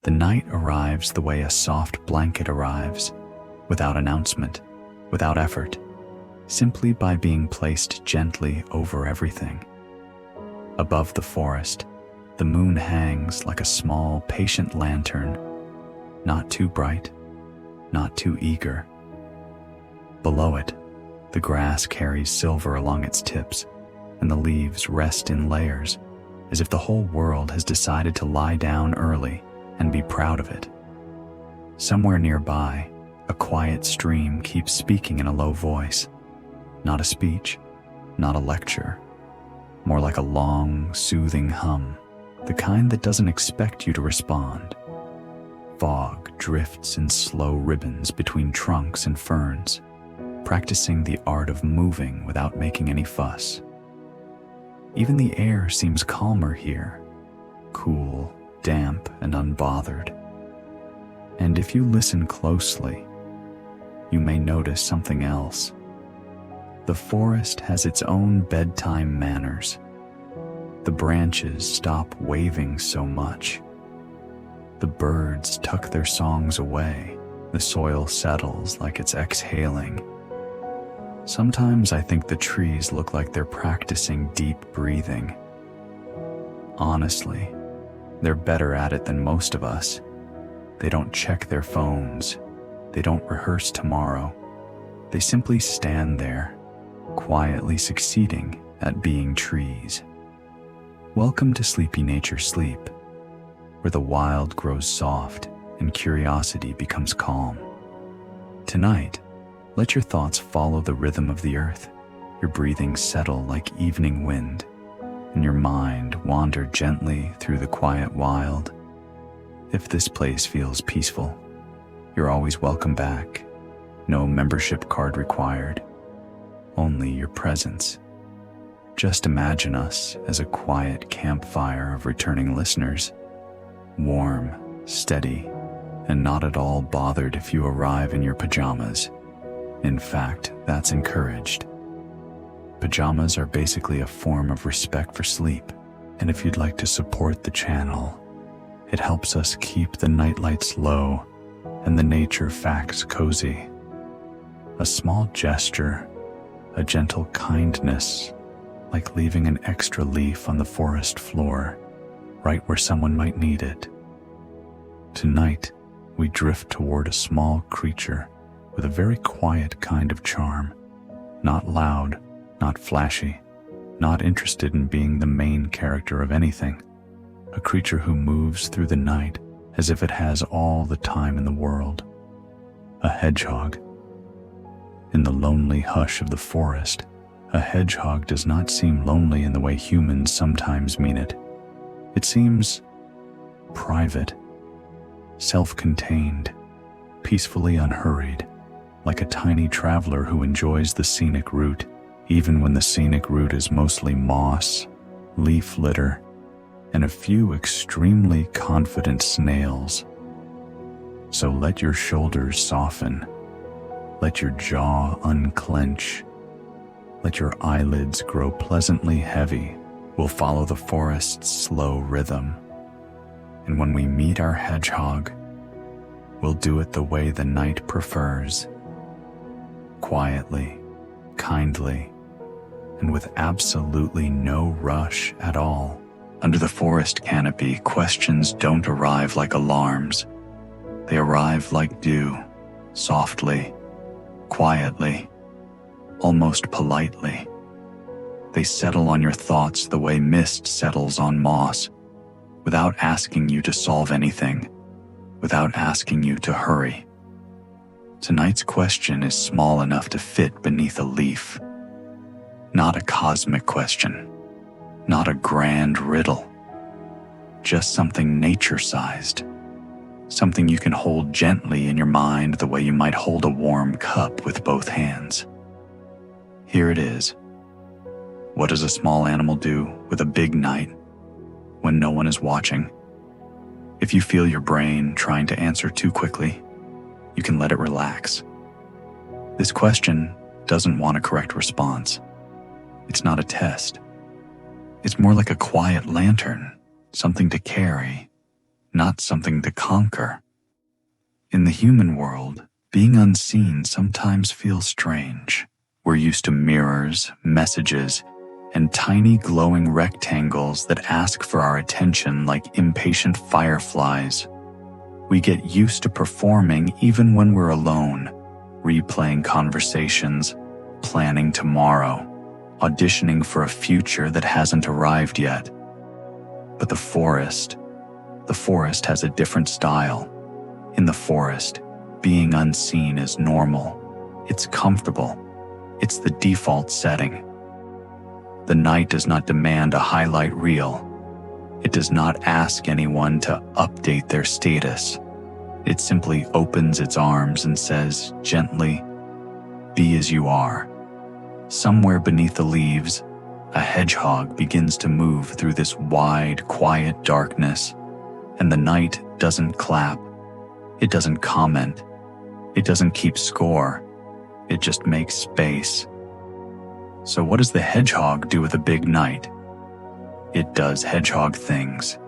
The night arrives the way a soft blanket arrives, without announcement, without effort, simply by being placed gently over everything. Above the forest, the moon hangs like a small, patient lantern, not too bright, not too eager. Below it, the grass carries silver along its tips, and the leaves rest in layers, as if the whole world has decided to lie down early and be proud of it. Somewhere nearby, a quiet stream keeps speaking in a low voice, not a speech, not a lecture, more like a long, soothing hum, the kind that doesn't expect you to respond. Fog drifts in slow ribbons between trunks and ferns, practicing the art of moving without making any fuss. Even the air seems calmer here, cool, damp, and unbothered. And if you listen closely, you may notice something else. The forest has its own bedtime manners. The branches stop waving so much. The birds tuck their songs away. The soil settles like it's exhaling. Sometimes I think the trees look like they're practicing deep breathing. Honestly, they're better at it than most of us. They don't check their phones. They don't rehearse tomorrow. They simply stand there, quietly succeeding at being trees. Welcome to Sleepy Nature Sleep, where the wild grows soft and curiosity becomes calm. Tonight, let your thoughts follow the rhythm of the earth, your breathing settle like evening wind, and your mind wander gently through the quiet wild. If this place feels peaceful, you're always welcome back. No membership card required, only your presence. Just imagine us as a quiet campfire of returning listeners, warm, steady, and not at all bothered if you arrive in your pajamas. In fact, that's encouraged. Pajamas are basically a form of respect for sleep, and if you'd like to support the channel, it helps us keep the nightlights low and the nature facts cozy. A small gesture, a gentle kindness, like leaving an extra leaf on the forest floor, right where someone might need it. Tonight, we drift toward a small creature with a very quiet kind of charm, not loud, not flashy, not interested in being the main character of anything, a creature who moves through the night as if it has all the time in the world. A hedgehog. In the lonely hush of the forest, a hedgehog does not seem lonely in the way humans sometimes mean it. It seems private, self-contained, peacefully unhurried, like a tiny traveler who enjoys the scenic route, even when the scenic route is mostly moss, leaf litter, and a few extremely confident snails. So let your shoulders soften, let your jaw unclench, let your eyelids grow pleasantly heavy. We'll follow the forest's slow rhythm. And when we meet our hedgehog, we'll do it the way the night prefers. Quietly, kindly, and with absolutely no rush at all. Under the forest canopy, questions don't arrive like alarms. They arrive like dew, softly, quietly, almost politely. They settle on your thoughts the way mist settles on moss, without asking you to solve anything, without asking you to hurry. Tonight's question is small enough to fit beneath a leaf. Not a cosmic question, not a grand riddle, just something nature-sized, something you can hold gently in your mind the way you might hold a warm cup with both hands. Here it is. What does a small animal do with a big night when no one is watching? If you feel your brain trying to answer too quickly, you can let it relax. This question doesn't want a correct response. It's not a test. It's more like a quiet lantern, something to carry, not something to conquer. In the human world, being unseen sometimes feels strange. We're used to mirrors, messages, and tiny glowing rectangles that ask for our attention like impatient fireflies. We get used to performing even when we're alone, replaying conversations, planning tomorrow, auditioning for a future that hasn't arrived yet. But the forest has a different style. In the forest, being unseen is normal. It's comfortable. It's the default setting. The night does not demand a highlight reel. It does not ask anyone to update their status. It simply opens its arms and says gently, "Be as you are." Somewhere beneath the leaves, a hedgehog begins to move through this wide, quiet darkness, and the night doesn't clap. It doesn't comment. It doesn't keep score. It just makes space. So what does the hedgehog do with a big night? It does hedgehog things,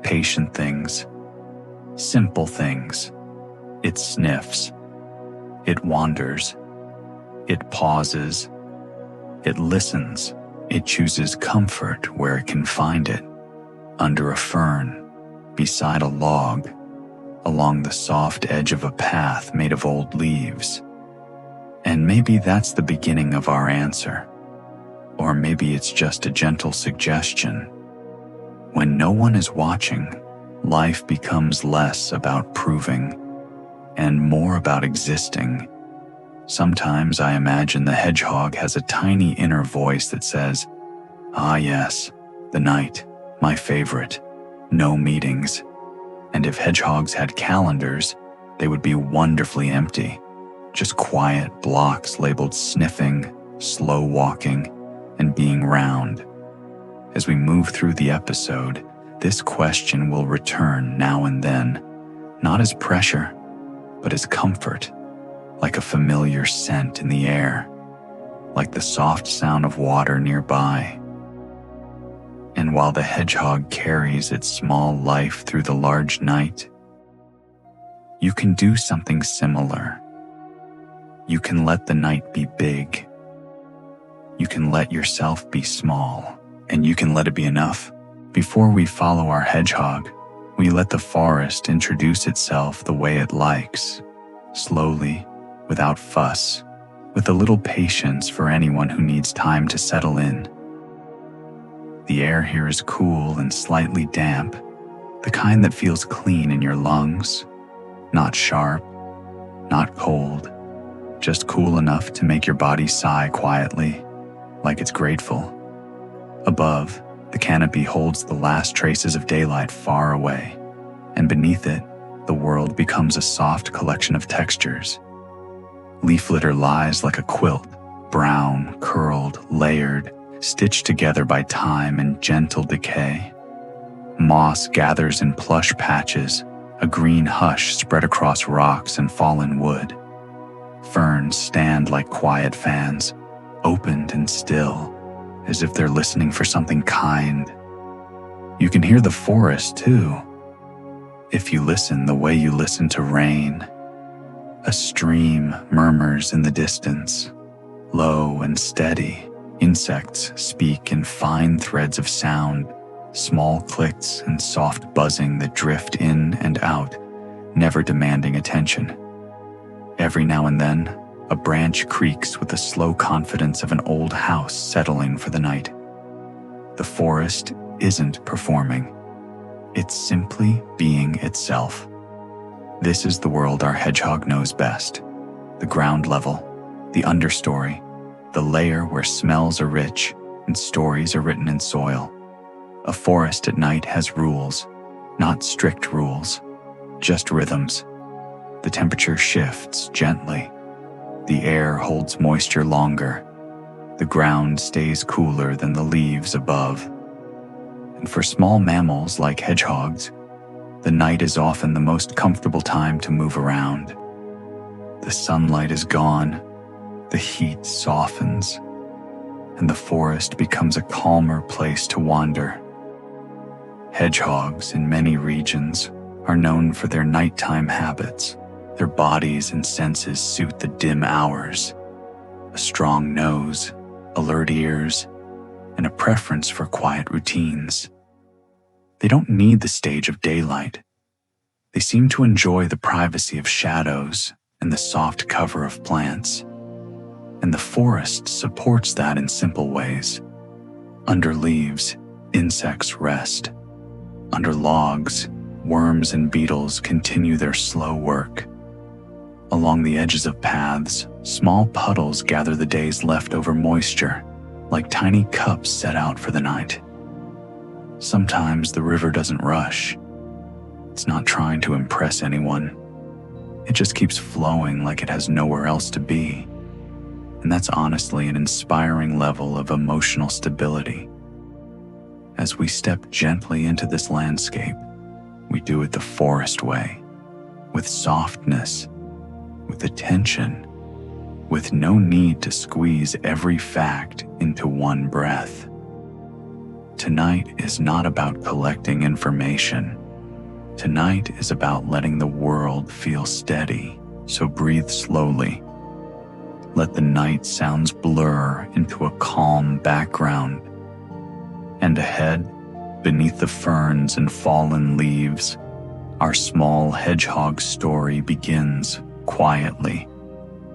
patient things, simple things. It sniffs. It wanders. It pauses. It listens. It chooses comfort where it can find it, under a fern, beside a log, along the soft edge of a path made of old leaves. And maybe that's the beginning of our answer. Or maybe it's just a gentle suggestion. When no one is watching, life becomes less about proving and more about existing. Sometimes I imagine the hedgehog has a tiny inner voice that says, "Ah yes, the night, my favorite, no meetings." And if hedgehogs had calendars, they would be wonderfully empty. Just quiet blocks labeled sniffing, slow walking, and being round. As we move through the episode, this question will return now and then, not as pressure, but as comfort, like a familiar scent in the air, like the soft sound of water nearby. And while the hedgehog carries its small life through the large night, you can do something similar. You can let the night be big. You can let yourself be small, and you can let it be enough. Before we follow our hedgehog, we let the forest introduce itself the way it likes, slowly, without fuss, with a little patience for anyone who needs time to settle in. The air here is cool and slightly damp, the kind that feels clean in your lungs, not sharp, not cold, just cool enough to make your body sigh quietly, like it's grateful. Above, the canopy holds the last traces of daylight far away, and beneath it, the world becomes a soft collection of textures. Leaf litter lies like a quilt, brown, curled, layered, stitched together by time and gentle decay. Moss gathers in plush patches, a green hush spread across rocks and fallen wood. Ferns stand like quiet fans, opened and still, as if they're listening for something kind. You can hear the forest too, if you listen the way you listen to rain. A stream murmurs in the distance, low and steady. Insects speak in fine threads of sound, small clicks and soft buzzing that drift in and out, never demanding attention. Every now and then, a branch creaks with the slow confidence of an old house settling for the night. The forest isn't performing. It's simply being itself. This is the world our hedgehog knows best. The ground level, the understory, the layer where smells are rich and stories are written in soil. A forest at night has rules, not strict rules, just rhythms. The temperature shifts gently. The air holds moisture longer. The ground stays cooler than the leaves above. And for small mammals like hedgehogs, the night is often the most comfortable time to move around. The sunlight is gone, the heat softens, and the forest becomes a calmer place to wander. Hedgehogs in many regions are known for their nighttime habits. Their bodies and senses suit the dim hours. A strong nose, alert ears, and a preference for quiet routines. They don't need the stage of daylight. They seem to enjoy the privacy of shadows and the soft cover of plants. And the forest supports that in simple ways. Under leaves, insects rest. Under logs, worms and beetles continue their slow work. Along the edges of paths, small puddles gather the day's leftover moisture, like tiny cups set out for the night. Sometimes the river doesn't rush. It's not trying to impress anyone. It just keeps flowing like it has nowhere else to be. And that's honestly an inspiring level of emotional stability. As we step gently into this landscape, we do it the forest way, with softness, with attention, with no need to squeeze every fact into one breath. Tonight is not about collecting information. Tonight is about letting the world feel steady, so breathe slowly. Let the night sounds blur into a calm background. And ahead, beneath the ferns and fallen leaves, our small hedgehog story begins quietly,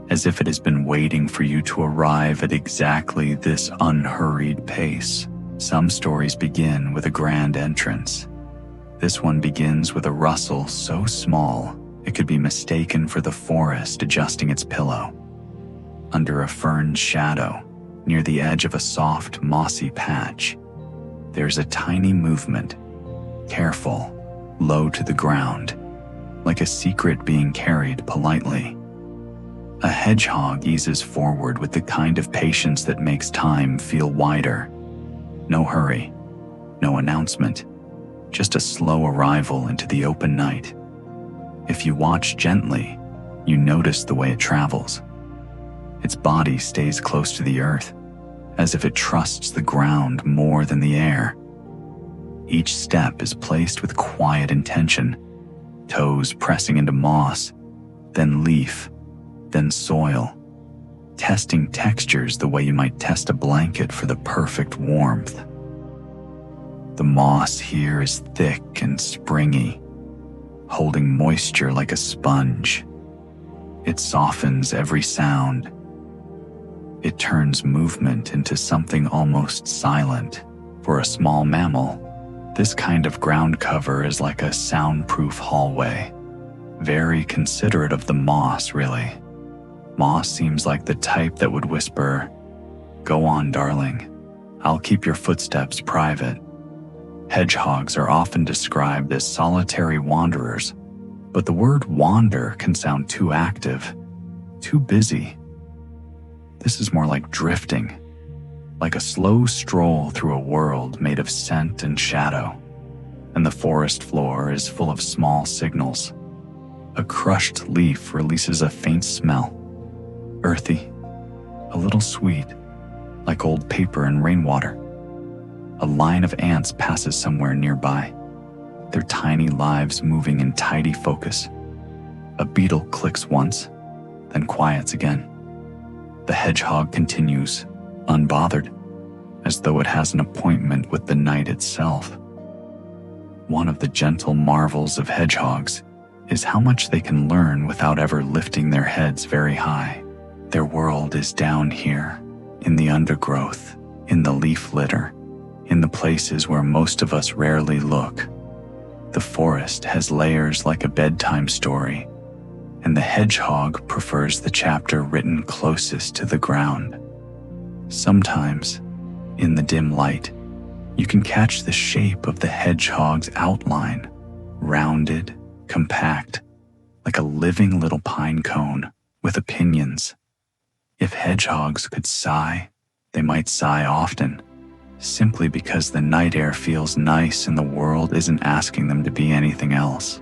as if it has been waiting for you to arrive at exactly this unhurried pace. Some stories begin with a grand entrance. This one begins with a rustle so small it could be mistaken for the forest adjusting its pillow. Under a fern's shadow, near the edge of a soft, mossy patch, there's a tiny movement, careful, low to the ground, like a secret being carried politely. A hedgehog eases forward with the kind of patience that makes time feel wider. No hurry, no announcement, just a slow arrival into the open night. If you watch gently, you notice the way it travels. Its body stays close to the earth, as if it trusts the ground more than the air. Each step is placed with quiet intention, toes pressing into moss, then leaf, then soil, testing textures the way you might test a blanket for the perfect warmth. The moss here is thick and springy, holding moisture like a sponge. It softens every sound. It turns movement into something almost silent. For a small mammal, this kind of ground cover is like a soundproof hallway. Very considerate of the moss, really. Moss seems like the type that would whisper, "Go on, darling. I'll keep your footsteps private." Hedgehogs are often described as solitary wanderers, but the word wander can sound too active, too busy. This is more like drifting, like a slow stroll through a world made of scent and shadow. And the forest floor is full of small signals. A crushed leaf releases a faint smell, earthy, a little sweet, like old paper and rainwater. A line of ants passes somewhere nearby, their tiny lives moving in tidy focus. A beetle clicks once, then quiets again. The hedgehog continues, unbothered, as though it has an appointment with the night itself. One of the gentle marvels of hedgehogs is how much they can learn without ever lifting their heads very high. Their world is down here, in the undergrowth, in the leaf litter, in the places where most of us rarely look. The forest has layers like a bedtime story, and the hedgehog prefers the chapter written closest to the ground. Sometimes, in the dim light, you can catch the shape of the hedgehog's outline, rounded, compact, like a living little pine cone with opinions. If hedgehogs could sigh, they might sigh often, simply because the night air feels nice and the world isn't asking them to be anything else.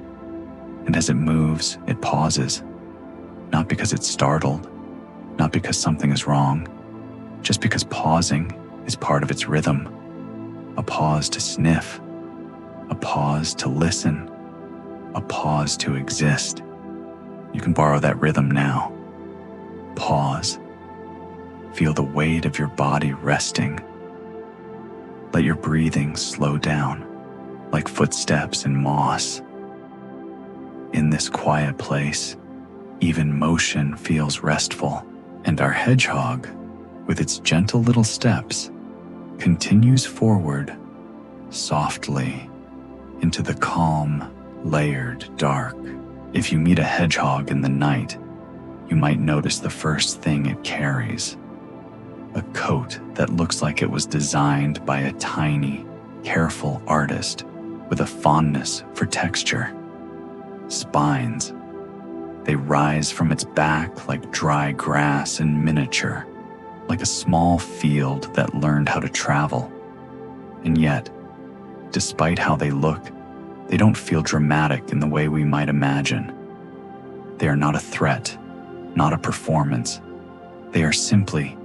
And as it moves, it pauses, not because it's startled, not because something is wrong, just because pausing is part of its rhythm. A pause to sniff, a a pause to listen, a pause to exist. You can borrow that rhythm now. Pause. Feel the weight of your body resting. Let your breathing slow down, like footsteps in moss. In this quiet place, even motion feels restful, and our hedgehog, with its gentle little steps, continues forward, softly, into the calm, layered dark. If you meet a hedgehog in the night, you might notice the first thing it carries: a coat that looks like it was designed by a tiny, careful artist with a fondness for texture. Spines. They rise from its back like dry grass in miniature, like a small field that learned how to travel. And yet, despite how they look, they don't feel dramatic in the way we might imagine. They are not a threat, not a performance. They are simply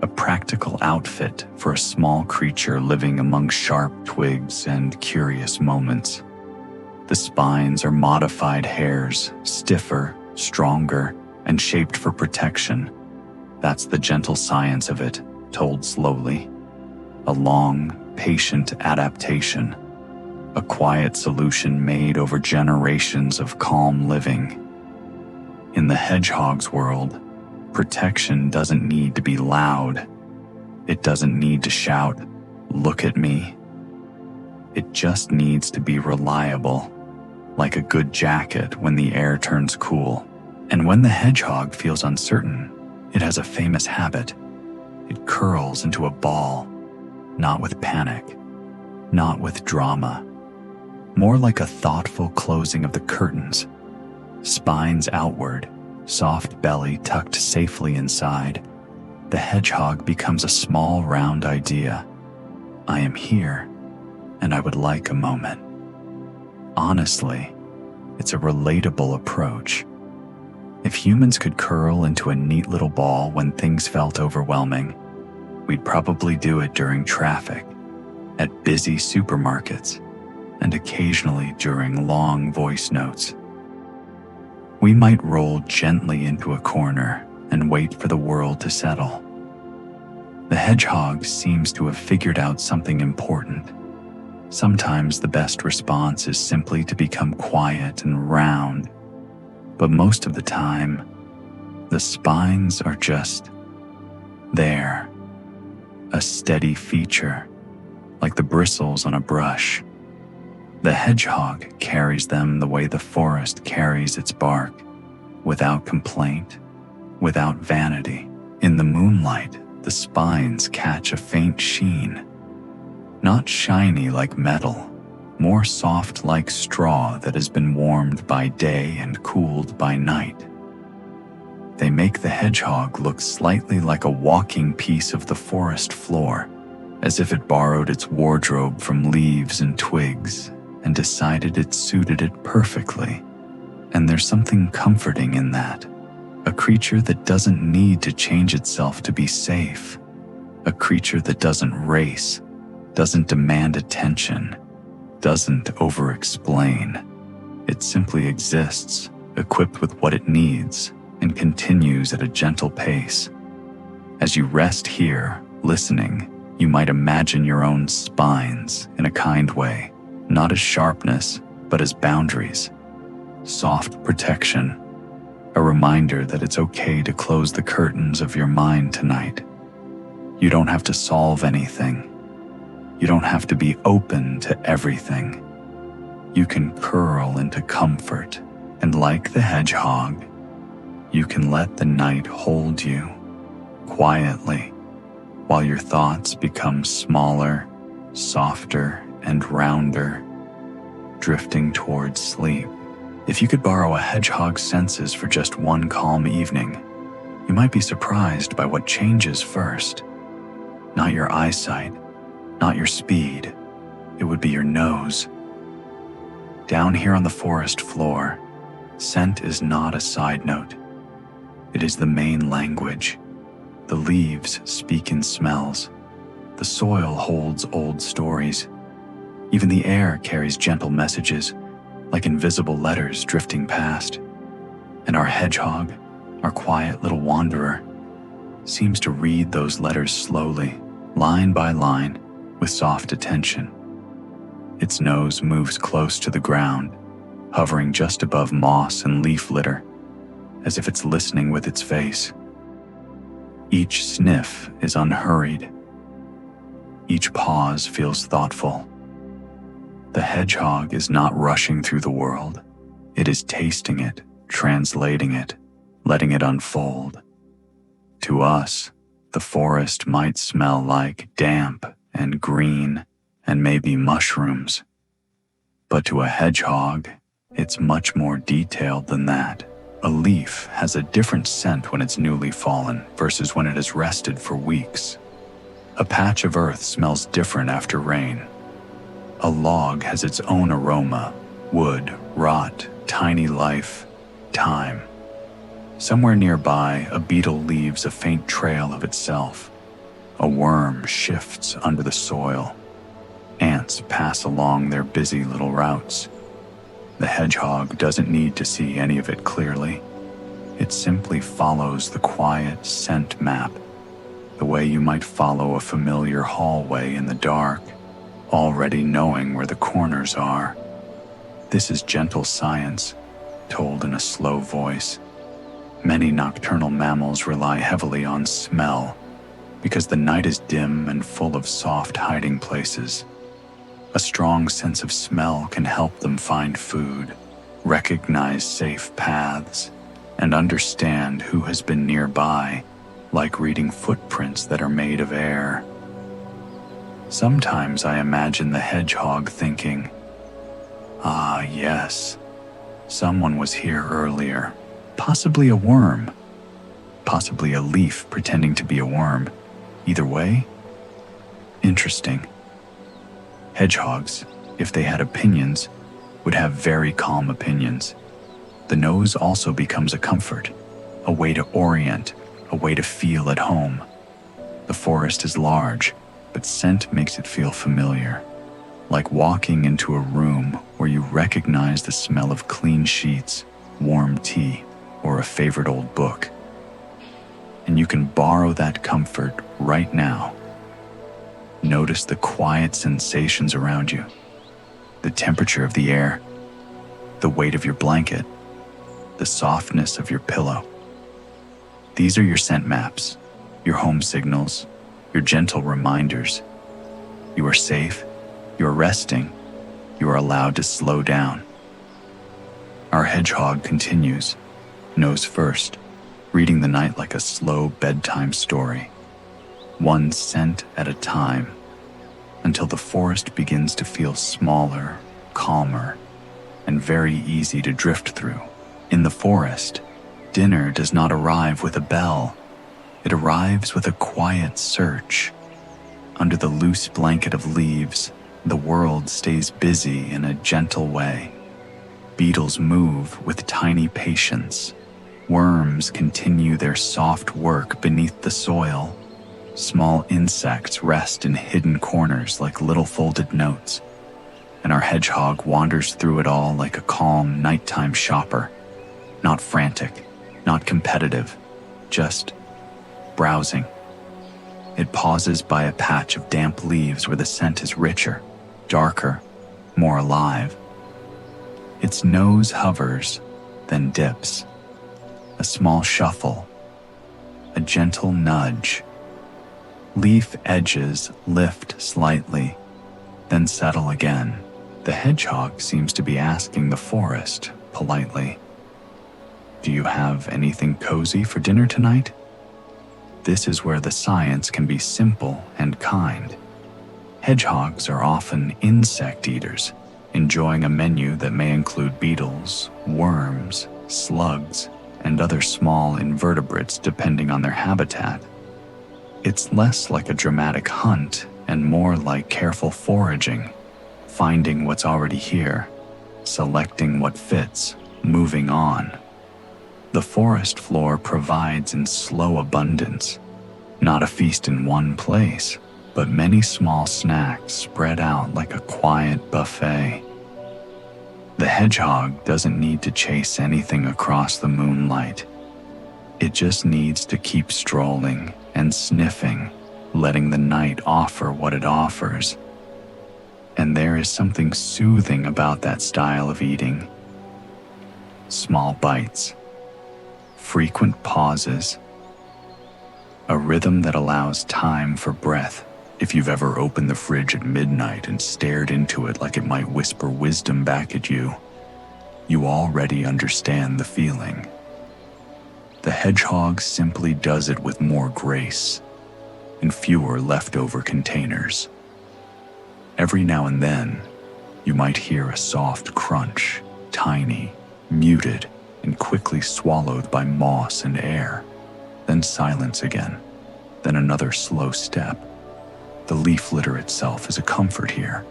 a practical outfit for a small creature living among sharp twigs and curious moments. The spines are modified hairs, stiffer, stronger, and shaped for protection. That's the gentle science of it, told slowly. A long, patient adaptation. A quiet solution made over generations of calm living. In the hedgehog's world, protection doesn't need to be loud. It doesn't need to shout, "Look at me." It just needs to be reliable, like a good jacket when the air turns cool. And when the hedgehog feels uncertain, it has a famous habit. It curls into a ball, not with panic, not with drama, more like a thoughtful closing of the curtains. Spines outward, soft belly tucked safely inside, the hedgehog becomes a small round idea. I am here, and I would like a moment. Honestly, it's a relatable approach. If humans could curl into a neat little ball when things felt overwhelming, we'd probably do it during traffic, at busy supermarkets, and occasionally during long voice notes. We might roll gently into a corner and wait for the world to settle. The hedgehog seems to have figured out something important. Sometimes the best response is simply to become quiet and round, but most of the time, the spines are just there, a steady feature, like the bristles on a brush. The hedgehog carries them the way the forest carries its bark, without complaint, without vanity. In the moonlight, the spines catch a faint sheen, not shiny like metal, more soft like straw that has been warmed by day and cooled by night. They make the hedgehog look slightly like a walking piece of the forest floor, as if it borrowed its wardrobe from leaves and twigs and decided it suited it perfectly. And there's something comforting in that. A creature that doesn't need to change itself to be safe. A creature that doesn't race, doesn't demand attention, doesn't over-explain. It simply exists, equipped with what it needs, and continues at a gentle pace. As you rest here, listening, you might imagine your own spines in a kind way, not as sharpness, but as boundaries. Soft protection, a reminder that it's okay to close the curtains of your mind tonight. You don't have to solve anything. You don't have to be open to everything. You can curl into comfort, and like the hedgehog, you can let the night hold you quietly while your thoughts become smaller, softer, and rounder, drifting towards sleep. If you could borrow a hedgehog's senses for just one calm evening, you might be surprised by what changes first. Not your eyesight, not your speed, it would be your nose. Down here on the forest floor, scent is not a side note. It is the main language. The leaves speak in smells. The soil holds old stories. Even the air carries gentle messages, like invisible letters drifting past. And our hedgehog, our quiet little wanderer, seems to read those letters slowly, line by line, with soft attention. Its nose moves close to the ground, hovering just above moss and leaf litter, as if it's listening with its face. Each sniff is unhurried. Each pause feels thoughtful. The hedgehog is not rushing through the world. It is tasting it, translating it, letting it unfold. To us, the forest might smell like damp and green and maybe mushrooms. But to a hedgehog, it's much more detailed than that. A leaf has a different scent when it's newly fallen versus when it has rested for weeks. A patch of earth smells different after rain. A log has its own aroma: wood, rot, tiny life, time. Somewhere nearby, a beetle leaves a faint trail of itself. A worm shifts under the soil. Ants pass along their busy little routes. The hedgehog doesn't need to see any of it clearly. It simply follows the quiet scent map, the way you might follow a familiar hallway in the dark, already knowing where the corners are. This is gentle science, told in a slow voice. Many nocturnal mammals rely heavily on smell, because the night is dim and full of soft hiding places. A strong sense of smell can help them find food, recognize safe paths, and understand who has been nearby, like reading footprints that are made of air. Sometimes I imagine the hedgehog thinking, "Ah, yes, someone was here earlier, possibly a worm, possibly a leaf pretending to be a worm. Either way, interesting." Hedgehogs, if they had opinions, would have very calm opinions. The nose also becomes a comfort, a way to orient, a way to feel at home. The forest is large, but scent makes it feel familiar, like walking into a room where you recognize the smell of clean sheets, warm tea, or a favorite old book. And you can borrow that comfort right now. Notice the quiet sensations around you, the temperature of the air, the weight of your blanket, the softness of your pillow. These are your scent maps, your home signals, your gentle reminders. You are safe, you are resting, you are allowed to slow down. Our hedgehog continues, nose first, reading the night like a slow bedtime story, one scent at a time, until the forest begins to feel smaller, calmer, and very easy to drift through. In the forest, dinner does not arrive with a bell. It arrives with a quiet search. Under the loose blanket of leaves, the world stays busy in a gentle way. Beetles move with tiny patience. Worms continue their soft work beneath the soil. Small insects rest in hidden corners like little folded notes. And our hedgehog wanders through it all like a calm nighttime shopper. Not frantic, not competitive, just browsing. It pauses by a patch of damp leaves where the scent is richer, darker, more alive. Its nose hovers, then dips. A small shuffle, a gentle nudge. Leaf edges lift slightly, then settle again. The hedgehog seems to be asking the forest politely, "Do you have anything cozy for dinner tonight?" This is where the science can be simple and kind. Hedgehogs are often insect eaters, enjoying a menu that may include beetles, worms, slugs, and other small invertebrates depending on their habitat. It's less like a dramatic hunt and more like careful foraging, finding what's already here, selecting what fits, moving on. The forest floor provides in slow abundance, not a feast in one place, but many small snacks spread out like a quiet buffet. The hedgehog doesn't need to chase anything across the moonlight. It just needs to keep strolling and sniffing, letting the night offer what it offers. And there is something soothing about that style of eating. Small bites, frequent pauses, a rhythm that allows time for breath. If you've ever opened the fridge at midnight and stared into it like it might whisper wisdom back at you, you already understand the feeling. The hedgehog simply does it with more grace, in fewer leftover containers. Every now and then, you might hear a soft crunch, tiny, muted, and quickly swallowed by moss and air. Then silence again, then another slow step. The leaf litter itself is a comfort here.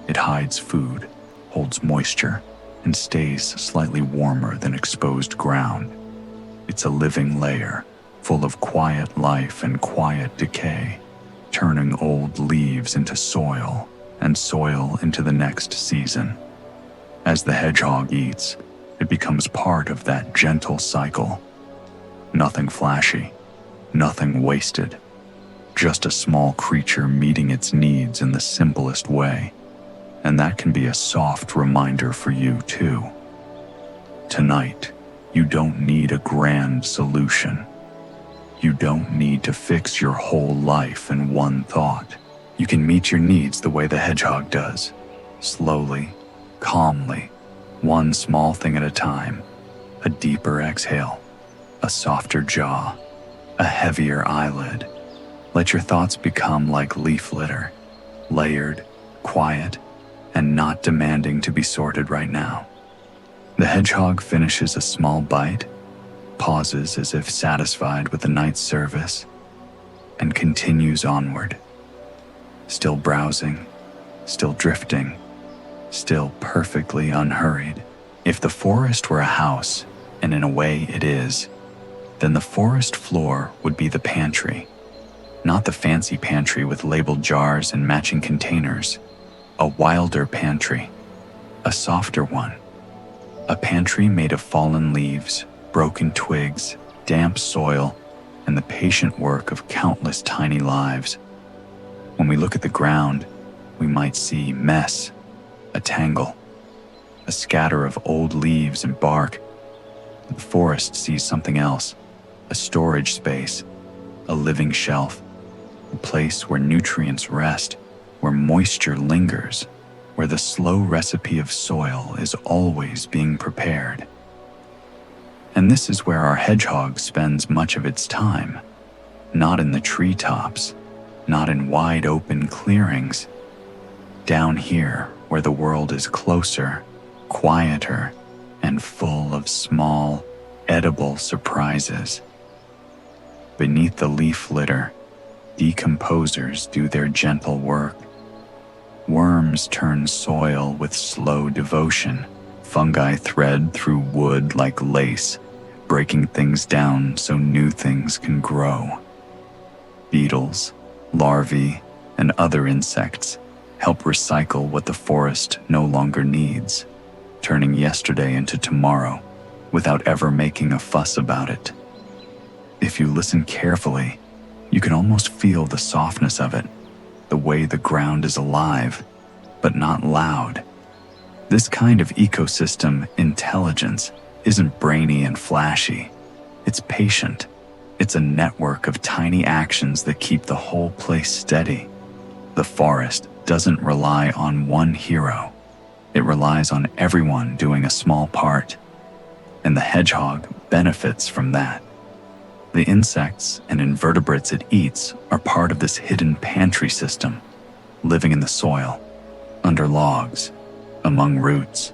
It hides food, holds moisture, and stays slightly warmer than exposed ground. It's a living layer, full of quiet life and quiet decay, turning old leaves into soil and soil into the next season. As the hedgehog eats, it becomes part of that gentle cycle. Nothing flashy, nothing wasted, just a small creature meeting its needs in the simplest way. And that can be a soft reminder for you too. Tonight, you don't need a grand solution. You don't need to fix your whole life in one thought. You can meet your needs the way the hedgehog does, slowly, calmly, one small thing at a time. A deeper exhale, a softer jaw, a heavier eyelid. Let your thoughts become like leaf litter, layered, quiet, and not demanding to be sorted right now. The hedgehog finishes a small bite, pauses as if satisfied with the night's service, and continues onward. Still browsing, still drifting, still perfectly unhurried. If the forest were a house, and in a way it is, then the forest floor would be the pantry. Not the fancy pantry with labeled jars and matching containers. A wilder pantry, a softer one. A pantry made of fallen leaves, broken twigs, damp soil, and the patient work of countless tiny lives. When we look at the ground, we might see mess, a tangle, a scatter of old leaves and bark. The forest sees something else, a storage space, a living shelf, a place where nutrients rest, where moisture lingers, where the slow recipe of soil is always being prepared. And this is where our hedgehog spends much of its time, not in the treetops, not in wide open clearings. Down here, where the world is closer, quieter, and full of small, edible surprises. Beneath the leaf litter, decomposers do their gentle work. Worms turn soil with slow devotion. Fungi thread through wood like lace, breaking things down so new things can grow. Beetles, larvae, and other insects help recycle what the forest no longer needs, turning yesterday into tomorrow without ever making a fuss about it. If you listen carefully, you can almost feel the softness of it, the way the ground is alive, but not loud. This kind of ecosystem intelligence isn't brainy and flashy. It's patient. It's a network of tiny actions that keep the whole place steady. The forest doesn't rely on one hero. It relies on everyone doing a small part. And the hedgehog benefits from that. The insects and invertebrates it eats are part of this hidden pantry system, living in the soil, under logs, among roots.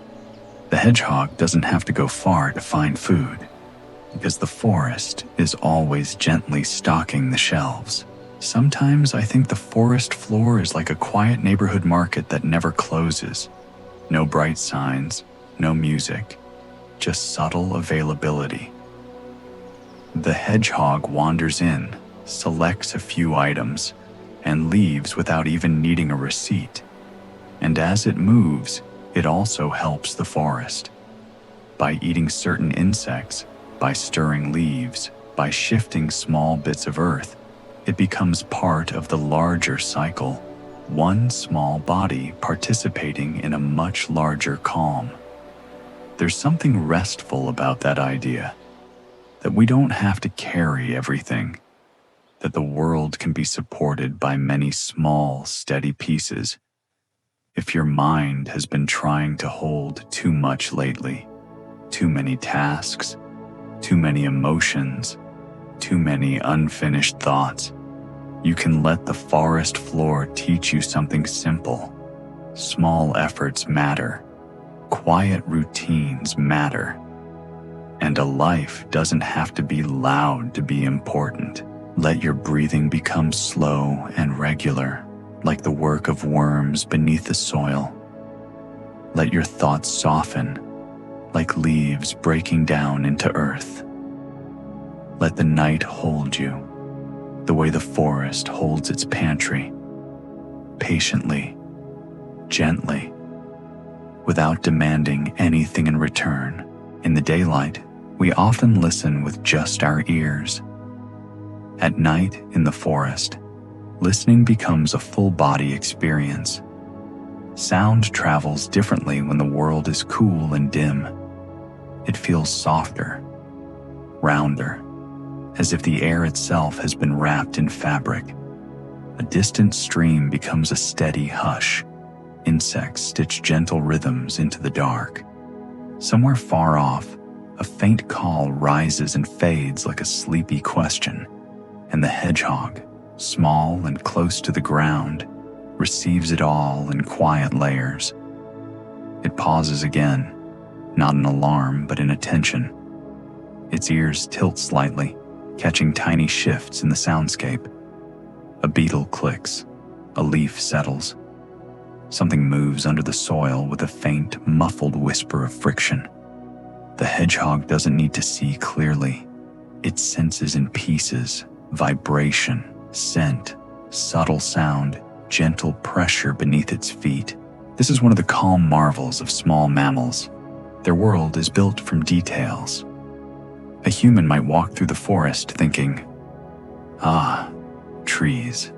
The hedgehog doesn't have to go far to find food, because the forest is always gently stocking the shelves. Sometimes I think the forest floor is like a quiet neighborhood market that never closes. No bright signs, no music, just subtle availability. The hedgehog wanders in, selects a few items, and leaves without even needing a receipt. And as it moves, it also helps the forest. By eating certain insects, by stirring leaves, by shifting small bits of earth, it becomes part of the larger cycle, one small body participating in a much larger calm. There's something restful about that idea, that we don't have to carry everything, that the world can be supported by many small, steady pieces. If your mind has been trying to hold too much lately, too many tasks, too many emotions, too many unfinished thoughts, you can let the forest floor teach you something simple. Small efforts matter. Quiet routines matter. And a life doesn't have to be loud to be important. Let your breathing become slow and regular, like the work of worms beneath the soil. Let your thoughts soften, like leaves breaking down into earth. Let the night hold you, the way the forest holds its pantry, patiently, gently, without demanding anything in return. In the daylight, we often listen with just our ears. At night in the forest, listening becomes a full-body experience. Sound travels differently when the world is cool and dim. It feels softer, rounder, as if the air itself has been wrapped in fabric. A distant stream becomes a steady hush. Insects stitch gentle rhythms into the dark. Somewhere far off, a faint call rises and fades like a sleepy question, and the hedgehog, small and close to the ground, receives it all in quiet layers. It pauses again, not in alarm but in attention. Its ears tilt slightly, catching tiny shifts in the soundscape. A beetle clicks, a leaf settles. Something moves under the soil with a faint, muffled whisper of friction. The hedgehog doesn't need to see clearly. It senses in pieces, vibration, scent, subtle sound, gentle pressure beneath its feet. This is one of the calm marvels of small mammals. Their world is built from details. A human might walk through the forest thinking, "Ah, trees,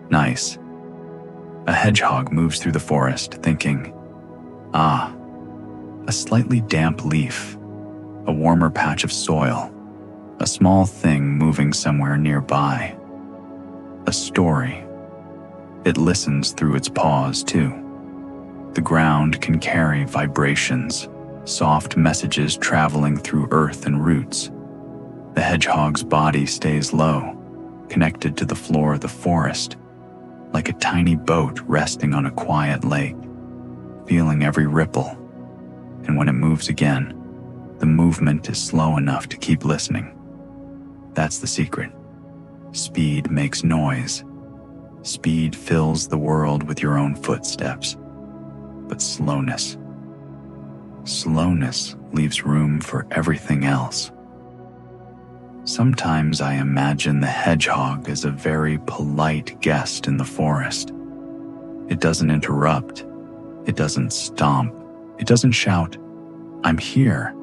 nice." A hedgehog moves through the forest thinking, "Ah, a slightly damp leaf, a warmer patch of soil, a small thing moving somewhere nearby." A story. It listens through its paws too. The ground can carry vibrations, soft messages traveling through earth and roots. The hedgehog's body stays low, connected to the floor of the forest, like a tiny boat resting on a quiet lake, feeling every ripple. And when it moves again, the movement is slow enough to keep listening. That's the secret. Speed makes noise. Speed fills the world with your own footsteps. But slowness leaves room for everything else. Sometimes I imagine the hedgehog as a very polite guest in the forest. It doesn't interrupt. It doesn't stomp. It doesn't shout, "I'm here."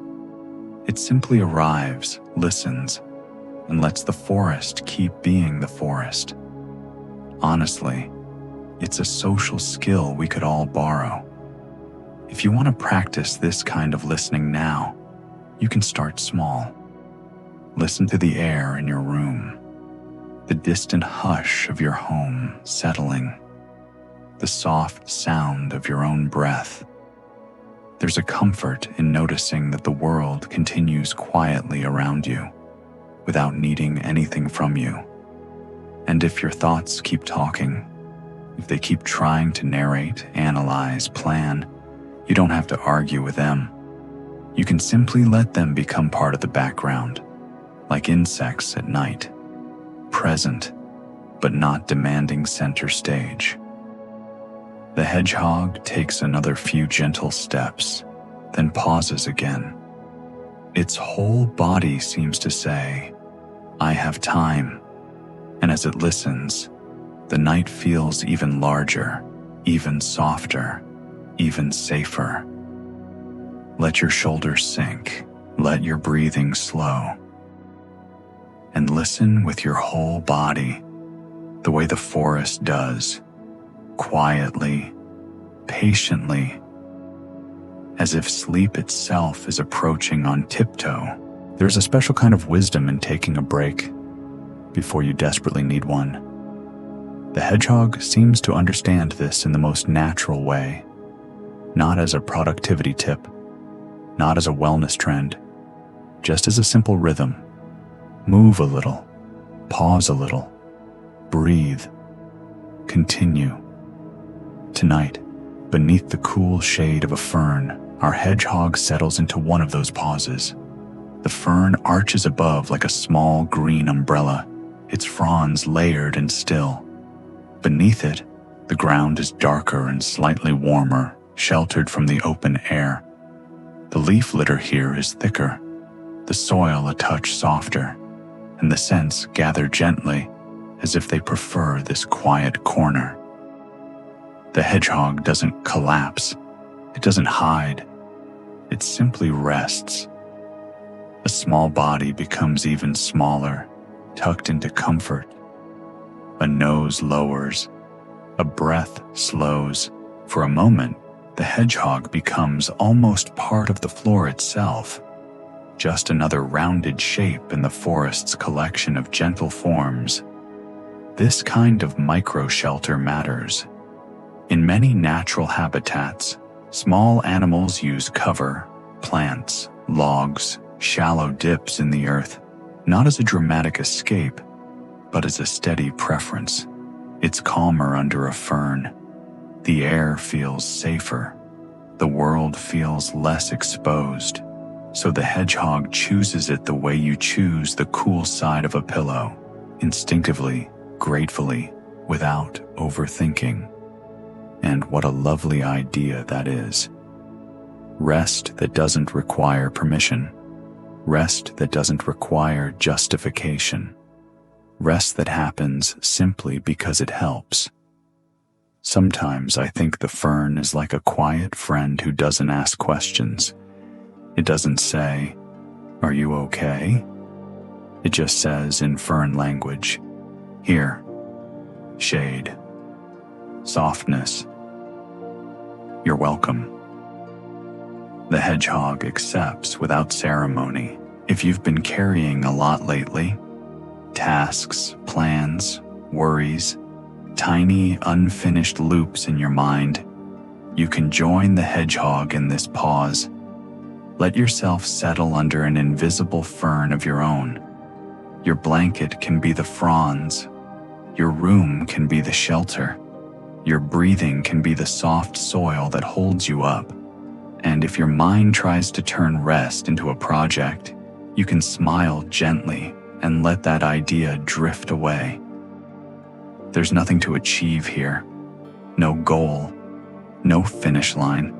It simply arrives, listens, and lets the forest keep being the forest. Honestly, it's a social skill we could all borrow. If you want to practice this kind of listening now, you can start small. Listen to the air in your room, the distant hush of your home settling, the soft sound of your own breath. There's a comfort in noticing that the world continues quietly around you, without needing anything from you. And if your thoughts keep talking, if they keep trying to narrate, analyze, plan, you don't have to argue with them. You can simply let them become part of the background, like insects at night, present, but not demanding center stage. The hedgehog takes another few gentle steps, then pauses again. Its whole body seems to say, "I have time." And as it listens, The night feels even larger, even softer, even safer. Let your shoulders sink, let your breathing slow, and listen with your whole body, the way the forest does, quietly, patiently, as if sleep itself is approaching on tiptoe. There's a special kind of wisdom in taking a break before you desperately need one. The hedgehog seems to understand this in the most natural way, not as a productivity tip, not as a wellness trend, just as a simple rhythm. Move a little, pause a little, breathe, continue. Tonight, beneath the cool shade of a fern, our hedgehog settles into one of those pauses. The fern arches above like a small green umbrella, its fronds layered and still. Beneath it, the ground is darker and slightly warmer, sheltered from the open air. The leaf litter here is thicker, the soil a touch softer, and the scents gather gently as if they prefer this quiet corner. The hedgehog doesn't collapse, it doesn't hide, it simply rests. A small body becomes even smaller, tucked into comfort. A nose lowers, a breath slows. For a moment, the hedgehog becomes almost part of the floor itself, just another rounded shape in the forest's collection of gentle forms. This kind of micro-shelter matters. In many natural habitats, small animals use cover, plants, logs, shallow dips in the earth, not as a dramatic escape, but as a steady preference. It's calmer under a fern. The air feels safer. The world feels less exposed. So the hedgehog chooses it the way you choose the cool side of a pillow, instinctively, gratefully, without overthinking. And what a lovely idea that is. Rest that doesn't require permission. Rest that doesn't require justification. Rest that happens simply because it helps. Sometimes I think the fern is like a quiet friend who doesn't ask questions. It doesn't say, "Are you okay?" It just says in fern language, "Here, shade, softness, you're welcome." The hedgehog accepts without ceremony. If you've been carrying a lot lately, tasks, plans, worries, tiny unfinished loops in your mind, you can join the hedgehog in this pause. Let yourself settle under an invisible fern of your own. Your blanket can be the fronds. Your room can be the shelter. Your breathing can be the soft soil that holds you up. And if your mind tries to turn rest into a project, you can smile gently and let that idea drift away. There's nothing to achieve here. No goal, no finish line.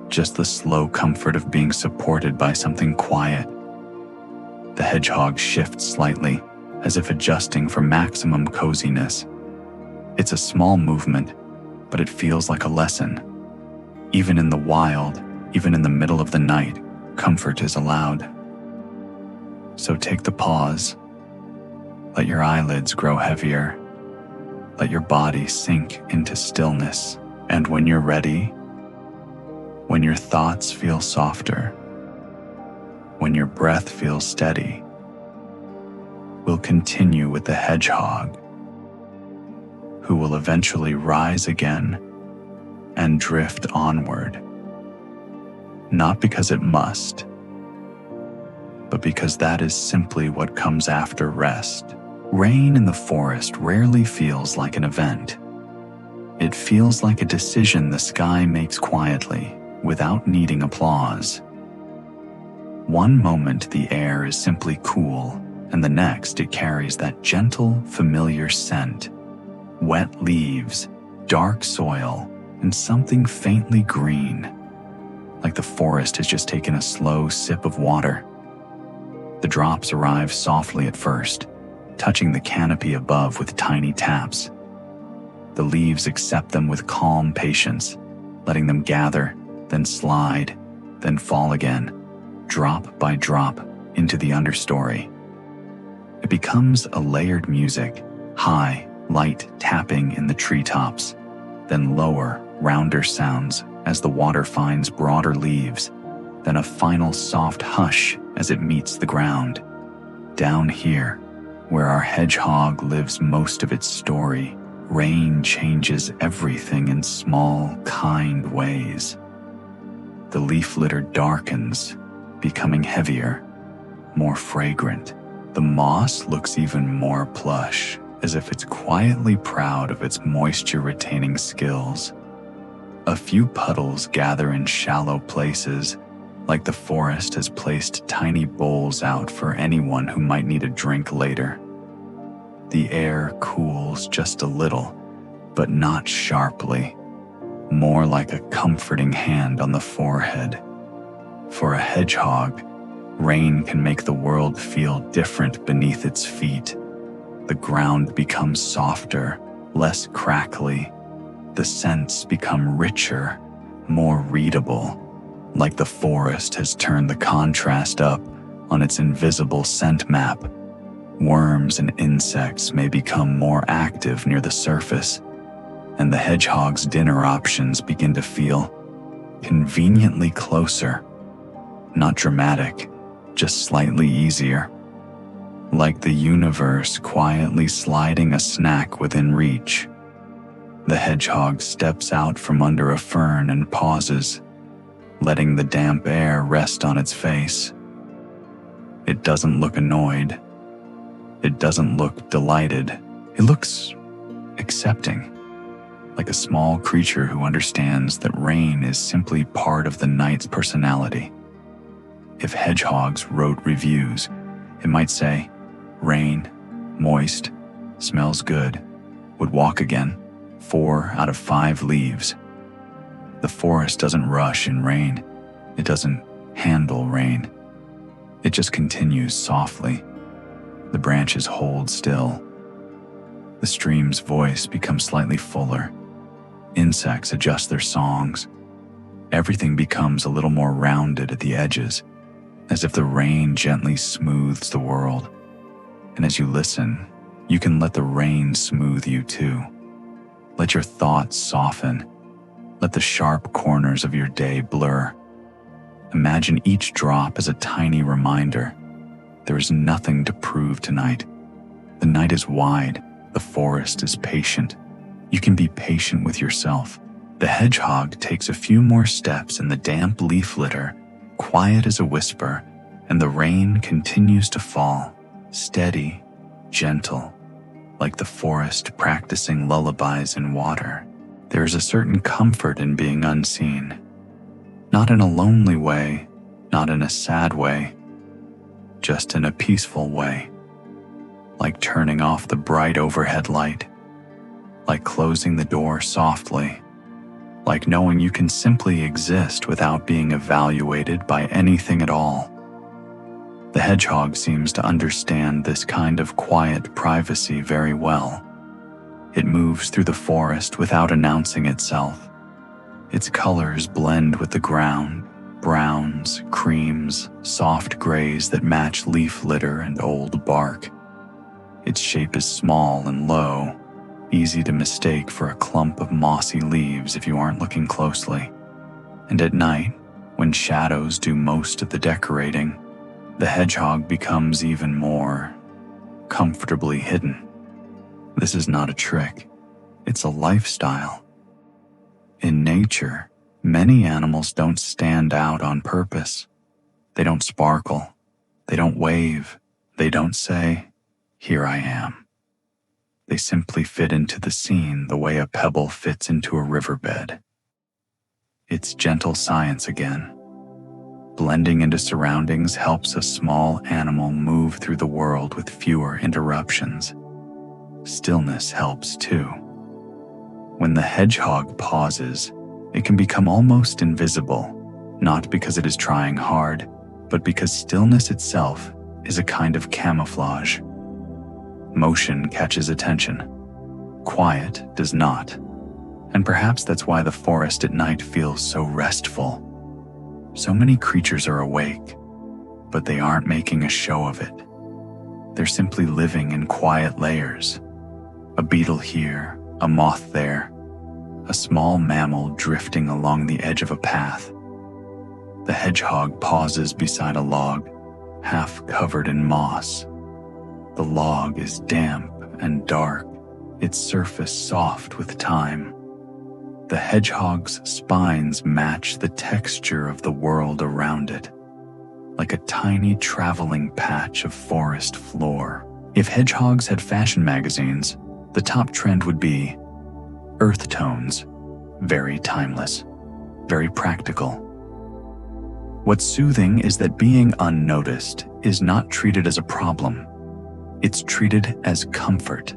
Just the slow comfort of being supported by something quiet. The hedgehog shifts slightly, as if adjusting for maximum coziness. It's a small movement, but it feels like a lesson. Even in the wild, even in the middle of the night, comfort is allowed. So take the pause. Let your eyelids grow heavier. Let your body sink into stillness. And when you're ready, when your thoughts feel softer, when your breath feels steady, we'll continue with the hedgehog, who will eventually rise again and drift onward. Not because it must, but because that is simply what comes after rest. Rain in the forest rarely feels like an event. It feels like a decision the sky makes quietly, without needing applause. One moment the air is simply cool, and the next it carries that gentle, familiar scent. Wet leaves, dark soil, and something faintly green, like the forest has just taken a slow sip of water. The drops arrive softly at first, touching the canopy above with tiny taps. The leaves accept them with calm patience, letting them gather, then slide, then fall again, drop by drop into the understory. It becomes a layered music, high, light tapping in the treetops, then lower, rounder sounds as the water finds broader leaves, then a final soft hush as it meets the ground. Down here, where our hedgehog lives most of its story, rain changes everything in small, kind ways. The leaf litter darkens, becoming heavier, more fragrant. The moss looks even more plush, as if it's quietly proud of its moisture-retaining skills. A few puddles gather in shallow places, like the forest has placed tiny bowls out for anyone who might need a drink later. The air cools just a little, but not sharply, more like a comforting hand on the forehead. For a hedgehog, rain can make the world feel different beneath its feet. The ground becomes softer, less crackly. The scents become richer, more readable, like the forest has turned the contrast up on its invisible scent map. Worms and insects may become more active near the surface, and the hedgehog's dinner options begin to feel conveniently closer. Not dramatic, just slightly easier. Like the universe quietly sliding a snack within reach. The hedgehog steps out from under a fern and pauses, letting the damp air rest on its face. It doesn't look annoyed. It doesn't look delighted. It looks accepting, like a small creature who understands that rain is simply part of the night's personality. If hedgehogs wrote reviews, it might say, "Rain, moist, smells good, would walk again, 4 out of 5 leaves." The forest doesn't rush in rain. It doesn't handle rain. It just continues softly. The branches hold still. The stream's voice becomes slightly fuller. Insects adjust their songs. Everything becomes a little more rounded at the edges, as if the rain gently smooths the world. And as you listen, you can let the rain smooth you too. Let your thoughts soften. Let the sharp corners of your day blur. Imagine each drop as a tiny reminder. There is nothing to prove tonight. The night is wide. The forest is patient. You can be patient with yourself. The hedgehog takes a few more steps in the damp leaf litter, quiet as a whisper, and the rain continues to fall, steady, gentle, like the forest practicing lullabies in water. There is a certain comfort in being unseen. Not in a lonely way, not in a sad way, just in a peaceful way. Like turning off the bright overhead light, like closing the door softly, like knowing you can simply exist without being evaluated by anything at all. The hedgehog seems to understand this kind of quiet privacy very well. It moves through the forest without announcing itself. Its colors blend with the ground, browns, creams, soft grays that match leaf litter and old bark. Its shape is small and low, easy to mistake for a clump of mossy leaves if you aren't looking closely. And at night, when shadows do most of the decorating, the hedgehog becomes even more comfortably hidden. This is not a trick. It's a lifestyle. In nature, many animals don't stand out on purpose. They don't sparkle. They don't wave. They don't say, "Here I am." They simply fit into the scene the way a pebble fits into a riverbed. It's gentle science again. Blending into surroundings helps a small animal move through the world with fewer interruptions. Stillness helps too. When the hedgehog pauses, it can become almost invisible, not because it is trying hard, but because stillness itself is a kind of camouflage. Motion catches attention. Quiet does not. And perhaps that's why the forest at night feels so restful. So many creatures are awake, but they aren't making a show of it. They're simply living in quiet layers. A beetle here, a moth there, a small mammal drifting along the edge of a path. The hedgehog pauses beside a log, half covered in moss. The log is damp and dark, its surface soft with time. The hedgehog's spines match the texture of the world around it, like a tiny traveling patch of forest floor. If hedgehogs had fashion magazines, the top trend would be earth tones, very timeless, very practical. What's soothing is that being unnoticed is not treated as a problem. It's treated as comfort.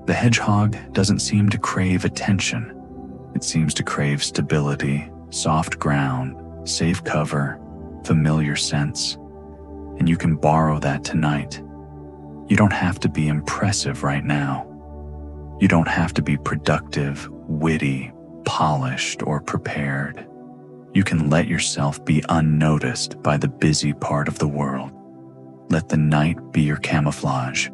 The hedgehog doesn't seem to crave attention. It seems to crave stability, soft ground, safe cover, familiar scents. And you can borrow that tonight. You don't have to be impressive right now. You don't have to be productive, witty, polished, or prepared. You can let yourself be unnoticed by the busy part of the world. Let the night be your camouflage.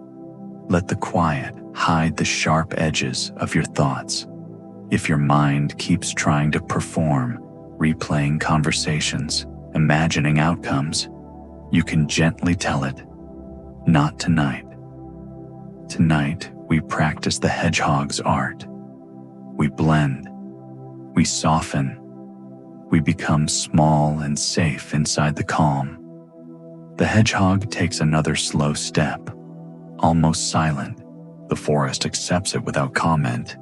Let the quiet hide the sharp edges of your thoughts. If your mind keeps trying to perform, replaying conversations, imagining outcomes, you can gently tell it, not tonight. Tonight, we practice the hedgehog's art. We blend. We soften. We become small and safe inside the calm. The hedgehog takes another slow step, almost silent. The forest accepts it without comment.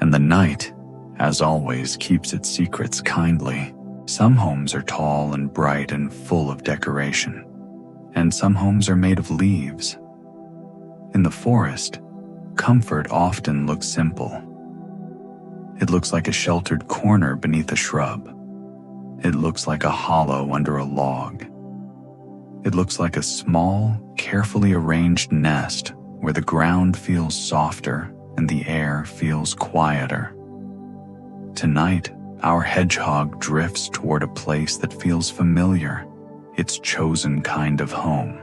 And the night, as always, keeps its secrets kindly. Some homes are tall and bright and full of decoration, and some homes are made of leaves. In the forest, comfort often looks simple. It looks like a sheltered corner beneath a shrub. It looks like a hollow under a log. It looks like a small, carefully arranged nest where the ground feels softer and the air feels quieter. Tonight, our hedgehog drifts toward a place that feels familiar, its chosen kind of home.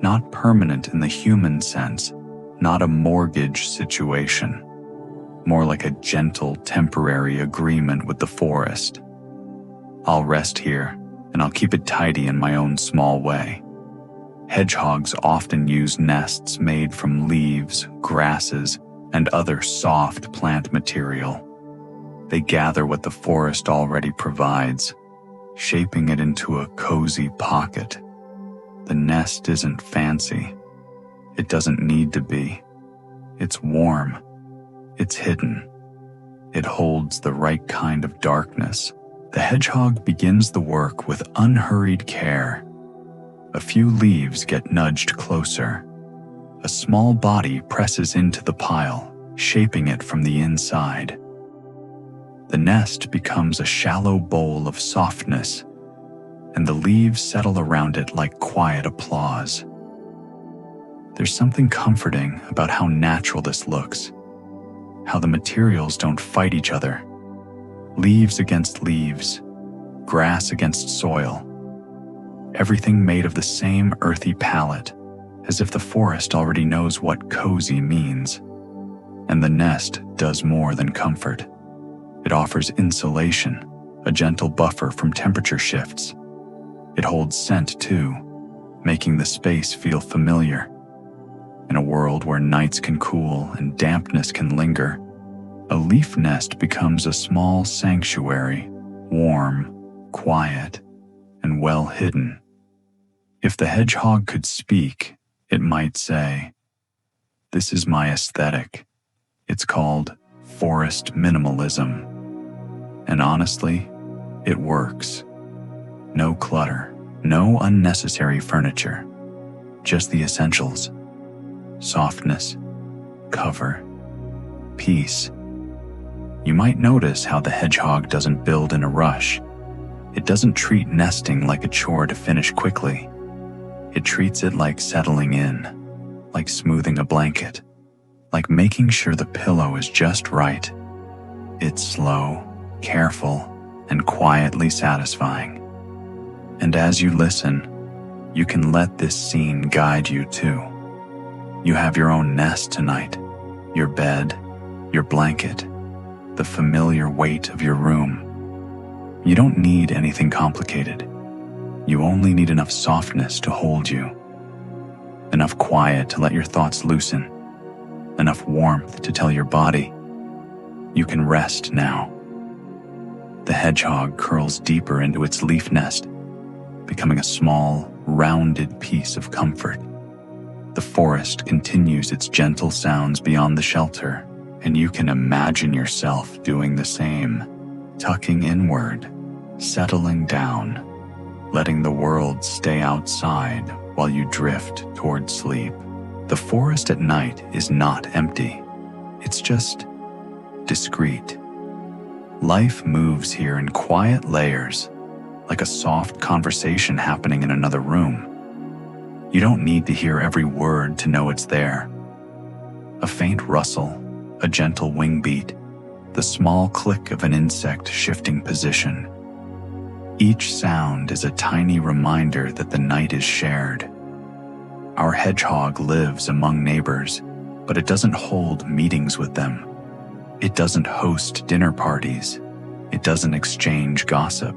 Not permanent in the human sense, not a mortgage situation. More like a gentle, temporary agreement with the forest. I'll rest here, and I'll keep it tidy in my own small way. Hedgehogs often use nests made from leaves, grasses, and other soft plant material. They gather what the forest already provides, shaping it into a cozy pocket. The nest isn't fancy. It doesn't need to be. It's warm. It's hidden. It holds the right kind of darkness. The hedgehog begins the work with unhurried care. A few leaves get nudged closer. A small body presses into the pile, shaping it from the inside. The nest becomes a shallow bowl of softness, and the leaves settle around it like quiet applause. There's something comforting about how natural this looks, how the materials don't fight each other. Leaves against leaves, grass against soil, everything made of the same earthy palette, as if the forest already knows what cozy means. And the nest does more than comfort. It offers insulation, a gentle buffer from temperature shifts. It holds scent too, making the space feel familiar. In a world where nights can cool and dampness can linger, a leaf nest becomes a small sanctuary, warm, quiet, and well hidden. If the hedgehog could speak, it might say, "This is my aesthetic. It's called forest minimalism." And honestly, it works. No clutter, no unnecessary furniture, just the essentials. Softness, cover, peace. You might notice how the hedgehog doesn't build in a rush. It doesn't treat nesting like a chore to finish quickly. It treats it like settling in, like smoothing a blanket, like making sure the pillow is just right. It's slow, careful, and quietly satisfying. And as you listen, you can let this scene guide you too. You have your own nest tonight, your bed, your blanket, the familiar weight of your room. You don't need anything complicated. You only need enough softness to hold you, enough quiet to let your thoughts loosen, enough warmth to tell your body, you can rest now. The hedgehog curls deeper into its leaf nest, becoming a small, rounded piece of comfort. The forest continues its gentle sounds beyond the shelter, and you can imagine yourself doing the same, tucking inward, settling down, letting the world stay outside while you drift toward sleep. The forest at night is not empty. It's just discreet. Life moves here in quiet layers, like a soft conversation happening in another room. You don't need to hear every word to know it's there. A faint rustle, a gentle wing beat, the small click of an insect shifting position. Each sound is a tiny reminder that the night is shared. Our hedgehog lives among neighbors, but it doesn't hold meetings with them. It doesn't host dinner parties. It doesn't exchange gossip.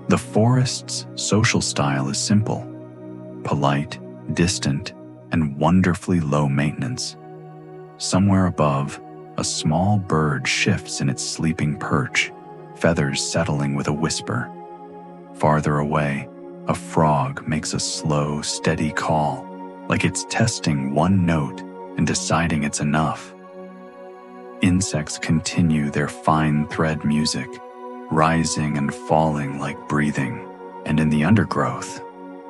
The forest's social style is simple, polite, distant, and wonderfully low maintenance. Somewhere above, a small bird shifts in its sleeping perch, feathers settling with a whisper. Farther away, a frog makes a slow, steady call, like it's testing one note and deciding it's enough. Insects continue their fine thread music, rising and falling like breathing, and in the undergrowth,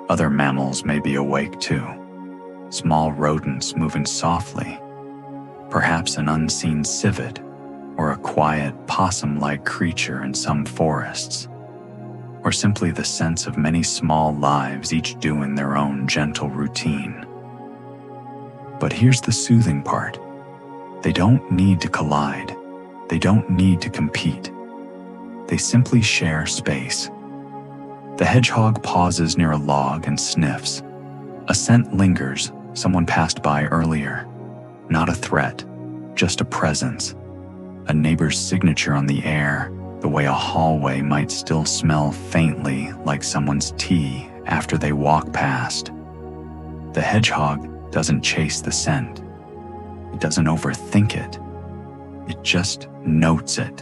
other mammals may be awake too. Small rodents moving softly, perhaps an unseen civet or a quiet possum-like creature in some forests, or simply the sense of many small lives each doing their own gentle routine. But here's the soothing part. They don't need to collide. They don't need to compete. They simply share space. The hedgehog pauses near a log and sniffs. A scent lingers, someone passed by earlier. Not a threat, just a presence. A neighbor's signature on the air, the way a hallway might still smell faintly like someone's tea after they walk past. The hedgehog doesn't chase the scent. It doesn't overthink it. It just notes it,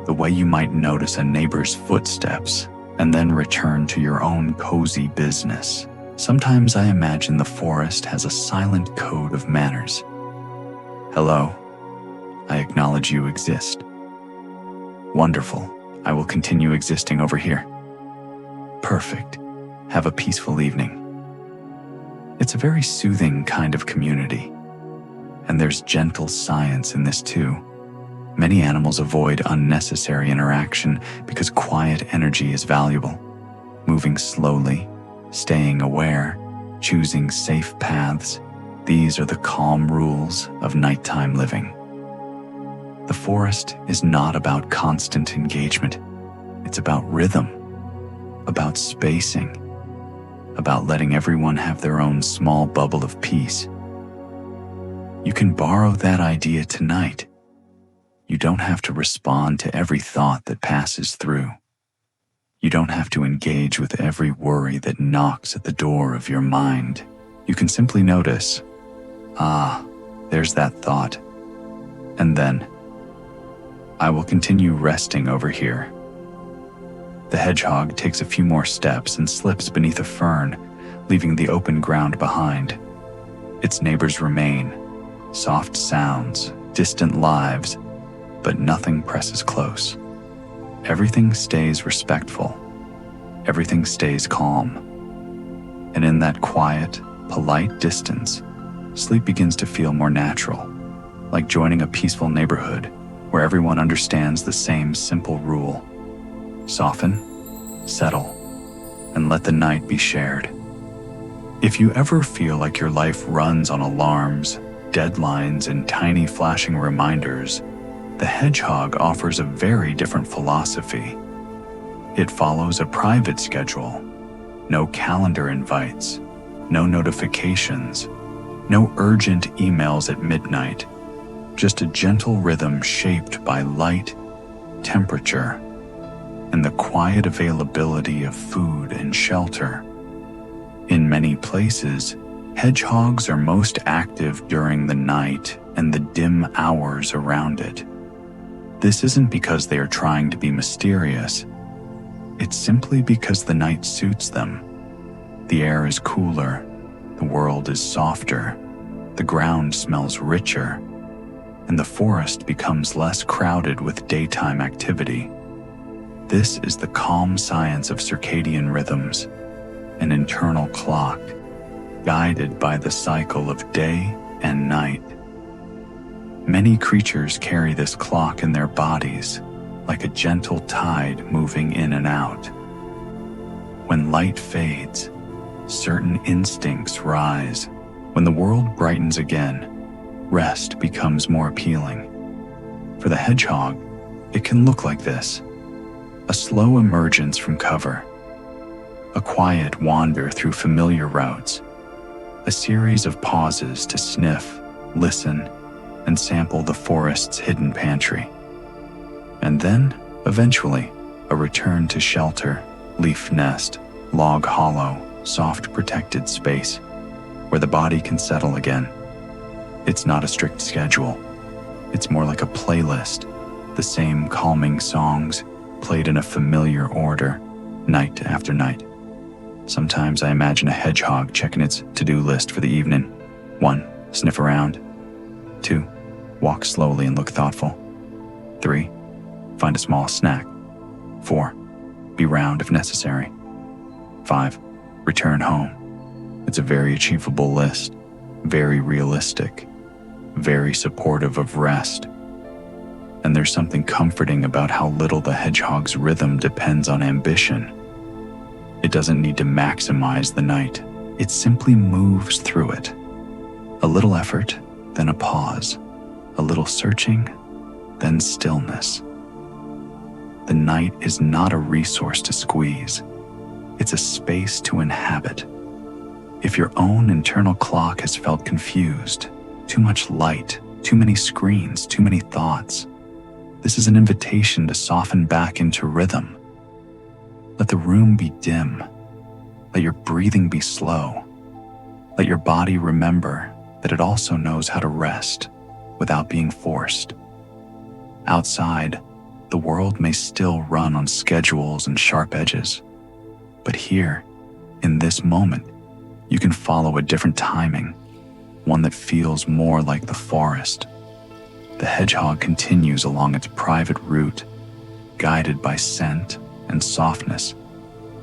the way you might notice a neighbor's footsteps and then return to your own cozy business. Sometimes I imagine the forest has a silent code of manners. Hello, I acknowledge you exist. Wonderful, I will continue existing over here. Perfect, have a peaceful evening. It's a very soothing kind of community. And there's gentle science in this too. Many animals avoid unnecessary interaction because quiet energy is valuable. Moving slowly, staying aware, choosing safe paths, these are the calm rules of nighttime living. The forest is not about constant engagement. It's about rhythm, about spacing, about letting everyone have their own small bubble of peace. You can borrow that idea tonight. You don't have to respond to every thought that passes through. You don't have to engage with every worry that knocks at the door of your mind. You can simply notice, there's that thought. And then, I will continue resting over here. The hedgehog takes a few more steps and slips beneath a fern, leaving the open ground behind. Its neighbors remain. Soft sounds, distant lives, but nothing presses close. Everything stays respectful. Everything stays calm. And in that quiet, polite distance, sleep begins to feel more natural, like joining a peaceful neighborhood where everyone understands the same simple rule. Soften, settle, and let the night be shared. If you ever feel like your life runs on alarms, deadlines and tiny flashing reminders, the hedgehog offers a very different philosophy. It follows a private schedule. No calendar invites, no notifications, no urgent emails at midnight, just a gentle rhythm shaped by light, temperature, and the quiet availability of food and shelter. In many places, hedgehogs are most active during the night and the dim hours around it. This isn't because they are trying to be mysterious. It's simply because the night suits them. The air is cooler, the world is softer, the ground smells richer, and the forest becomes less crowded with daytime activity. This is the calm science of circadian rhythms, an internal clock, guided by the cycle of day and night. Many creatures carry this clock in their bodies, like a gentle tide moving in and out. When light fades, certain instincts rise. When the world brightens again, rest becomes more appealing. For the hedgehog, it can look like this: a slow emergence from cover, a quiet wander through familiar routes, a series of pauses to sniff, listen, and sample the forest's hidden pantry. And then, eventually, a return to shelter, leaf nest, log hollow, soft protected space, where the body can settle again. It's not a strict schedule. It's more like a playlist, the same calming songs, played in a familiar order, night after night. Sometimes I imagine a hedgehog checking its to-do list for the evening. 1. Sniff around. 2. Walk slowly and look thoughtful. 3. Find a small snack. 4. Be round if necessary. 5. Return home. It's a very achievable list, very realistic, very supportive of rest. And there's something comforting about how little the hedgehog's rhythm depends on ambition. It doesn't need to maximize the night. It simply moves through it. A little effort, then a pause. A little searching, then stillness. The night is not a resource to squeeze. It's a space to inhabit. If your own internal clock has felt confused, too much light, too many screens, too many thoughts, this is an invitation to soften back into rhythm. Let the room be dim. Let your breathing be slow. Let your body remember that it also knows how to rest without being forced. Outside, the world may still run on schedules and sharp edges. But here, in this moment, you can follow a different timing, one that feels more like the forest. The hedgehog continues along its private route, guided by scent and softness,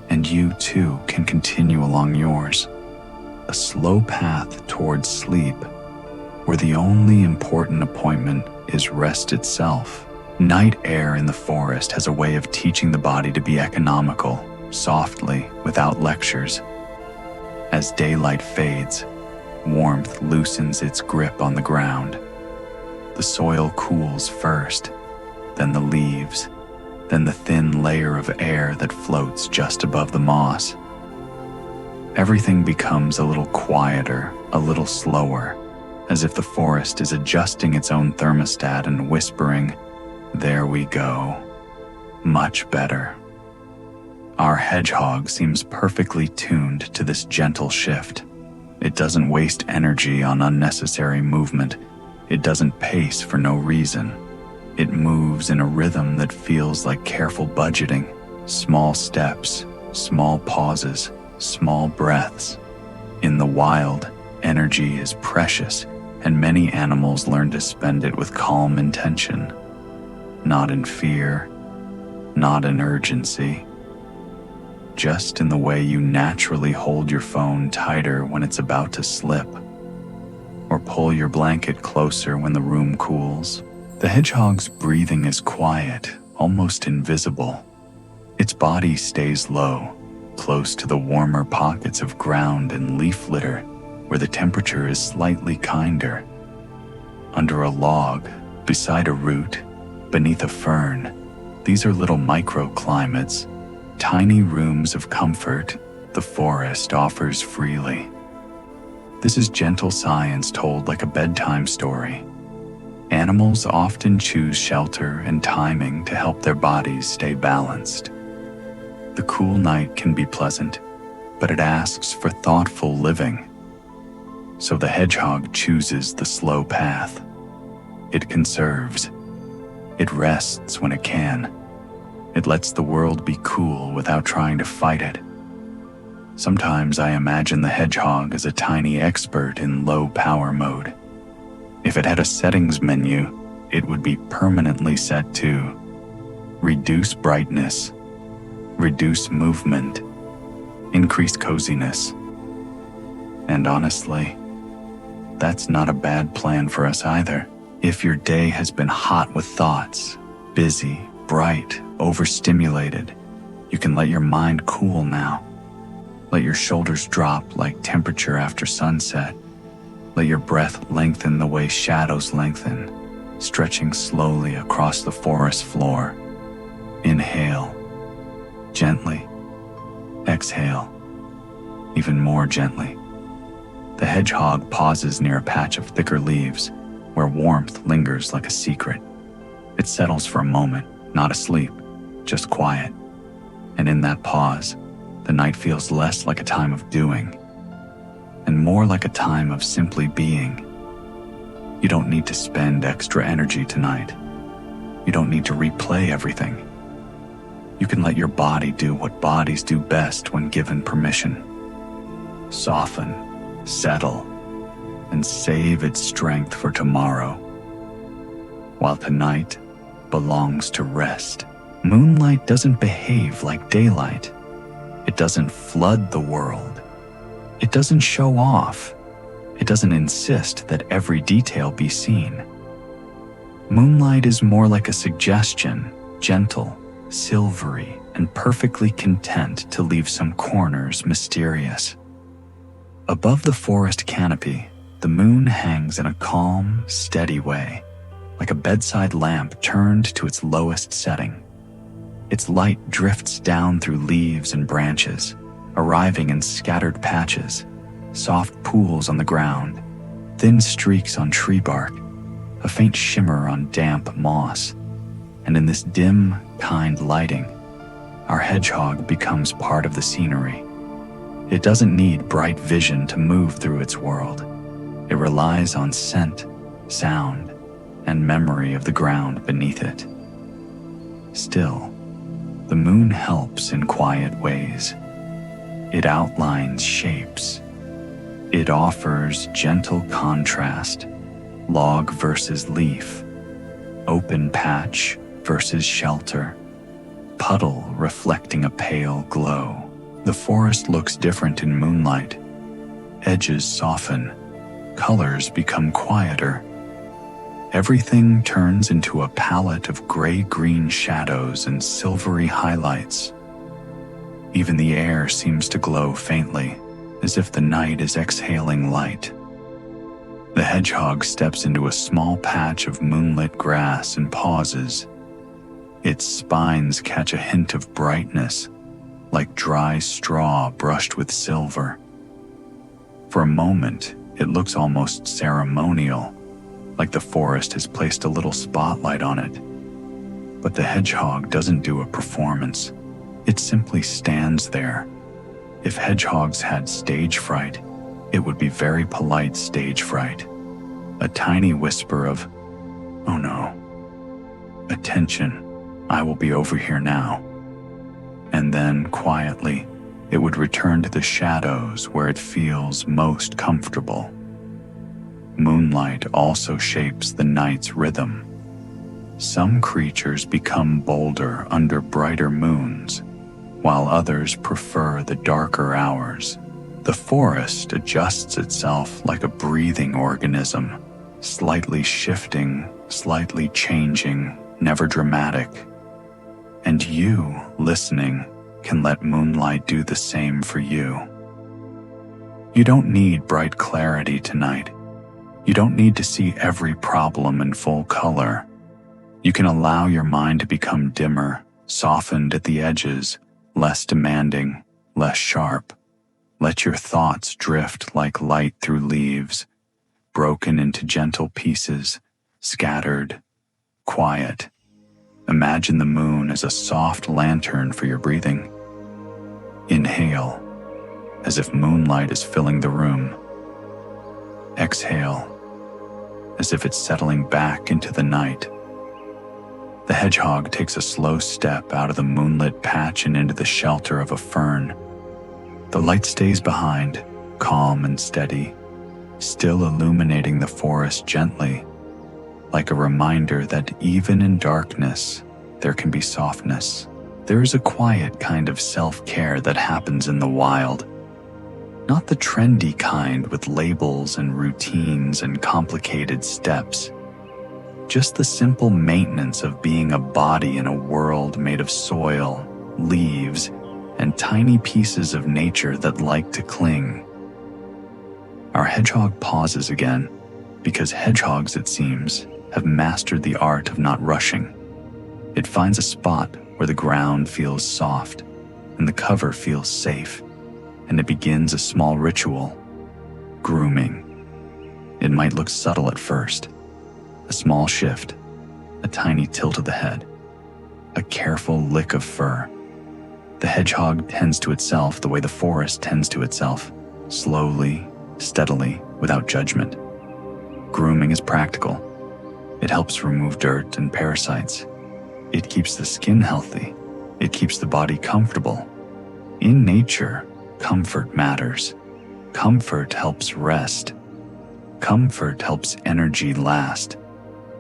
and you too can continue along yours, a slow path towards sleep, where the only important appointment is rest itself. Night air in the forest has a way of teaching the body to be economical, softly, without lectures. As daylight fades, warmth loosens its grip on the ground. The soil cools first, then the leaves, then the thin layer of air that floats just above the moss. Everything becomes a little quieter, a little slower, as if the forest is adjusting its own thermostat and whispering, "There we go. Much better." Our hedgehog seems perfectly tuned to this gentle shift. It doesn't waste energy on unnecessary movement. It doesn't pace for no reason. It moves in a rhythm that feels like careful budgeting, small steps, small pauses, small breaths. In the wild, energy is precious, and many animals learn to spend it with calm intention. Not in fear, not in urgency. Just in the way you naturally hold your phone tighter when it's about to slip, or pull your blanket closer when the room cools. The hedgehog's breathing is quiet, almost invisible. Its body stays low, close to the warmer pockets of ground and leaf litter, where the temperature is slightly kinder. under a log, beside a root, beneath a fern. These are little microclimates, tiny rooms of comfort the forest offers freely. This is gentle science told like a bedtime story. Animals often choose shelter and timing to help their bodies stay balanced. The cool night can be pleasant, but it asks for thoughtful living. So the hedgehog chooses the slow path. It conserves. It rests when it can. It lets the world be cool without trying to fight it. Sometimes I imagine the hedgehog as a tiny expert in low power mode. If it had a settings menu, it would be permanently set to reduce brightness, reduce movement, increase coziness. And honestly, that's not a bad plan for us either. If your day has been hot with thoughts, busy, bright, overstimulated, you can let your mind cool now. Let your shoulders drop like temperature after sunset. Let your breath lengthen the way shadows lengthen, stretching slowly across the forest floor. Inhale, gently. Exhale, even more gently. The hedgehog pauses near a patch of thicker leaves, where warmth lingers like a secret. It settles for a moment, not asleep, just quiet. And in that pause, the night feels less like a time of doing, and more like a time of simply being. You don't need to spend extra energy tonight. You don't need to replay everything. You can let your body do what bodies do best when given permission. Soften, settle, and save its strength for tomorrow. While tonight belongs to rest. Moonlight doesn't behave like daylight. It doesn't flood the world. It doesn't show off. It doesn't insist that every detail be seen. Moonlight is more like a suggestion, gentle, silvery, and perfectly content to leave some corners mysterious. Above the forest canopy, the moon hangs in a calm, steady way, like a bedside lamp turned to its lowest setting. Its light drifts down through leaves and branches, arriving in scattered patches, soft pools on the ground, thin streaks on tree bark, a faint shimmer on damp moss. And in this dim, kind lighting, our hedgehog becomes part of the scenery. It doesn't need bright vision to move through its world. It relies on scent, sound, and memory of the ground beneath it. Still, the moon helps in quiet ways. It outlines shapes. It offers gentle contrast, log versus leaf, open patch versus shelter, puddle reflecting a pale glow. The forest looks different in moonlight. Edges soften, colors become quieter. Everything turns into a palette of gray-green shadows and silvery highlights. Even the air seems to glow faintly, as if the night is exhaling light. The hedgehog steps into a small patch of moonlit grass and pauses. Its spines catch a hint of brightness, like dry straw brushed with silver. For a moment, it looks almost ceremonial, like the forest has placed a little spotlight on it. But the hedgehog doesn't do a performance. It simply stands there. If hedgehogs had stage fright, it would be very polite stage fright. A tiny whisper of, "Oh no. Attention, I will be over here now." And then, quietly, it would return to the shadows where it feels most comfortable. Moonlight also shapes the night's rhythm. Some creatures become bolder under brighter moons, while others prefer the darker hours. The forest adjusts itself like a breathing organism, slightly shifting, slightly changing, never dramatic. And you, listening, can let moonlight do the same for you. You don't need bright clarity tonight. You don't need to see every problem in full color. You can allow your mind to become dimmer, softened at the edges, less demanding, less sharp. Let your thoughts drift like light through leaves, broken into gentle pieces, scattered, quiet. Imagine the moon as a soft lantern for your breathing. Inhale, as if moonlight is filling the room. Exhale, as if it's settling back into the night. The hedgehog takes a slow step out of the moonlit patch and into the shelter of a fern. The light stays behind, calm and steady, still illuminating the forest gently, like a reminder that even in darkness, there can be softness. There is a quiet kind of self-care that happens in the wild. Not the trendy kind with labels and routines and complicated steps. Just the simple maintenance of being a body in a world made of soil, leaves, and tiny pieces of nature that like to cling. Our hedgehog pauses again, because hedgehogs, it seems, have mastered the art of not rushing. It finds a spot where the ground feels soft and the cover feels safe, and it begins a small ritual: grooming. It might look subtle at first. A small shift, a tiny tilt of the head, a careful lick of fur. The hedgehog tends to itself the way the forest tends to itself, slowly, steadily, without judgment. Grooming is practical. It helps remove dirt and parasites. It keeps the skin healthy. It keeps the body comfortable. In nature, comfort matters. Comfort helps rest. Comfort helps energy last.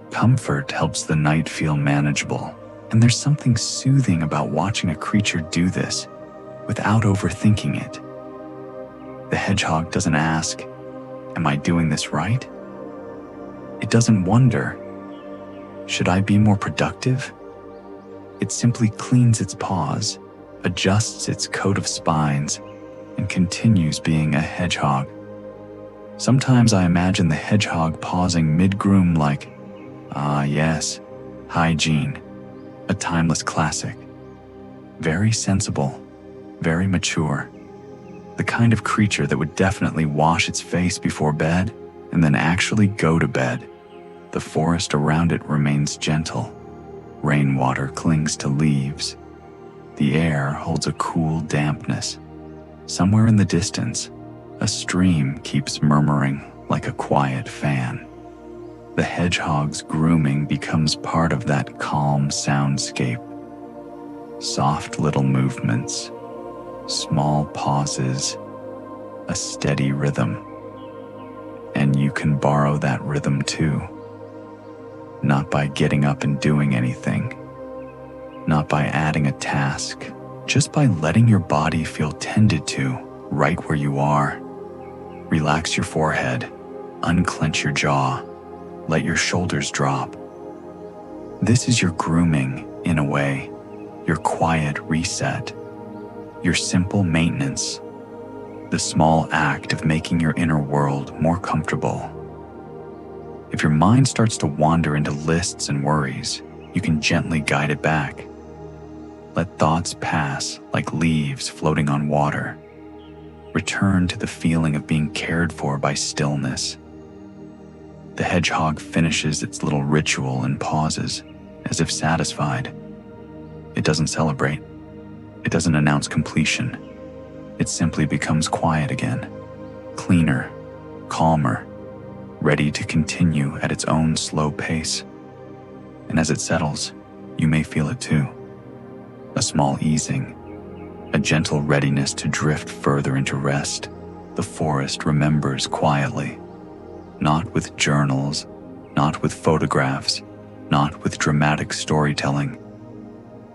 Comfort helps the night feel manageable. And there's something soothing about watching a creature do this without overthinking it. The hedgehog doesn't ask, "Am I doing this right?" It doesn't wonder, "Should I be more productive?" It simply cleans its paws, adjusts its coat of spines, and continues being a hedgehog. Sometimes I imagine the hedgehog pausing mid-groom like, "Ah yes, hygiene, a timeless classic." Very sensible, very mature. The kind of creature that would definitely wash its face before bed and then actually go to bed. The forest around it remains gentle. Rainwater clings to leaves. The air holds a cool dampness. Somewhere in the distance, a stream keeps murmuring like a quiet fan. The hedgehog's grooming becomes part of that calm soundscape. Soft little movements, small pauses, a steady rhythm. And you can borrow that rhythm too. Not by getting up and doing anything, not by adding a task, just by letting your body feel tended to right where you are. Relax your forehead, unclench your jaw, let your shoulders drop. This is your grooming, in a way, your quiet reset, your simple maintenance, the small act of making your inner world more comfortable. If your mind starts to wander into lists and worries, you can gently guide it back. Let thoughts pass like leaves floating on water. Return to the feeling of being cared for by stillness. The hedgehog finishes its little ritual and pauses, as if satisfied. It doesn't celebrate. It doesn't announce completion. It simply becomes quiet again, cleaner, calmer, ready to continue at its own slow pace. And as it settles, you may feel it too. A small easing, a gentle readiness to drift further into rest. The forest remembers quietly, not with journals, not with photographs, not with dramatic storytelling.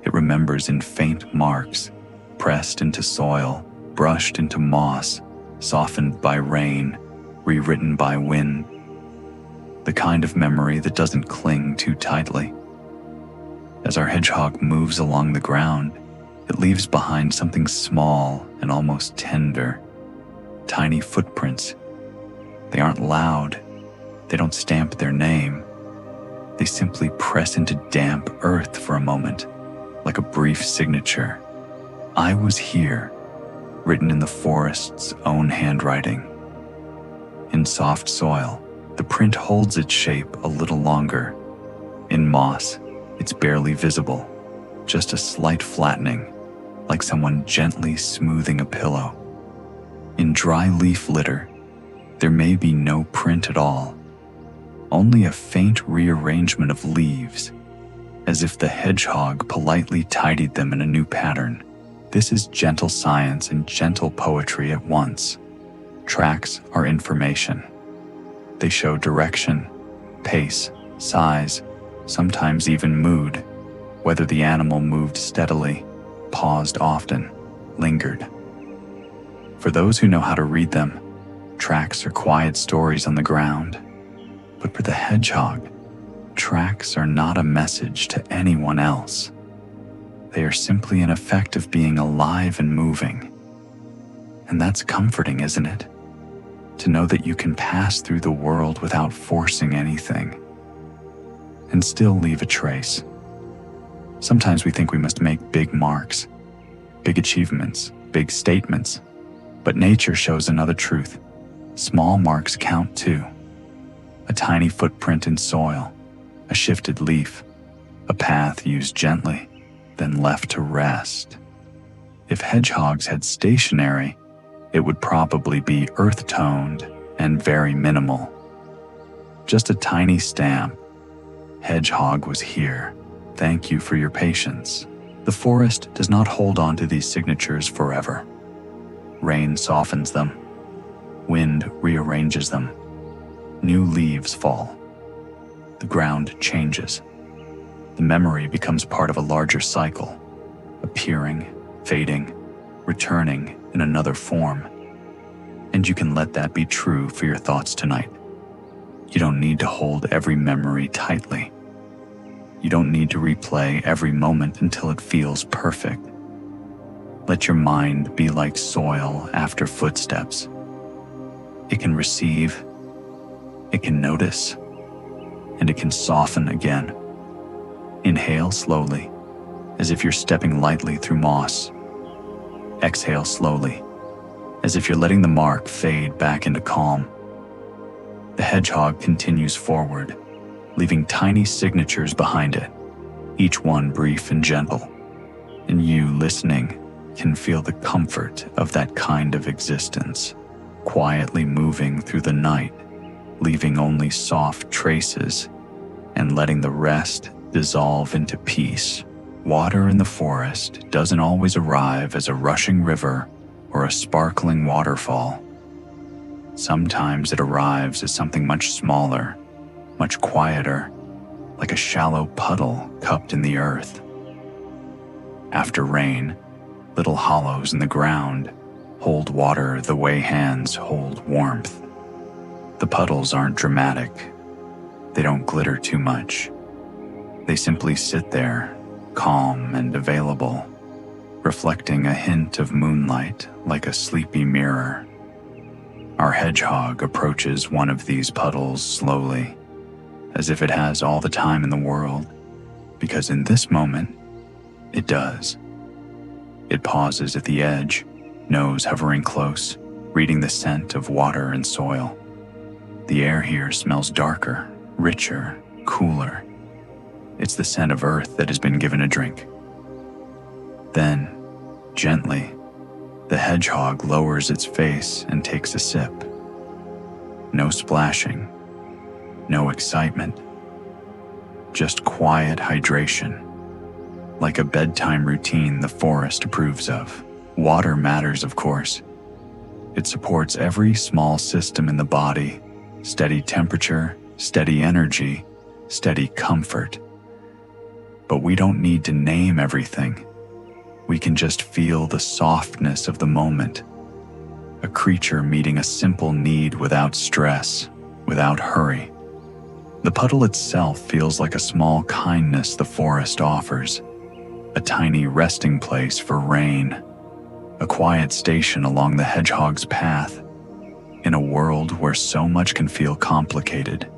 It remembers in faint marks, pressed into soil, brushed into moss, softened by rain, rewritten by wind. The kind of memory that doesn't cling too tightly. As our hedgehog moves along the ground, it leaves behind something small and almost tender. Tiny footprints. They aren't loud. They don't stamp their name. They simply press into damp earth for a moment, like a brief signature. I was here, written in the forest's own handwriting. In soft soil, the print holds its shape a little longer. In moss, it's barely visible, just a slight flattening, like someone gently smoothing a pillow. In dry leaf litter, there may be no print at all, only a faint rearrangement of leaves, as if the hedgehog politely tidied them in a new pattern. This is gentle science and gentle poetry at once. Tracks are information. They show direction, pace, size, sometimes even mood, whether the animal moved steadily, paused often, lingered. For those who know how to read them, tracks are quiet stories on the ground. But for the hedgehog, tracks are not a message to anyone else. They are simply an effect of being alive and moving. And that's comforting, isn't it? To know that you can pass through the world without forcing anything, and still leave a trace. Sometimes we think we must make big marks, big achievements, big statements, but nature shows another truth. Small marks count too. A tiny footprint in soil, a shifted leaf, a path used gently, then left to rest. If hedgehogs had stationery, it would probably be earth-toned and very minimal. Just a tiny stamp. Hedgehog was here. Thank you for your patience. The forest does not hold on to these signatures forever. Rain softens them. Wind rearranges them. New leaves fall. The ground changes. The memory becomes part of a larger cycle, appearing, fading, returning in another form. And you can let that be true for your thoughts tonight. You don't need to hold every memory tightly. You don't need to replay every moment until it feels perfect. Let your mind be like soil after footsteps. It can receive, it can notice, and it can soften again. Inhale slowly, as if you're stepping lightly through moss. Exhale slowly, as if you're letting the mark fade back into calm. The hedgehog continues forward, leaving tiny signatures behind it, each one brief and gentle. And you, listening, can feel the comfort of that kind of existence, quietly moving through the night, leaving only soft traces and letting the rest dissolve into peace. Water in the forest doesn't always arrive as a rushing river or a sparkling waterfall. Sometimes it arrives as something much smaller, much quieter, like a shallow puddle cupped in the earth. After rain, little hollows in the ground hold water the way hands hold warmth. The puddles aren't dramatic. They don't glitter too much. They simply sit there, calm and available, reflecting a hint of moonlight like a sleepy mirror. Our hedgehog approaches one of these puddles slowly, as if it has all the time in the world, because in this moment, it does. It pauses at the edge, nose hovering close, reading the scent of water and soil. The air here smells darker, richer, cooler. It's the scent of earth that has been given a drink. Then, gently, the hedgehog lowers its face and takes a sip. No splashing, no excitement, just quiet hydration, like a bedtime routine the forest approves of. Water matters, of course. It supports every small system in the body, steady temperature, steady energy, steady comfort. But we don't need to name everything. We can just feel the softness of the moment. A creature meeting a simple need without stress, without hurry. The puddle itself feels like a small kindness the forest offers, a tiny resting place for rain, a quiet station along the hedgehog's path. In a world where so much can feel complicated,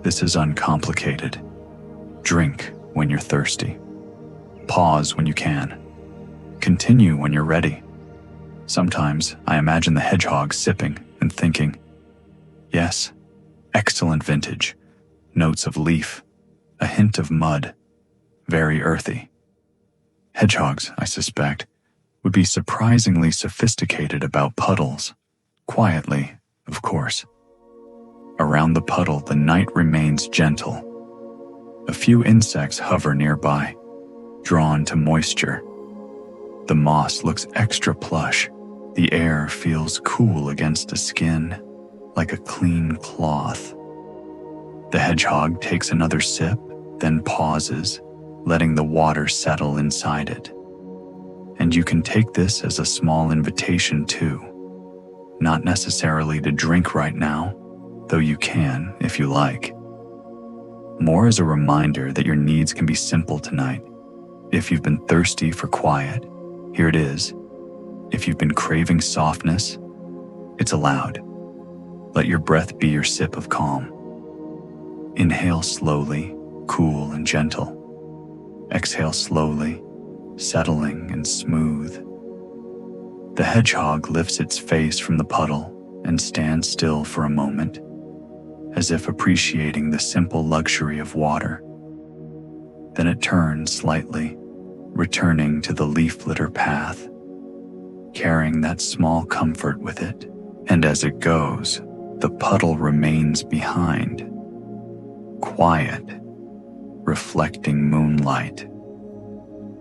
This is uncomplicated. Drink when you're thirsty. Pause when you can. Continue when you're ready. Sometimes I imagine the hedgehog sipping and thinking, yes, excellent vintage, notes of leaf, a hint of mud, very earthy. Hedgehogs, I suspect, would be surprisingly sophisticated about puddles, quietly, of course. Around the puddle, the night remains gentle. A few insects hover nearby, drawn to moisture. The moss looks extra plush. The air feels cool against the skin, like a clean cloth. The hedgehog takes another sip, then pauses, letting the water settle inside it. And you can take this as a small invitation too. Not necessarily to drink right now, though you can if you like. More as a reminder that your needs can be simple tonight. If you've been thirsty for quiet, here it is. If you've been craving softness, it's allowed. Let your breath be your sip of calm. Inhale slowly, cool and gentle. Exhale slowly, settling and smooth. The hedgehog lifts its face from the puddle and stands still for a moment, as if appreciating the simple luxury of water. Then it turns slightly, returning to the leaf litter path, carrying that small comfort with it. And as it goes, the puddle remains behind, quiet, reflecting moonlight,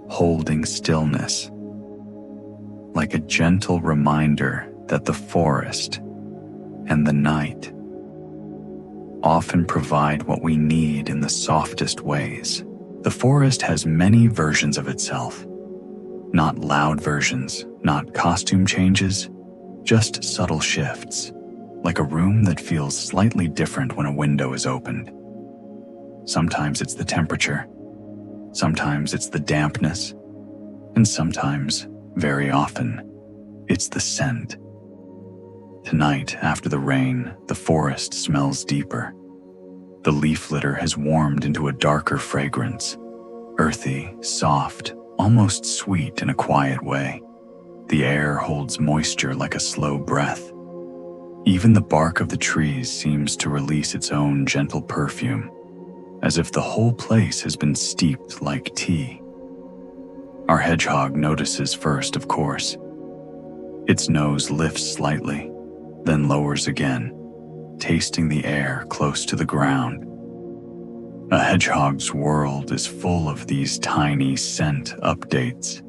holding stillness, like a gentle reminder that the forest and the night often provide what we need in the softest ways. The forest has many versions of itself. Not loud versions, not costume changes, just subtle shifts, like a room that feels slightly different when a window is opened. Sometimes it's the temperature, sometimes it's the dampness, and sometimes, very often, it's the scent. Tonight, after the rain, the forest smells deeper. The leaf litter has warmed into a darker fragrance, earthy, soft, almost sweet in a quiet way. The air holds moisture like a slow breath. Even the bark of the trees seems to release its own gentle perfume, as if the whole place has been steeped like tea. Our hedgehog notices first, of course. Its nose lifts slightly, then lowers again, tasting the air close to the ground. A hedgehog's world is full of these tiny scent updates,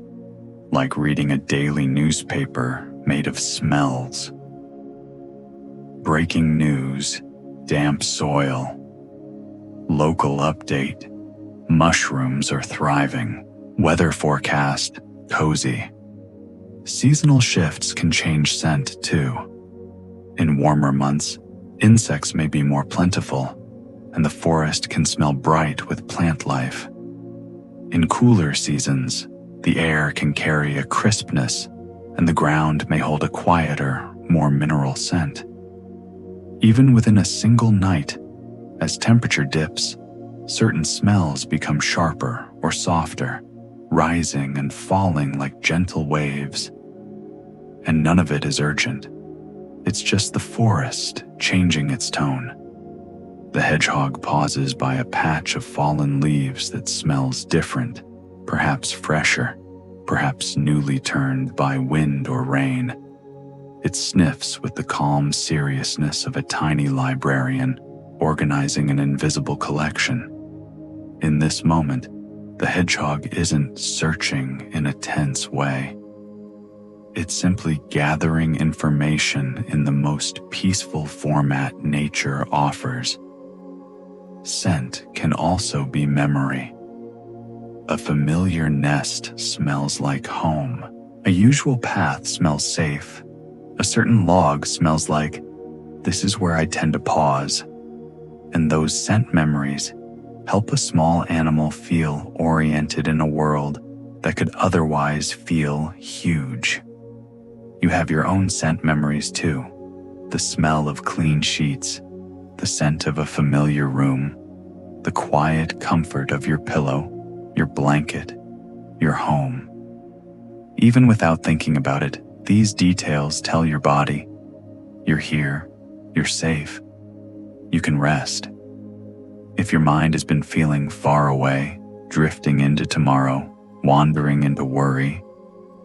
like reading a daily newspaper made of smells. Breaking news, damp soil. Local update, mushrooms are thriving. Weather forecast, cozy. Seasonal shifts can change scent too. In warmer months, insects may be more plentiful, and the forest can smell bright with plant life. In cooler seasons, the air can carry a crispness, and the ground may hold a quieter, more mineral scent. Even within a single night, as temperature dips, certain smells become sharper or softer, rising and falling like gentle waves. And none of it is urgent. It's just the forest changing its tone. The hedgehog pauses by a patch of fallen leaves that smells different, perhaps fresher, perhaps newly turned by wind or rain. It sniffs with the calm seriousness of a tiny librarian organizing an invisible collection. In this moment, the hedgehog isn't searching in a tense way. It's simply gathering information in the most peaceful format nature offers. Scent can also be memory. A familiar nest smells like home. A usual path smells safe. A certain log smells like, this is where I tend to pause. And those scent memories help a small animal feel oriented in a world that could otherwise feel huge. You have your own scent memories too. The smell of clean sheets, the scent of a familiar room, the quiet comfort of your pillow, your blanket, your home. Even without thinking about it, these details tell your body, you're here, you're safe, you can rest. If your mind has been feeling far away, drifting into tomorrow, wandering into worry,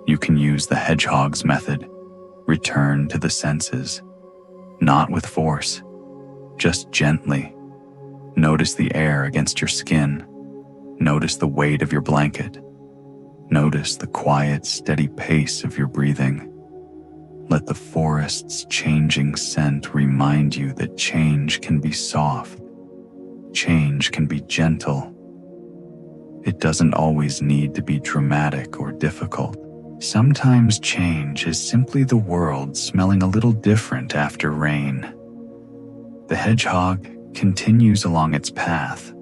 you can use the Hedgehog's method. Return to the senses, not with force, just gently. Notice the air against your skin. Notice the weight of your blanket. Notice the quiet, steady pace of your breathing. Let the forest's changing scent remind you that change can be soft. Change can be gentle. It doesn't always need to be dramatic or difficult. Sometimes change is simply the world smelling a little different after rain. The hedgehog continues along its path,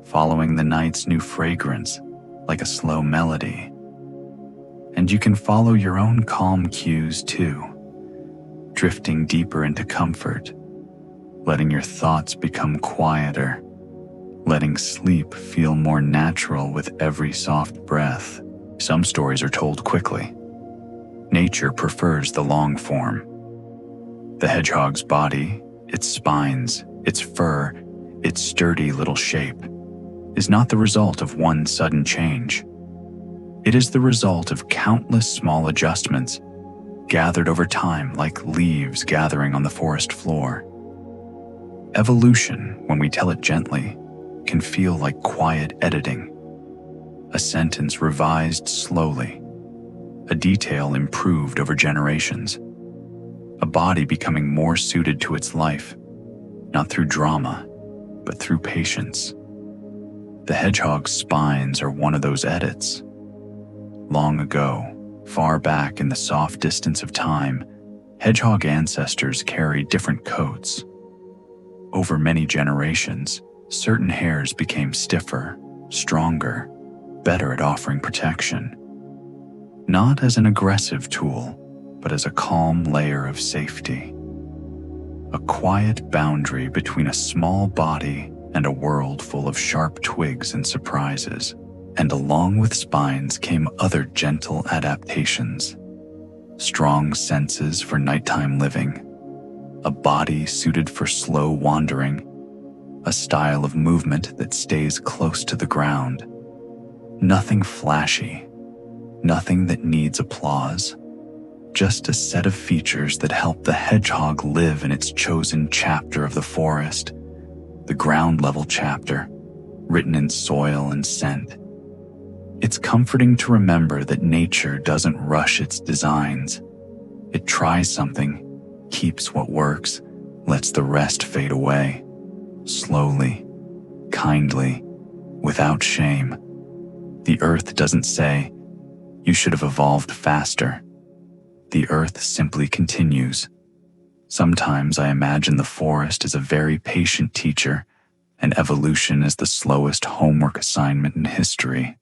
following the night's new fragrance like a slow melody. And you can follow your own calm cues too, drifting deeper into comfort, letting your thoughts become quieter, letting sleep feel more natural with every soft breath. Some stories are told quickly. Nature prefers the long form. The hedgehog's body, its spines, its fur, its sturdy little shape, is not the result of one sudden change. It is the result of countless small adjustments gathered over time like leaves gathering on the forest floor. Evolution, when we tell it gently, can feel like quiet editing. A sentence revised slowly, a detail improved over generations, a body becoming more suited to its life, not through drama, but through patience. The hedgehog's spines are one of those edits. Long ago, far back in the soft distance of time, hedgehog ancestors carried different coats. Over many generations, certain hairs became stiffer, stronger, better at offering protection. Not as an aggressive tool, but as a calm layer of safety. A quiet boundary between a small body and a world full of sharp twigs and surprises. And along with spines came other gentle adaptations. Strong senses for nighttime living, a body suited for slow wandering, a style of movement that stays close to the ground. Nothing flashy, nothing that needs applause, just a set of features that help the hedgehog live in its chosen chapter of the forest, the ground-level chapter, written in soil and scent. It's comforting to remember that nature doesn't rush its designs. It tries something, keeps what works, lets the rest fade away, slowly, kindly, without shame. The earth doesn't say, "You should have evolved faster." The earth simply continues. Sometimes I imagine the forest as a very patient teacher, and evolution is the slowest homework assignment in history.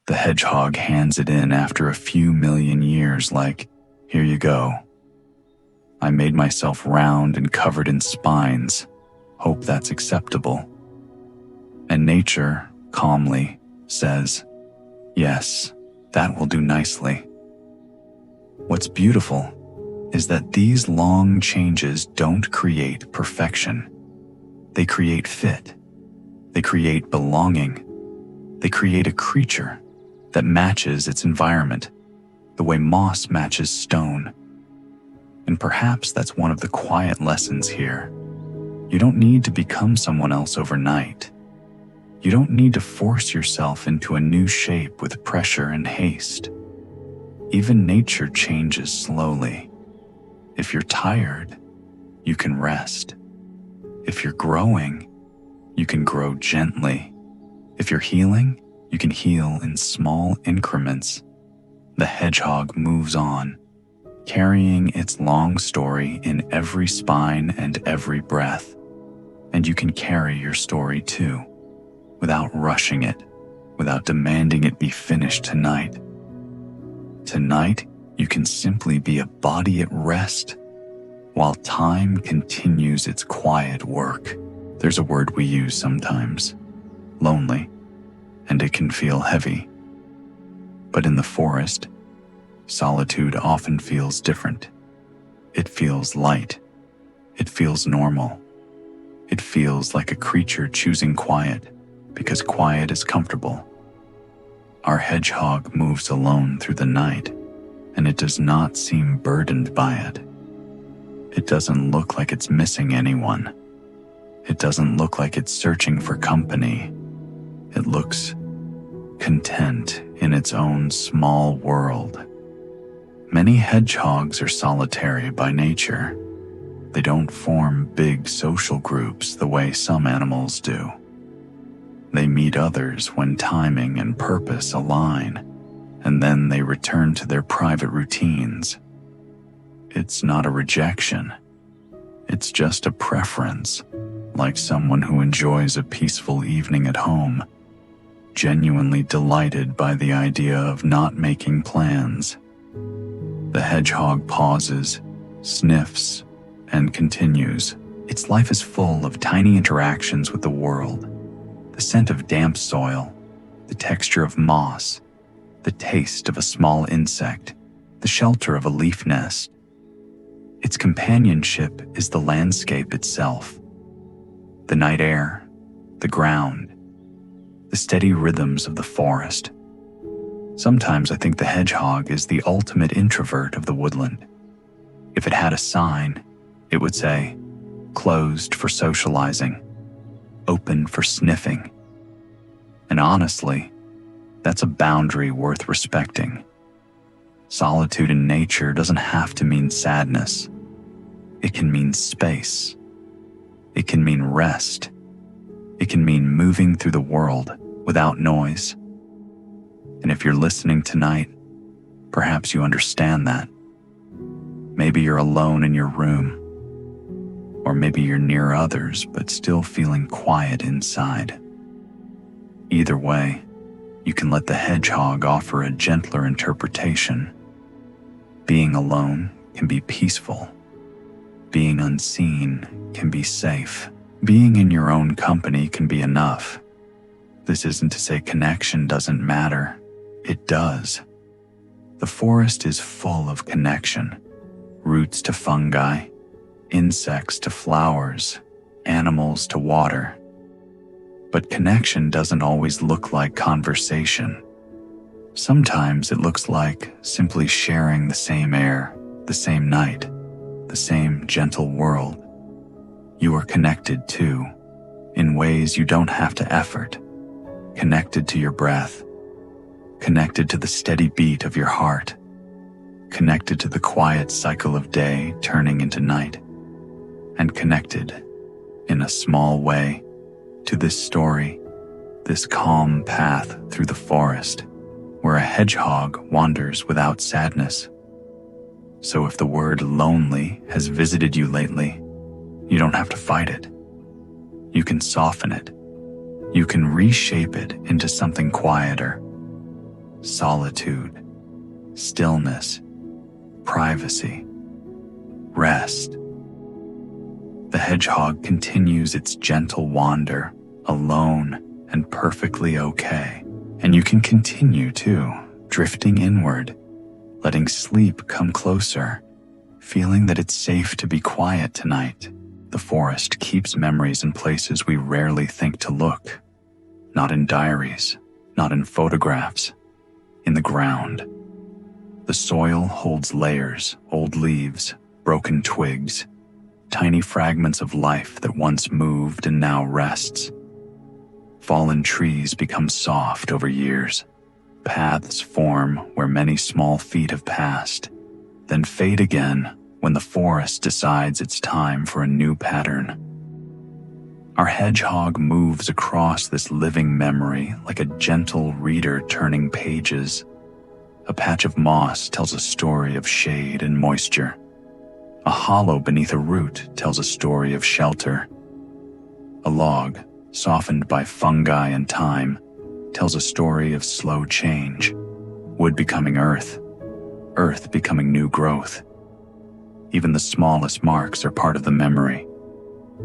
The hedgehog hands it in after a few million years like, "Here you go. I made myself round and covered in spines. Hope that's acceptable." And nature, calmly, says, "Yes, that will do nicely." What's beautiful is that these long changes don't create perfection. They create fit. They create belonging. They create a creature that matches its environment, the way moss matches stone. And perhaps that's one of the quiet lessons here. You don't need to become someone else overnight. You don't need to force yourself into a new shape with pressure and haste. Even nature changes slowly. If you're tired, you can rest. If you're growing, you can grow gently. If you're healing, you can heal in small increments. The hedgehog moves on, carrying its long story in every spine and every breath. And you can carry your story too, without rushing it, without demanding it be finished tonight. Tonight, you can simply be a body at rest, while time continues its quiet work. There's a word we use sometimes, lonely, and it can feel heavy. But in the forest, solitude often feels different. It feels light. It feels normal. It feels like a creature choosing quiet because quiet is comfortable. Our hedgehog moves alone through the night, and it does not seem burdened by it. It doesn't look like it's missing anyone. It doesn't look like it's searching for company. It looks content in its own small world. Many hedgehogs are solitary by nature. They don't form big social groups the way some animals do. They meet others when timing and purpose align, and then they return to their private routines. It's not a rejection. It's just a preference, like someone who enjoys a peaceful evening at home, genuinely delighted by the idea of not making plans. The hedgehog pauses, sniffs, and continues. Its life is full of tiny interactions with the world. The scent of damp soil, the texture of moss, the taste of a small insect, the shelter of a leaf nest. Its companionship is the landscape itself. The night air, the ground, the steady rhythms of the forest. Sometimes I think the hedgehog is the ultimate introvert of the woodland. If it had a sign, it would say, "Closed for socializing, open for sniffing." And honestly, that's a boundary worth respecting. Solitude in nature doesn't have to mean sadness. It can mean space. It can mean rest. It can mean moving through the world without noise. And if you're listening tonight, perhaps you understand that. Maybe you're alone in your room, or maybe you're near others but still feeling quiet inside. Either way, you can let the hedgehog offer a gentler interpretation. Being alone can be peaceful. Being unseen can be safe. Being in your own company can be enough. This isn't to say connection doesn't matter. It does. The forest is full of connection. Roots to fungi, insects to flowers, animals to water. But connection doesn't always look like conversation. Sometimes it looks like simply sharing the same air, the same night, the same gentle world. You are connected too, in ways you don't have to effort. Connected to your breath, connected to the steady beat of your heart, connected to the quiet cycle of day turning into night, and connected, in a small way, to this story, this calm path through the forest, where a hedgehog wanders without sadness. So if the word lonely has visited you lately, you don't have to fight it. You can soften it. You can reshape it into something quieter. Solitude, stillness, privacy, rest. The hedgehog continues its gentle wander, alone and perfectly okay. And you can continue too, drifting inward, letting sleep come closer, feeling that it's safe to be quiet tonight. The forest keeps memories in places we rarely think to look. Not in diaries, not in photographs, in the ground. The soil holds layers, old leaves, broken twigs, tiny fragments of life that once moved and now rests. Fallen trees become soft over years. Paths form where many small feet have passed, then fade again when the forest decides it's time for a new pattern. Our hedgehog moves across this living memory like a gentle reader turning pages. A patch of moss tells a story of shade and moisture. A hollow beneath a root tells a story of shelter. A log, softened by fungi and time, tells a story of slow change. Wood becoming earth, earth becoming new growth. Even the smallest marks are part of the memory.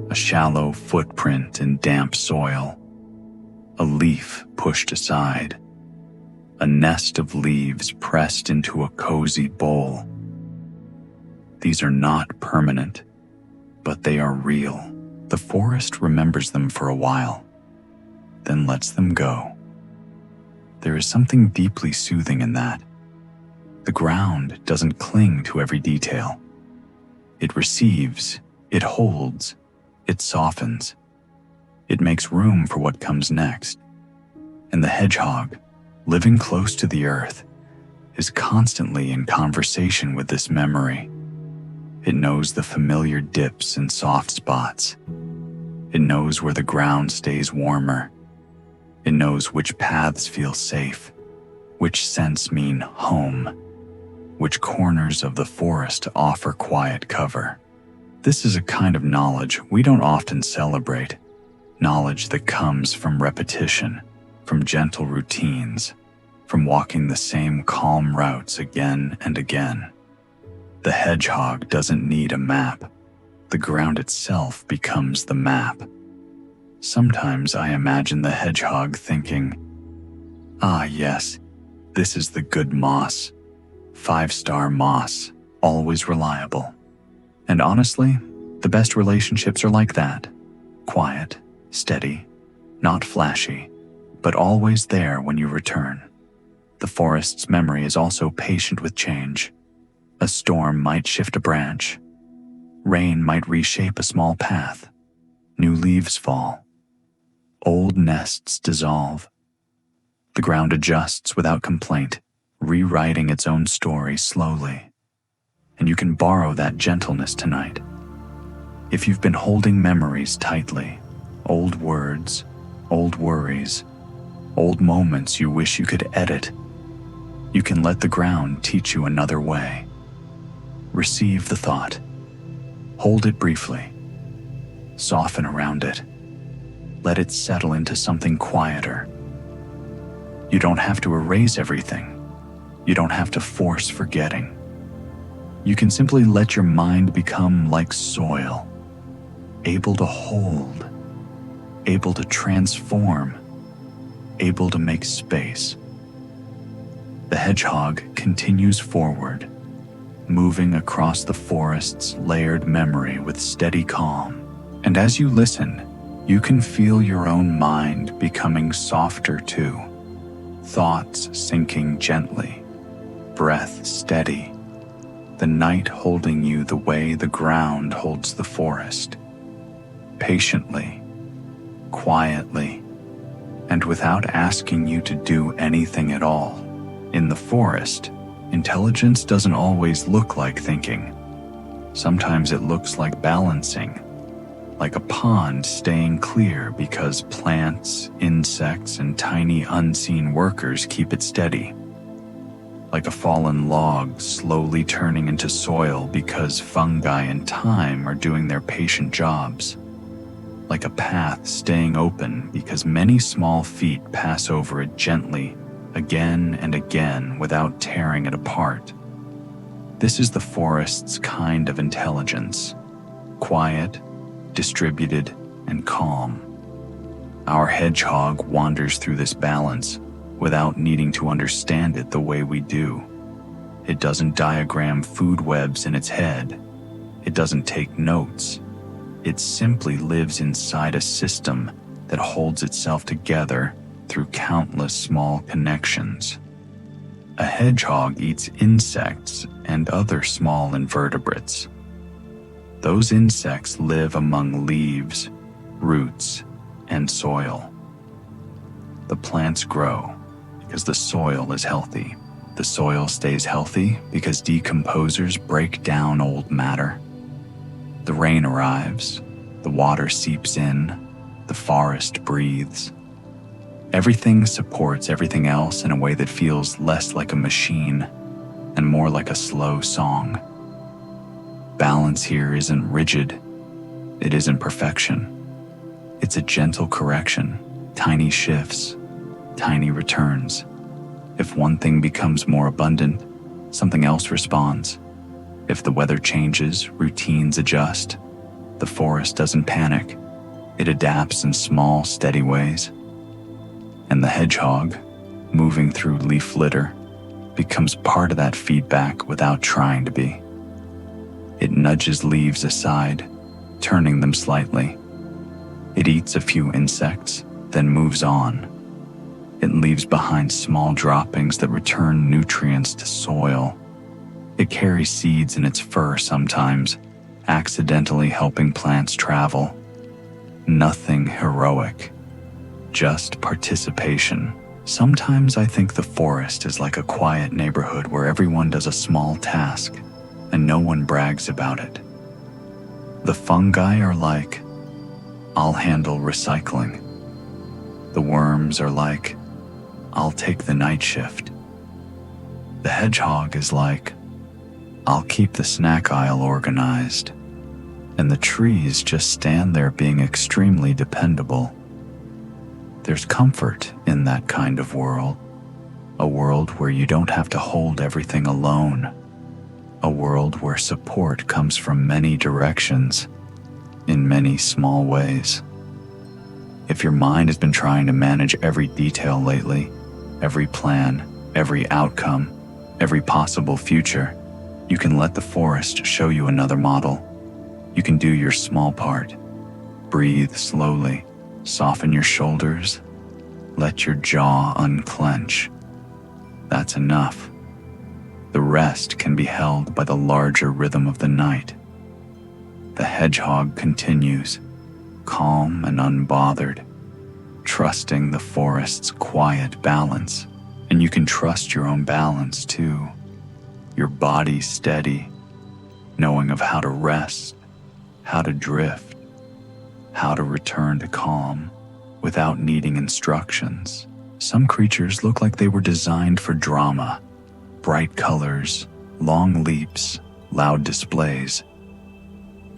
A shallow footprint in damp soil, a leaf pushed aside, a nest of leaves pressed into a cozy bowl. These are not permanent, but they are real. The forest remembers them for a while, then lets them go. There is something deeply soothing in that. The ground doesn't cling to every detail. It receives, it holds, it softens. It makes room for what comes next. And the hedgehog, living close to the earth, is constantly in conversation with this memory. It knows the familiar dips and soft spots. It knows where the ground stays warmer. It knows which paths feel safe, which scents mean home, which corners of the forest offer quiet cover. This is a kind of knowledge we don't often celebrate, knowledge that comes from repetition, from gentle routines, from walking the same calm routes again and again. The hedgehog doesn't need a map. The ground itself becomes the map. Sometimes I imagine the hedgehog thinking, "Ah, yes, this is the good moss. 5-star moss, always reliable." And honestly, the best relationships are like that. Quiet, steady, not flashy, but always there when you return. The forest's memory is also patient with change. A storm might shift a branch. Rain might reshape a small path. New leaves fall. Old nests dissolve. The ground adjusts without complaint, rewriting its own story slowly. And you can borrow that gentleness tonight. If you've been holding memories tightly, old words, old worries, old moments you wish you could edit, you can let the ground teach you another way. Receive the thought. Hold it briefly. Soften around it. Let it settle into something quieter. You don't have to erase everything. You don't have to force forgetting. You can simply let your mind become like soil, able to hold, able to transform, able to make space. The hedgehog continues forward, moving across the forest's layered memory with steady calm. And as you listen, you can feel your own mind becoming softer too, thoughts sinking gently, breath steady, the night holding you the way the ground holds the forest, patiently, quietly, and without asking you to do anything at all. In the forest, intelligence doesn't always look like thinking. Sometimes it looks like balancing, like a pond staying clear because plants, insects, and tiny unseen workers keep it steady. Like a fallen log slowly turning into soil because fungi and thyme are doing their patient jobs. Like a path staying open because many small feet pass over it gently, again and again without tearing it apart. This is the forest's kind of intelligence, quiet, distributed, and calm. Our hedgehog wanders through this balance without needing to understand it the way we do. It doesn't diagram food webs in its head. It doesn't take notes. It simply lives inside a system that holds itself together through countless small connections. A hedgehog eats insects and other small invertebrates. Those insects live among leaves, roots, and soil. The plants grow because the soil is healthy. The soil stays healthy because decomposers break down old matter. The rain arrives, the water seeps in, the forest breathes. Everything supports everything else in a way that feels less like a machine and more like a slow song. Balance here isn't rigid. It isn't perfection. It's a gentle correction, tiny shifts, tiny returns. If one thing becomes more abundant, something else responds. If the weather changes, routines adjust. The forest doesn't panic. It adapts in small, steady ways. And the hedgehog, moving through leaf litter, becomes part of that feedback without trying to be. It nudges leaves aside, turning them slightly. It eats a few insects, then moves on. It leaves behind small droppings that return nutrients to soil. It carries seeds in its fur sometimes, accidentally helping plants travel. Nothing heroic, just participation. Sometimes I think the forest is like a quiet neighborhood where everyone does a small task and no one brags about it. The fungi are like, I'll handle recycling. The worms are like, I'll take the night shift. The hedgehog is like, I'll keep the snack aisle organized. And the trees just stand there being extremely dependable. There's comfort in that kind of world. A world where you don't have to hold everything alone. A world where support comes from many directions, in many small ways. If your mind has been trying to manage every detail lately, every plan, every outcome, every possible future, you can let the forest show you another model. You can do your small part. Breathe slowly, soften your shoulders, let your jaw unclench. That's enough. The rest can be held by the larger rhythm of the night. The hedgehog continues, calm and unbothered, trusting the forest's quiet balance. And you can trust your own balance too. Your body steady, knowing of how to rest, how to drift, how to return to calm without needing instructions. Some creatures look like they were designed for drama. Bright colors, long leaps, loud displays.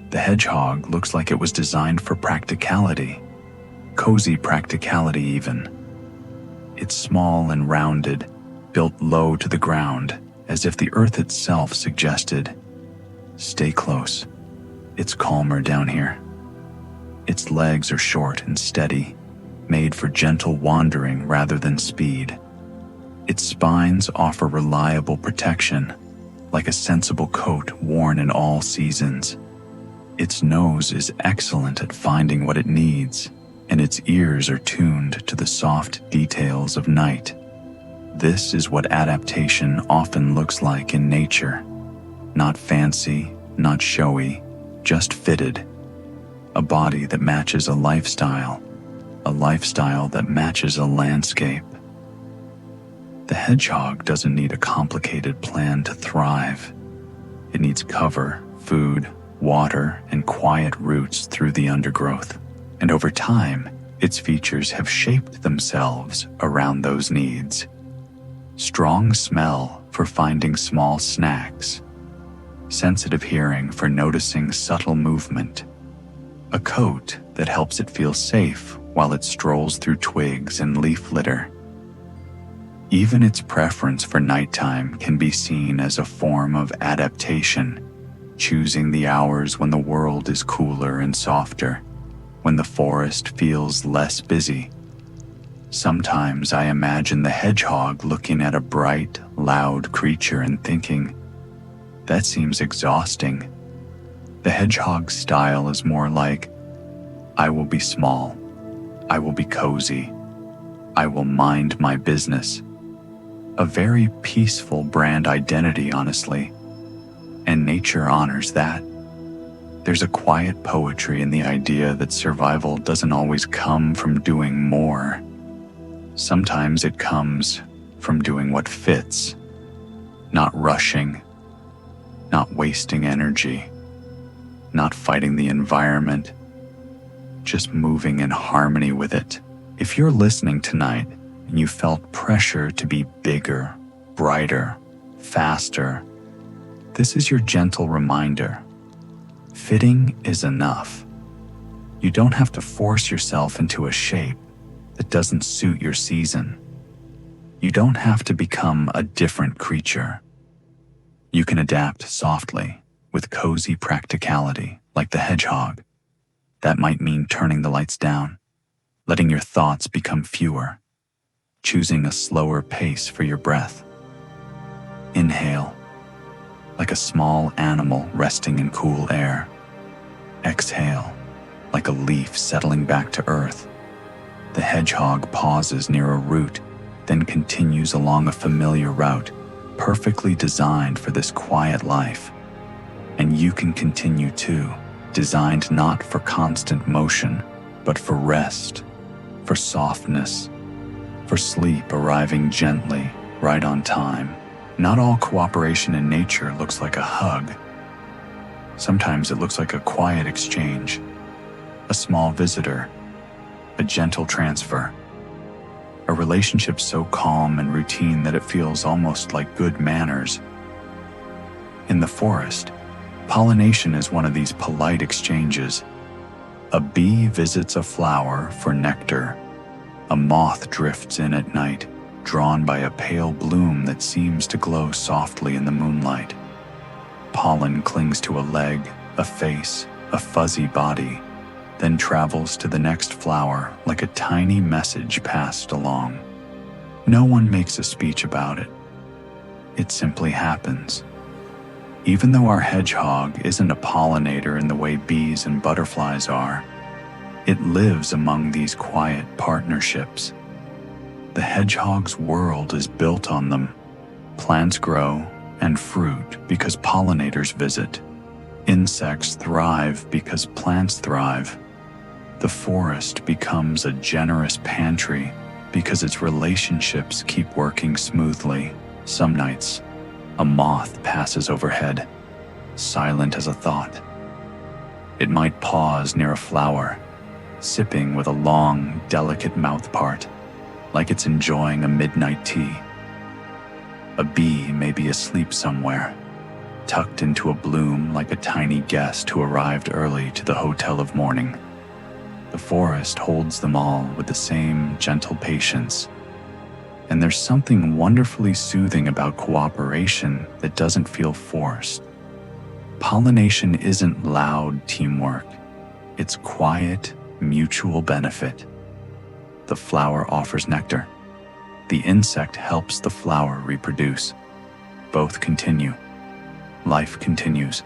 The hedgehog looks like it was designed for practicality, cozy practicality even. It's small and rounded, built low to the ground, as if the earth itself suggested, stay close. It's calmer down here. Its legs are short and steady, made for gentle wandering rather than speed. Its spines offer reliable protection, like a sensible coat worn in all seasons. Its nose is excellent at finding what it needs, and its ears are tuned to the soft details of night. This is what adaptation often looks like in nature. Not fancy, not showy, just fitted. A body that matches a lifestyle that matches a landscape. The hedgehog doesn't need a complicated plan to thrive. It needs cover, food, water, and quiet roots through the undergrowth. And over time, its features have shaped themselves around those needs. Strong smell for finding small snacks. Sensitive hearing for noticing subtle movement. A coat that helps it feel safe while it strolls through twigs and leaf litter. Even its preference for nighttime can be seen as a form of adaptation, choosing the hours when the world is cooler and softer, when the forest feels less busy. Sometimes I imagine the hedgehog looking at a bright, loud creature and thinking, that seems exhausting. The hedgehog's style is more like, I will be small, I will be cozy, I will mind my business. A very peaceful brand identity, honestly, and nature honors that. There's a quiet poetry in the idea that survival doesn't always come from doing more. Sometimes it comes from doing what fits, not rushing, not wasting energy, not fighting the environment, just moving in harmony with it. If you're listening tonight and you felt pressure to be bigger, brighter, faster, this is your gentle reminder. Fitting is enough. You don't have to force yourself into a shape that doesn't suit your season. You don't have to become a different creature. You can adapt softly, with cozy practicality, like the hedgehog. That might mean turning the lights down, letting your thoughts become fewer, choosing a slower pace for your breath. Inhale, like a small animal resting in cool air. Exhale, like a leaf settling back to earth. The hedgehog pauses near a root, then continues along a familiar route, perfectly designed for this quiet life. And you can continue too, designed not for constant motion, but for rest, for softness, for sleep arriving gently, right on time. Not all cooperation in nature looks like a hug. Sometimes it looks like a quiet exchange, a small visitor, a gentle transfer, a relationship so calm and routine that it feels almost like good manners. In the forest, pollination is one of these polite exchanges. A bee visits a flower for nectar. A moth drifts in at night, drawn by a pale bloom that seems to glow softly in the moonlight. Pollen clings to a leg, a face, a fuzzy body, then travels to the next flower like a tiny message passed along. No one makes a speech about it. It simply happens. Even though our hedgehog isn't a pollinator in the way bees and butterflies are, it lives among these quiet partnerships. The hedgehog's world is built on them. Plants grow and fruit because pollinators visit. Insects thrive because plants thrive. The forest becomes a generous pantry because its relationships keep working smoothly. Some nights, a moth passes overhead, silent as a thought. It might pause near a flower, sipping with a long, delicate mouth part, like it's enjoying a midnight tea. A bee may be asleep somewhere, tucked into a bloom like a tiny guest who arrived early to the hotel of morning. The forest holds them all with the same gentle patience. And there's something wonderfully soothing about cooperation that doesn't feel forced. Pollination isn't loud teamwork. It's quiet, mutual benefit. The flower offers nectar. The insect helps the flower reproduce. Both continue. Life continues.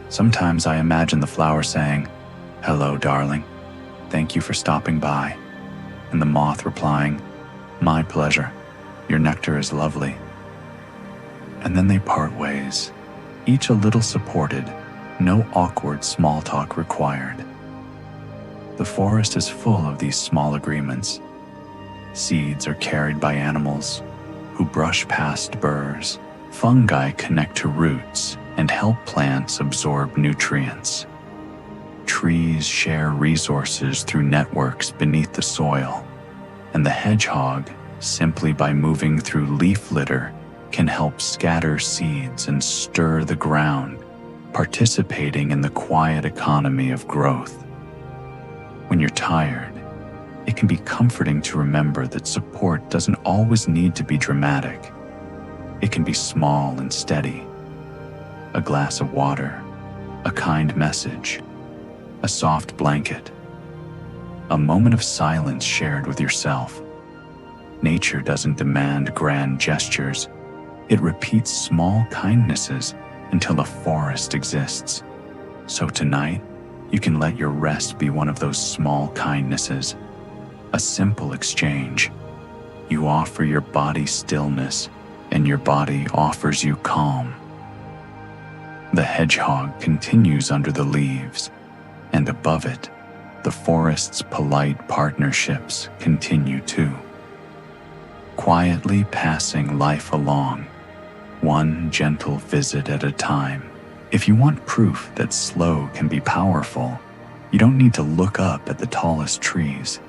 Sometimes I imagine the flower saying, "Hello, darling. Thank you for stopping by." And the moth replying, "My pleasure. Your nectar is lovely." And then they part ways, each a little supported, no awkward small talk required. The forest is full of these small agreements. Seeds are carried by animals who brush past burrs. Fungi connect to roots and help plants absorb nutrients. Trees share resources through networks beneath the soil, and the hedgehog, simply by moving through leaf litter, can help scatter seeds and stir the ground, participating in the quiet economy of growth. When you're tired, it can be comforting to remember that support doesn't always need to be dramatic. It can be small and steady. A glass of water, a kind message, a soft blanket, a moment of silence shared with yourself. Nature doesn't demand grand gestures. It repeats small kindnesses until a forest exists. So tonight, you can let your rest be one of those small kindnesses, a simple exchange. You offer your body stillness, and your body offers you calm. The hedgehog continues under the leaves, and above it, the forest's polite partnerships continue too. Quietly passing life along, one gentle visit at a time. If you want proof that slow can be powerful, you don't need to look up at the tallest trees.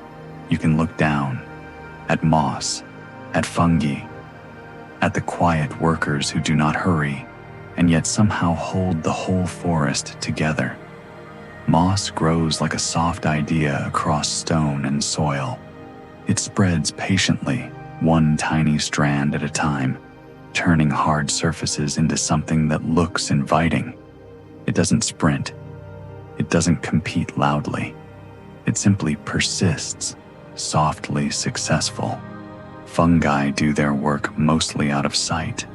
You can look down, at moss, at fungi, at the quiet workers who do not hurry, and yet somehow hold the whole forest together. Moss grows like a soft idea across stone and soil. It spreads patiently, one tiny strand at a time, turning hard surfaces into something that looks inviting. It doesn't sprint. It doesn't compete loudly. It simply persists, softly successful. Fungi do their work mostly out of sight.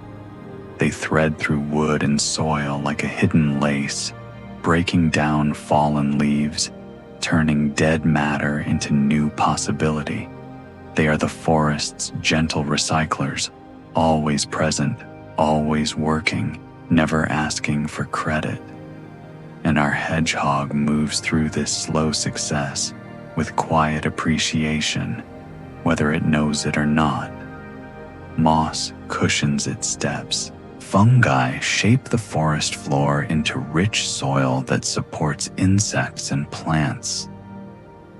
They thread through wood and soil like a hidden lace, breaking down fallen leaves, turning dead matter into new possibility. They are the forest's gentle recyclers, always present, always working, never asking for credit. And our hedgehog moves through this slow success with quiet appreciation, whether it knows it or not. Moss cushions its steps. Fungi shape the forest floor into rich soil that supports insects and plants.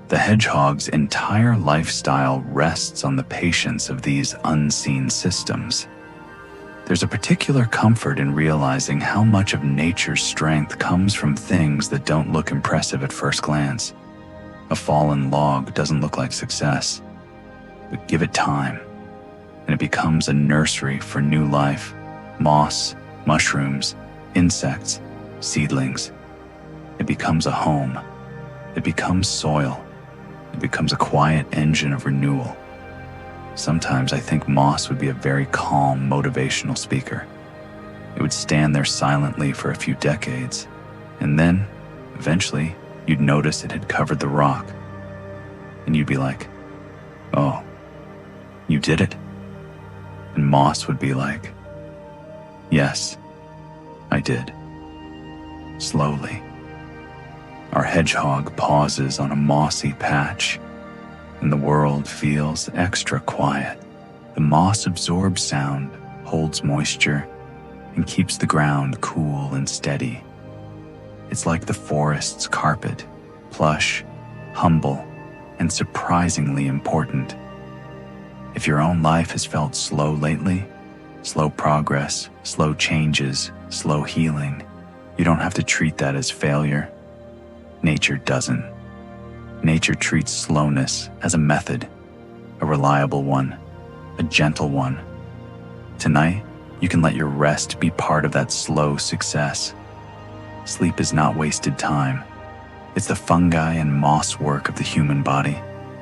The hedgehog's entire lifestyle rests on the patience of these unseen systems. There's a particular comfort in realizing how much of nature's strength comes from things that don't look impressive at first glance. A fallen log doesn't look like success, but give it time, and it becomes a nursery for new life. Moss, mushrooms, insects, seedlings. It becomes a home. It becomes soil. It becomes a quiet engine of renewal. Sometimes I think moss would be a very calm, motivational speaker. It would stand there silently for a few decades, and then, eventually, you'd notice it had covered the rock. And you'd be like, "Oh, you did it?" And moss would be like, "Yes, I did." Slowly, our hedgehog pauses on a mossy patch, and the world feels extra quiet. The moss absorbs sound, holds moisture, and keeps the ground cool and steady. It's like the forest's carpet, plush, humble, and surprisingly important. If your own life has felt slow lately, slow progress, slow changes, slow healing, you don't have to treat that as failure. Nature doesn't. Nature treats slowness as a method, a reliable one, a gentle one. Tonight, you can let your rest be part of that slow success. Sleep is not wasted time. It's the fungi and moss work of the human body.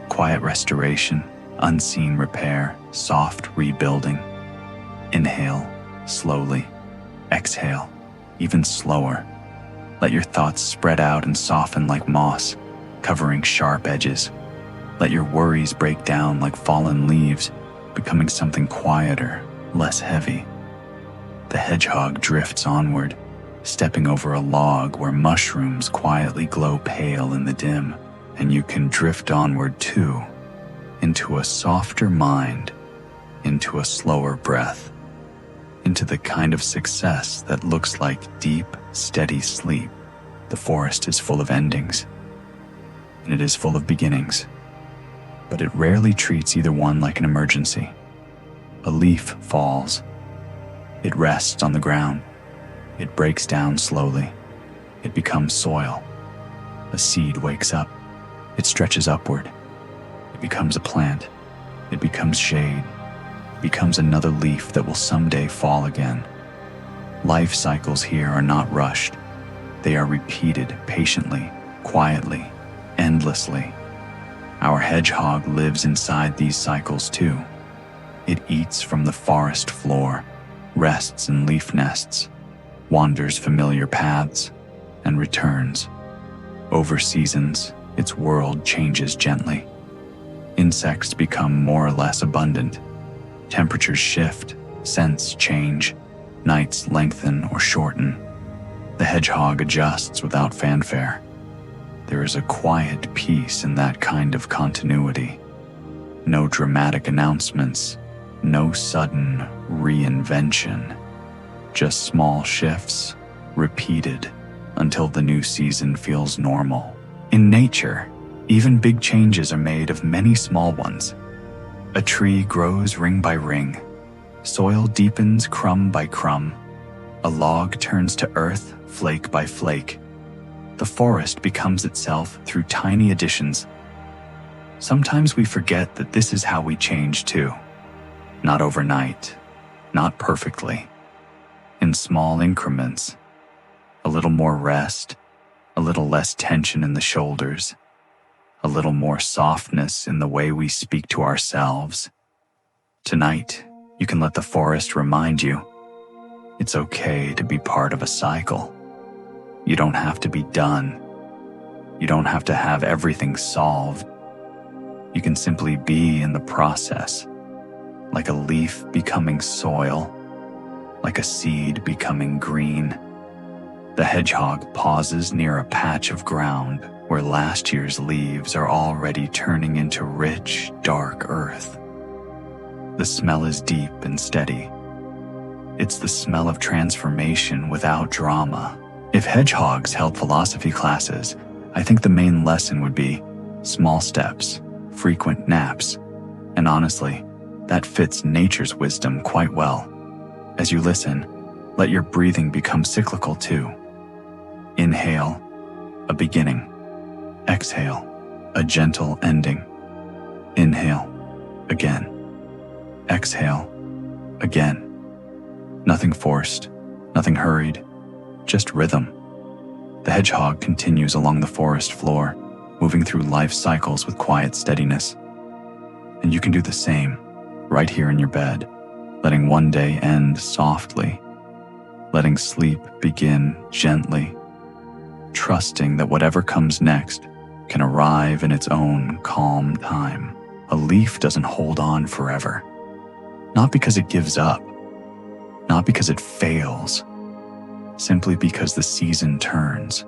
Quiet restoration, unseen repair, soft rebuilding. Inhale, slowly. Exhale, even slower. Let your thoughts spread out and soften like moss, covering sharp edges. Let your worries break down like fallen leaves, becoming something quieter, less heavy. The hedgehog drifts onward, stepping over a log where mushrooms quietly glow pale in the dim, and you can drift onward too, into a softer mind, into a slower breath, into the kind of success that looks like deep, steady sleep. The forest is full of endings, and it is full of beginnings, but it rarely treats either one like an emergency. A leaf falls. It rests on the ground. It breaks down slowly. It becomes soil. A seed wakes up. It stretches upward. It becomes a plant. It becomes shade. It becomes another leaf that will someday fall again. Life cycles here are not rushed. They are repeated patiently, quietly, endlessly. Our hedgehog lives inside these cycles too. It eats from the forest floor, rests in leaf nests, wanders familiar paths, and returns. Over seasons, its world changes gently. Insects become more or less abundant. Temperatures shift, scents change, nights lengthen or shorten. The hedgehog adjusts without fanfare. There is a quiet peace in that kind of continuity. No dramatic announcements, no sudden reinvention. Just small shifts, repeated until the new season feels normal. In nature, even big changes are made of many small ones. A tree grows ring by ring. Soil deepens crumb by crumb. A log turns to earth flake by flake. The forest becomes itself through tiny additions. Sometimes we forget that this is how we change too. Not overnight, not perfectly, in small increments. A little more rest, a little less tension in the shoulders, a little more softness in the way we speak to ourselves. Tonight, you can let the forest remind you it's okay to be part of a cycle. You don't have to be done. You don't have to have everything solved. You can simply be in the process, like a leaf becoming soil, like a seed becoming green. The hedgehog pauses near a patch of ground where last year's leaves are already turning into rich, dark earth. The smell is deep and steady. It's the smell of transformation without drama. If hedgehogs held philosophy classes, I think the main lesson would be small steps, frequent naps, and honestly, that fits nature's wisdom quite well. As you listen, let your breathing become cyclical too. Inhale, a beginning. Exhale, a gentle ending. Inhale, again. Exhale, again. Nothing forced, nothing hurried, just rhythm. The hedgehog continues along the forest floor, moving through life cycles with quiet steadiness. And you can do the same, right here in your bed, letting one day end softly, letting sleep begin gently, trusting that whatever comes next can arrive in its own calm time. A leaf doesn't hold on forever, not because it gives up, not because it fails, simply because the season turns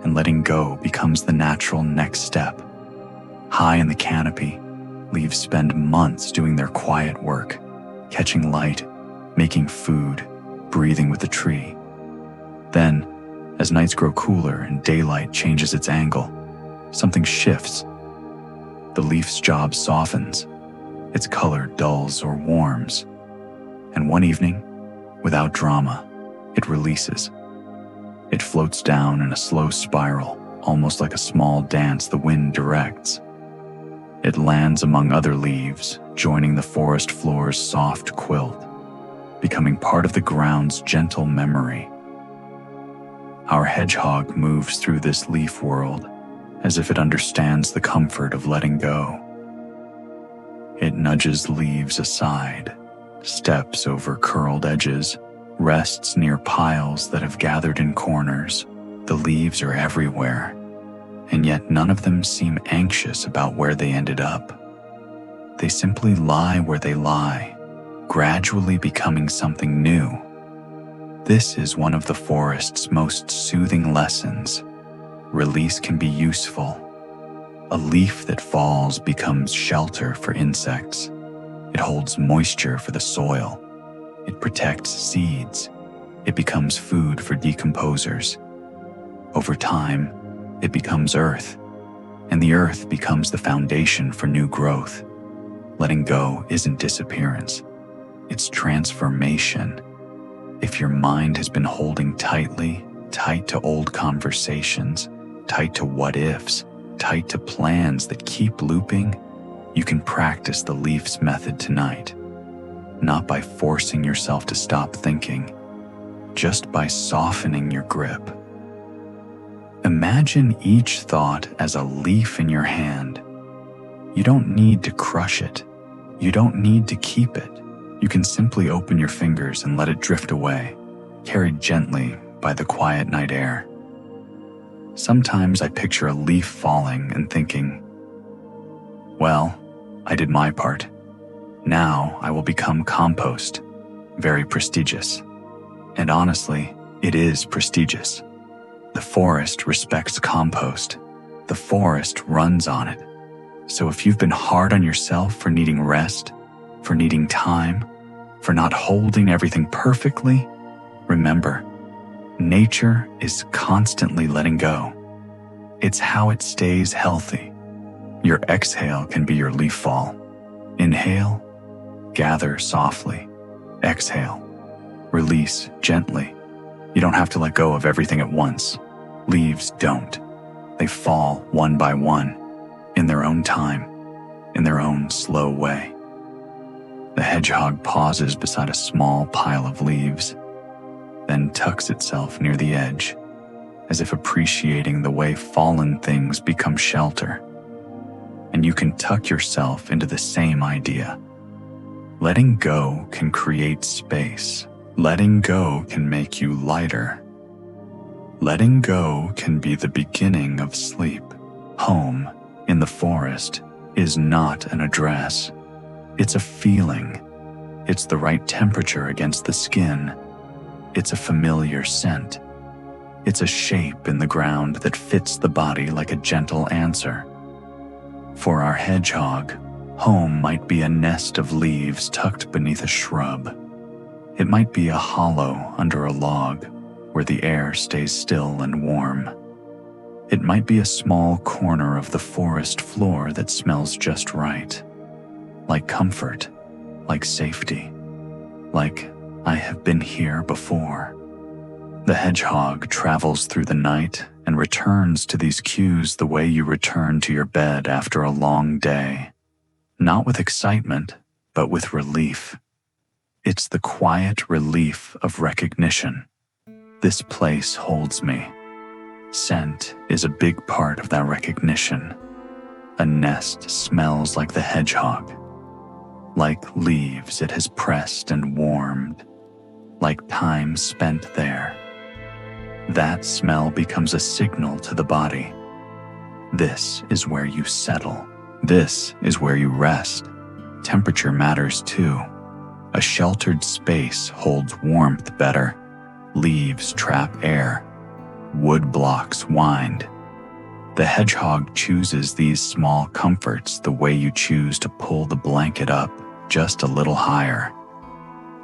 and letting go becomes the natural next step. High in the canopy, leaves spend months doing their quiet work, catching light, making food, breathing with the tree. Then, as nights grow cooler and daylight changes its angle, something shifts. The leaf's job softens, its color dulls or warms, and one evening, without drama, it releases. It floats down in a slow spiral, almost like a small dance the wind directs. It lands among other leaves, joining the forest floor's soft quilt, becoming part of the ground's gentle memory. Our hedgehog moves through this leaf world as if it understands the comfort of letting go. It nudges leaves aside, steps over curled edges, rests near piles that have gathered in corners. The leaves are everywhere, and yet none of them seem anxious about where they ended up. They simply lie where they lie, gradually becoming something new. This is one of the forest's most soothing lessons. Release can be useful. A leaf that falls becomes shelter for insects. It holds moisture for the soil. It protects seeds. It becomes food for decomposers. Over time, it becomes earth, and the earth becomes the foundation for new growth. Letting go isn't disappearance. It's transformation. If your mind has been holding tight to old conversations, tight to what-ifs, tight to plans that keep looping, you can practice the leaf's method tonight. Not by forcing yourself to stop thinking, just by softening your grip. Imagine each thought as a leaf in your hand. You don't need to crush it. You don't need to keep it. You can simply open your fingers and let it drift away, carried gently by the quiet night air. Sometimes I picture a leaf falling and thinking, well, I did my part. Now I will become compost, very prestigious. And honestly, it is prestigious. The forest respects compost. The forest runs on it. So if you've been hard on yourself for needing rest, for needing time, for not holding everything perfectly, remember, nature is constantly letting go. It's how it stays healthy. Your exhale can be your leaf fall. Inhale, gather softly. Exhale, release gently. You don't have to let go of everything at once. Leaves don't. They fall one by one, in their own time, in their own slow way. The hedgehog pauses beside a small pile of leaves, then tucks itself near the edge, as if appreciating the way fallen things become shelter. And you can tuck yourself into the same idea. Letting go can create space. Letting go can make you lighter. Letting go can be the beginning of sleep. Home in the forest is not an address. It's a feeling. It's the right temperature against the skin. It's a familiar scent. It's a shape in the ground that fits the body like a gentle answer. For our hedgehog, home might be a nest of leaves tucked beneath a shrub. It might be a hollow under a log where the air stays still and warm. It might be a small corner of the forest floor that smells just right, like comfort, like safety, like I have been here before. The hedgehog travels through the night and returns to these cues the way you return to your bed after a long day. Not with excitement, but with relief. It's the quiet relief of recognition. This place holds me. Scent is a big part of that recognition. A nest smells like the hedgehog, like leaves it has pressed and warmed, like time spent there. That smell becomes a signal to the body. This is where you settle. This is where you rest. Temperature matters too. A sheltered space holds warmth better. Leaves trap air. Wood blocks wind. The hedgehog chooses these small comforts the way you choose to pull the blanket up just a little higher.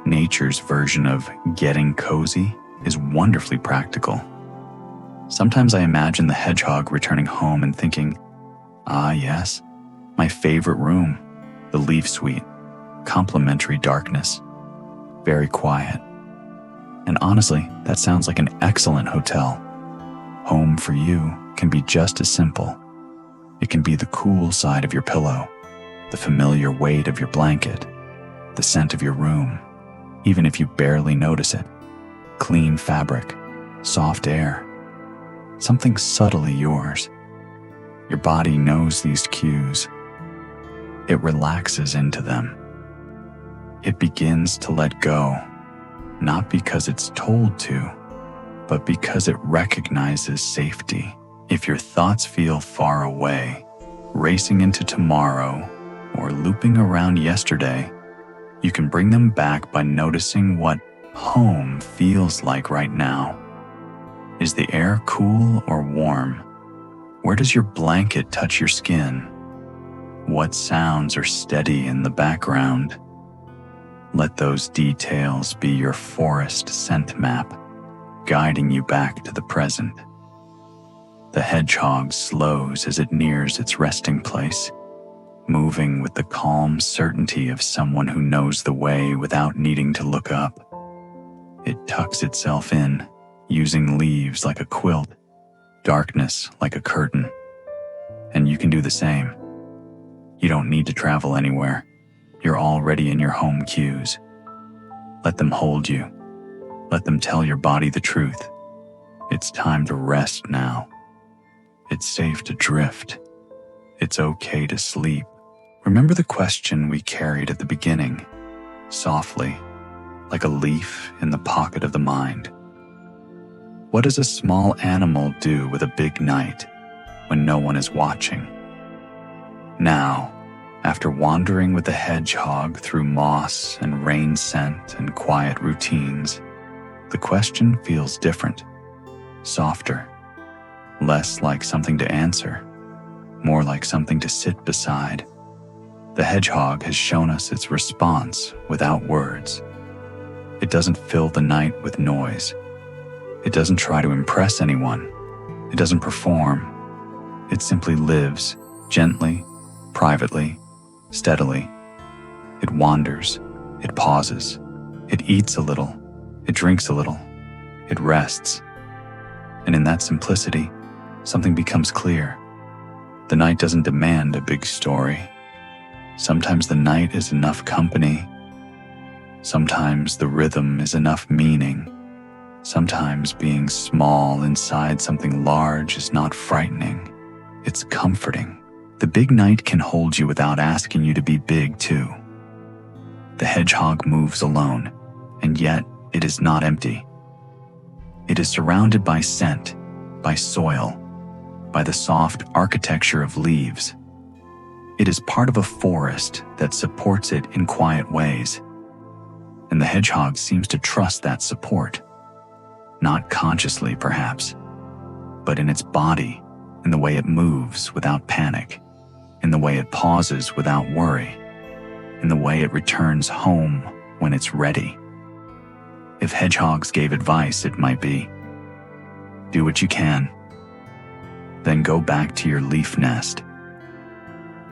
Nature's version of getting cozy is wonderfully practical. Sometimes I imagine the hedgehog returning home and thinking, ah yes, my favorite room, the leaf suite, complimentary darkness, very quiet. And honestly, that sounds like an excellent hotel. Home for you can be just as simple. It can be the cool side of your pillow, the familiar weight of your blanket, the scent of your room, even if you barely notice it. Clean fabric, soft air, something subtly yours. Your body knows these cues. It relaxes into them. It begins to let go, not because it's told to, but because it recognizes safety. If your thoughts feel far away, racing into tomorrow, or looping around yesterday, you can bring them back by noticing what home feels like right now. Is the air cool or warm? Where does your blanket touch your skin? What sounds are steady in the background? Let those details be your forest scent map, guiding you back to the present. The hedgehog slows as it nears its resting place, moving with the calm certainty of someone who knows the way without needing to look up. It tucks itself in, using leaves like a quilt, darkness like a curtain. And you can do the same. You don't need to travel anywhere. You're already in your home cues. Let them hold you. Let them tell your body the truth. It's time to rest now. It's safe to drift. It's okay to sleep. Remember the question we carried at the beginning, softly, like a leaf in the pocket of the mind. What does a small animal do with a big night when no one is watching? Now, after wandering with the hedgehog through moss and rain scent and quiet routines, the question feels different, softer, less like something to answer, more like something to sit beside. The hedgehog has shown us its response without words. It doesn't fill the night with noise. It doesn't try to impress anyone. It doesn't perform. It simply lives, gently, privately, steadily. It wanders. It pauses. It eats a little. It drinks a little. It rests. And in that simplicity, something becomes clear. The night doesn't demand a big story. Sometimes the night is enough company Sometimes the rhythm is enough meaning. Sometimes being small inside something large is not frightening. It's comforting. The big night can hold you without asking you to be big too. The hedgehog moves alone, and yet it is not empty. It is surrounded by scent, by soil, by the soft architecture of leaves. It is part of a forest that supports it in quiet ways. And the hedgehog seems to trust that support. Not consciously, perhaps, but in its body, in the way it moves without panic, in the way it pauses without worry, in the way it returns home when it's ready. If hedgehogs gave advice, it might be, do what you can, then go back to your leaf nest.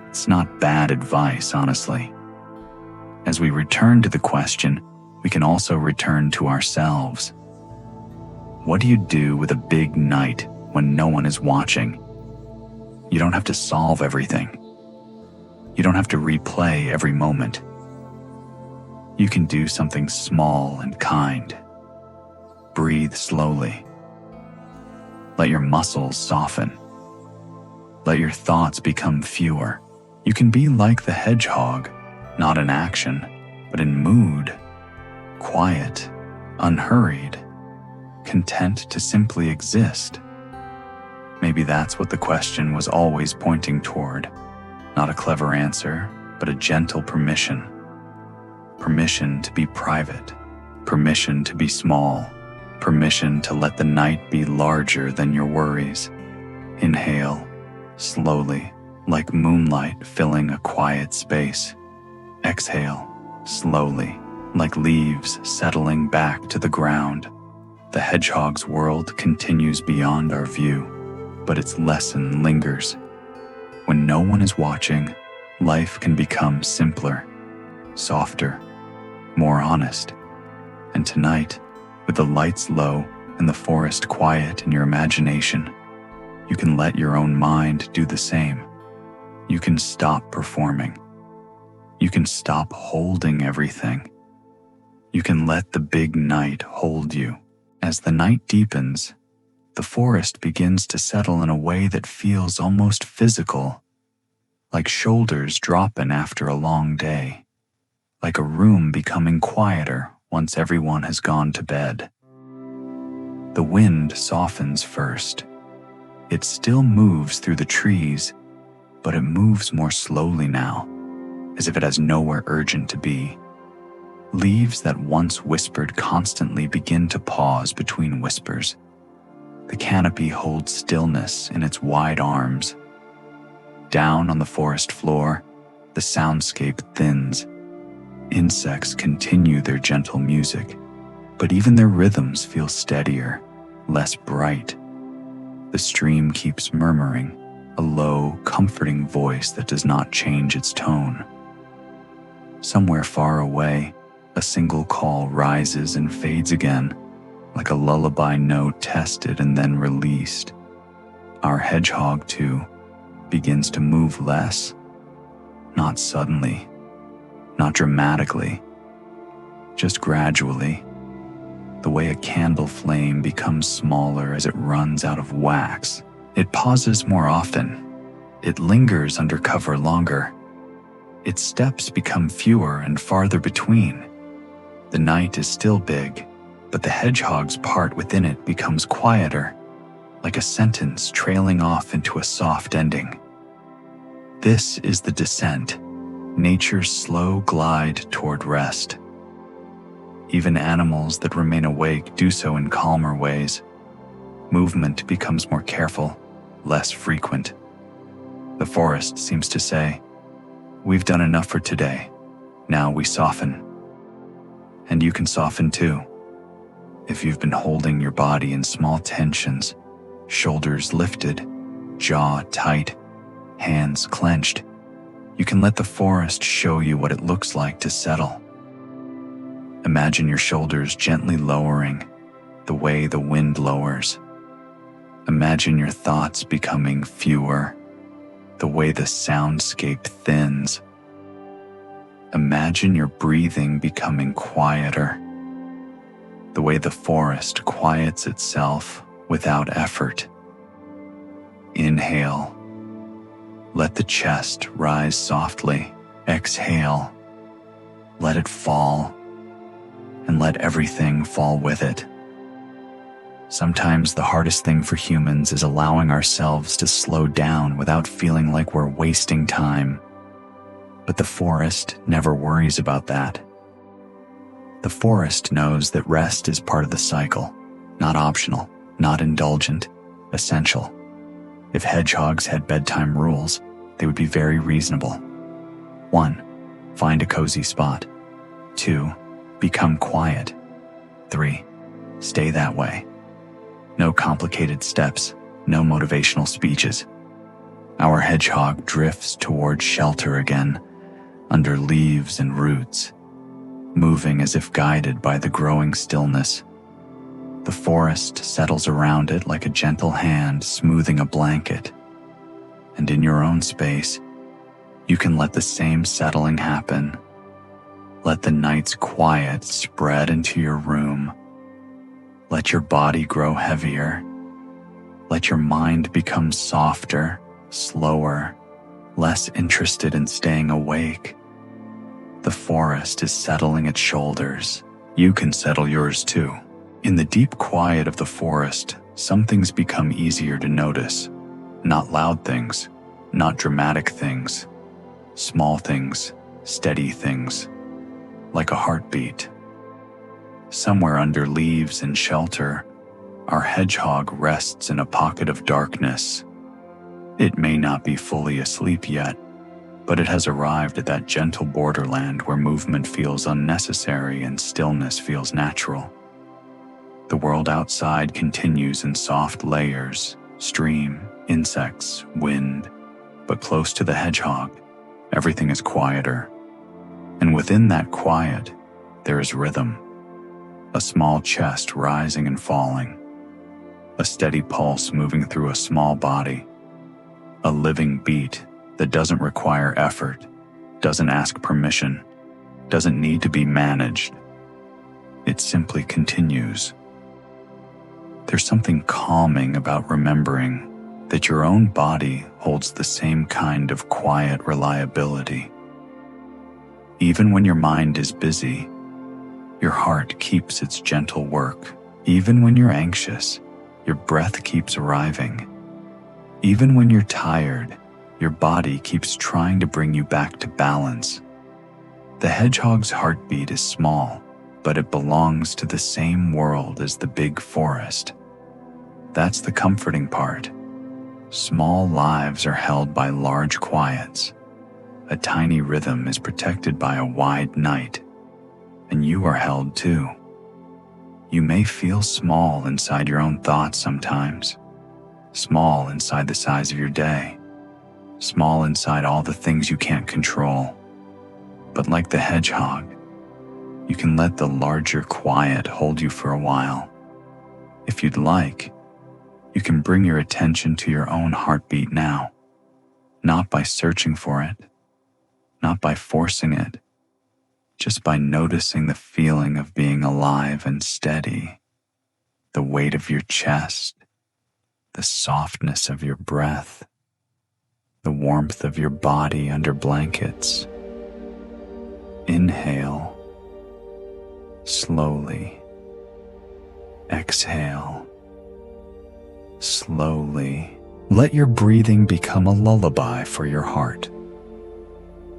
It's not bad advice, honestly. As we return to the question, we can also return to ourselves. What do you do with a big night when no one is watching? You don't have to solve everything. You don't have to replay every moment. You can do something small and kind. Breathe slowly. Let your muscles soften. Let your thoughts become fewer. You can be like the hedgehog, not in action, but in mood. Quiet, unhurried, content to simply exist. Maybe that's what the question was always pointing toward. Not a clever answer, but a gentle permission. Permission to be private. Permission to be small. Permission to let the night be larger than your worries. Inhale, slowly, like moonlight filling a quiet space. Exhale, slowly, like leaves settling back to the ground. The hedgehog's world continues beyond our view, but its lesson lingers. When no one is watching, life can become simpler, softer, more honest. And tonight, with the lights low and the forest quiet in your imagination, you can let your own mind do the same. You can stop performing. You can stop holding everything. You can let the big night hold you. As the night deepens, the forest begins to settle in a way that feels almost physical, like shoulders dropping after a long day, like a room becoming quieter once everyone has gone to bed. The wind softens first. It still moves through the trees, but it moves more slowly now, as if it has nowhere urgent to be. Leaves that once whispered constantly begin to pause between whispers. The canopy holds stillness in its wide arms. Down on the forest floor, the soundscape thins. Insects continue their gentle music, but even their rhythms feel steadier, less bright. The stream keeps murmuring, a low, comforting voice that does not change its tone. Somewhere far away, a single call rises and fades again, like a lullaby note tested and then released. Our hedgehog, too, begins to move less. Not suddenly, not dramatically, just gradually, the way a candle flame becomes smaller as it runs out of wax. It pauses more often. It lingers under cover longer. Its steps become fewer and farther between. The night is still big, but the hedgehog's part within it becomes quieter, like a sentence trailing off into a soft ending. This is the descent, nature's slow glide toward rest. Even animals that remain awake do so in calmer ways. Movement becomes more careful, less frequent. The forest seems to say, "We've done enough for today. Now we soften." And you can soften too. If you've been holding your body in small tensions, shoulders lifted, jaw tight, hands clenched, you can let the forest show you what it looks like to settle. Imagine your shoulders gently lowering, the way the wind lowers. Imagine your thoughts becoming fewer, the way the soundscape thins. Imagine your breathing becoming quieter, the way the forest quiets itself without effort. Inhale. Let the chest rise softly. Exhale. Let it fall, and let everything fall with it. Sometimes the hardest thing for humans is allowing ourselves to slow down without feeling like we're wasting time. But the forest never worries about that. The forest knows that rest is part of the cycle, not optional, not indulgent, essential. If hedgehogs had bedtime rules, they would be very reasonable. 1. Find a cozy spot. 2. Become quiet. 3. Stay that way. No complicated steps, no motivational speeches. Our hedgehog drifts towards shelter again, under leaves and roots, moving as if guided by the growing stillness. The forest settles around it like a gentle hand smoothing a blanket. And in your own space, you can let the same settling happen. Let the night's quiet spread into your room. Let your body grow heavier. Let your mind become softer, slower, less interested in staying awake. The forest is settling its shoulders. You can settle yours too. In the deep quiet of the forest, some things become easier to notice. Not loud things, not dramatic things. Small things, steady things, like a heartbeat. Somewhere under leaves and shelter, our hedgehog rests in a pocket of darkness. It may not be fully asleep yet, but it has arrived at that gentle borderland where movement feels unnecessary and stillness feels natural. The world outside continues in soft layers, stream, insects, wind, but close to the hedgehog, everything is quieter. And within that quiet, there is rhythm. A small chest rising and falling. A steady pulse moving through a small body. A living beat that doesn't require effort, doesn't ask permission, doesn't need to be managed. It simply continues. There's something calming about remembering that your own body holds the same kind of quiet reliability. Even when your mind is busy, your heart keeps its gentle work. Even when you're anxious, your breath keeps arriving. Even when you're tired, your body keeps trying to bring you back to balance. The hedgehog's heartbeat is small, but it belongs to the same world as the big forest. That's the comforting part. Small lives are held by large quiets. A tiny rhythm is protected by a wide night, and you are held too. You may feel small inside your own thoughts sometimes, small inside the size of your day, small inside all the things you can't control. But like the hedgehog, you can let the larger quiet hold you for a while. If you'd like, you can bring your attention to your own heartbeat now, not by searching for it, not by forcing it, just by noticing the feeling of being alive and steady, the weight of your chest, the softness of your breath, the warmth of your body under blankets. Inhale, slowly. Exhale, slowly. Let your breathing become a lullaby for your heart.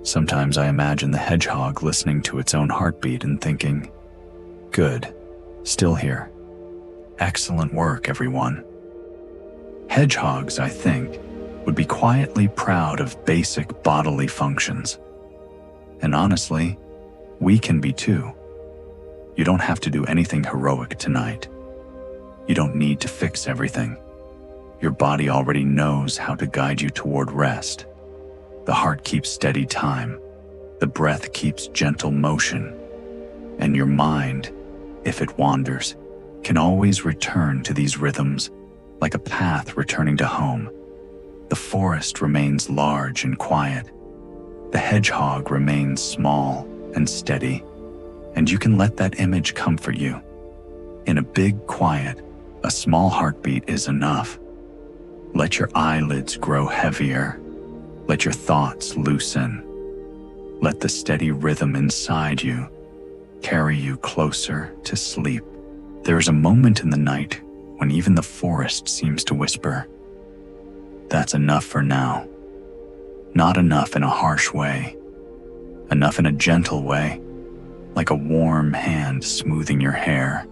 Sometimes I imagine the hedgehog listening to its own heartbeat and thinking, "Good, still here. Excellent work, everyone." Hedgehogs, I think, would be quietly proud of basic bodily functions. And honestly, we can be too. You don't have to do anything heroic tonight. You don't need to fix everything. Your body already knows how to guide you toward rest. The heart keeps steady time. The breath keeps gentle motion. And your mind, if it wanders, can always return to these rhythms, like a path returning to home. The forest remains large and quiet, The hedgehog remains small and steady, and you can let that image comfort you. In a big quiet, a small heartbeat is enough. Let your eyelids grow heavier. Let your thoughts loosen. Let the steady rhythm inside you carry you closer to sleep. There is a moment in the night when even the forest seems to whisper, "That's enough for now." Not enough in a harsh way, enough in a gentle way, like a warm hand smoothing your hair,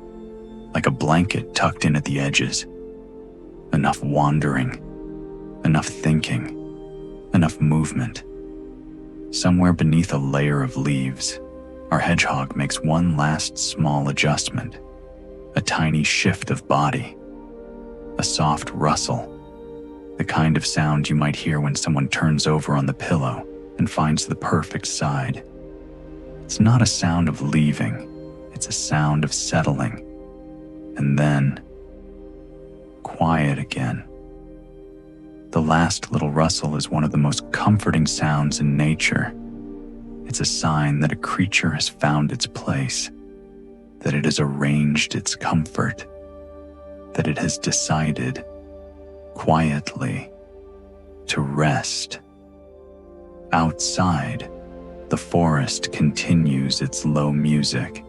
like a blanket tucked in at the edges. Enough wandering, enough thinking, enough movement. Somewhere beneath a layer of leaves, our hedgehog makes one last small adjustment, a tiny shift of body, a soft rustle, the kind of sound you might hear when someone turns over on the pillow and finds the perfect side. It's not a sound of leaving, it's a sound of settling. And then, quiet again. The last little rustle is one of the most comforting sounds in nature. It's a sign that a creature has found its place, that it has arranged its comfort, that it has decided, quietly, to rest. Outside, the forest continues its low music.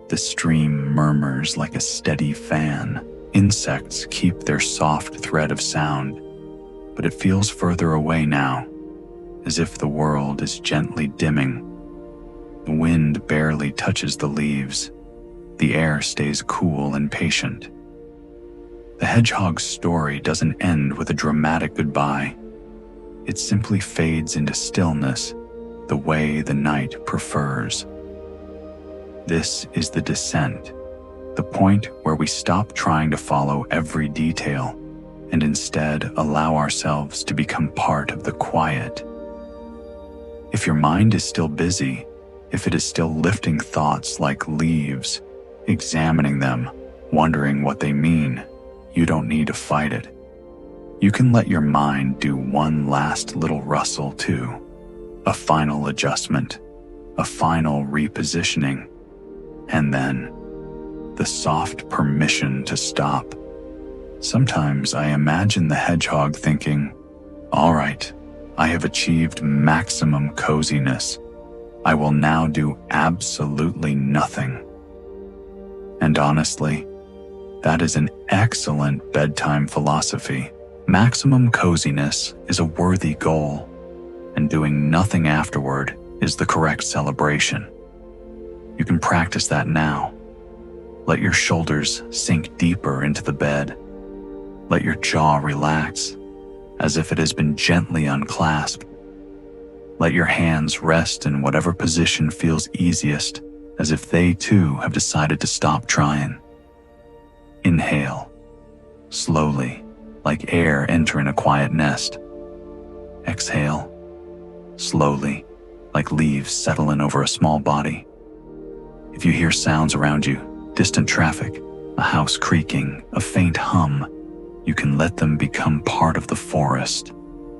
The stream murmurs like a steady fan. Insects keep their soft thread of sound, but it feels further away now, as if the world is gently dimming. The wind barely touches the leaves. The air stays cool and patient. The hedgehog's story doesn't end with a dramatic goodbye. It simply fades into stillness, the way the night prefers. This is the descent, the point where we stop trying to follow every detail and instead allow ourselves to become part of the quiet. If your mind is still busy, if it is still lifting thoughts like leaves, examining them, wondering what they mean, you don't need to fight it. You can let your mind do one last little rustle too, a final adjustment, a final repositioning, and then the soft permission to stop. Sometimes I imagine the hedgehog thinking, "All right, I have achieved maximum coziness. I will now do absolutely nothing." And honestly, that is an excellent bedtime philosophy. Maximum coziness is a worthy goal, and doing nothing afterward is the correct celebration. You can practice that now. Let your shoulders sink deeper into the bed. Let your jaw relax, as if it has been gently unclasped. Let your hands rest in whatever position feels easiest, as if they too have decided to stop trying. Inhale, slowly, like air entering a quiet nest. Exhale, slowly, like leaves settling over a small body. If you hear sounds around you, distant traffic, a house creaking, a faint hum, you can let them become part of the forest.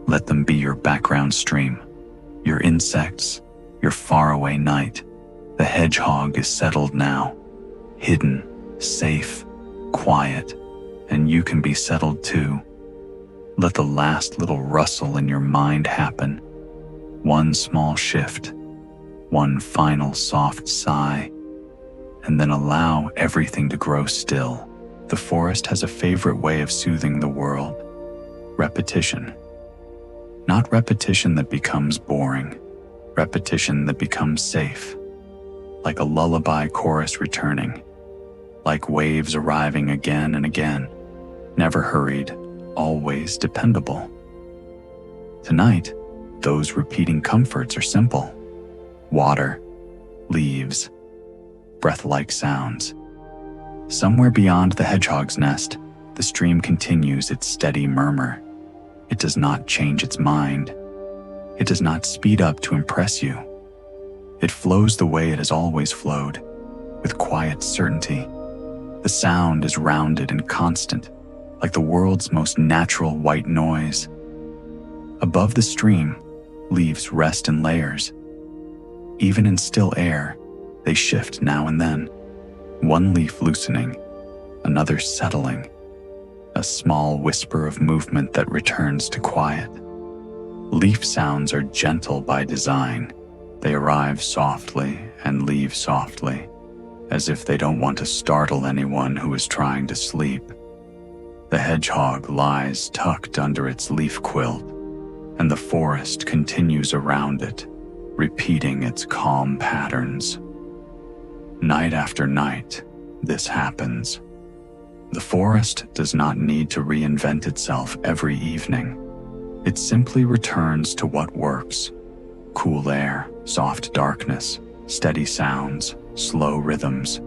Let them be your background stream, your insects, your faraway night. The hedgehog is settled now, hidden, safe, quiet, and you can be settled too. Let the last little rustle in your mind happen. One small shift, one final soft sigh, and then allow everything to grow still. The forest has a favorite way of soothing the world: repetition. Not repetition that becomes boring, repetition that becomes safe. Like a lullaby chorus returning, like waves arriving again and again, never hurried, always dependable. Tonight, those repeating comforts are simple: water, leaves, breath-like sounds. Somewhere beyond the hedgehog's nest, the stream continues its steady murmur. It does not change its mind. It does not speed up to impress you. It flows the way it has always flowed, with quiet certainty. The sound is rounded and constant, like the world's most natural white noise. Above the stream, Leaves rest in layers. Even in still air, they shift now and then. One leaf loosening, another settling. A small whisper of movement that returns to quiet. Leaf sounds are gentle by design. They arrive softly and leave softly, as if they don't want to startle anyone who is trying to sleep. The hedgehog lies tucked under its leaf quilt, and the forest continues around it, repeating its calm patterns. Night after night, this happens. The forest does not need to reinvent itself every evening. It simply returns to what works. Cool air, soft darkness, steady sounds, slow rhythms.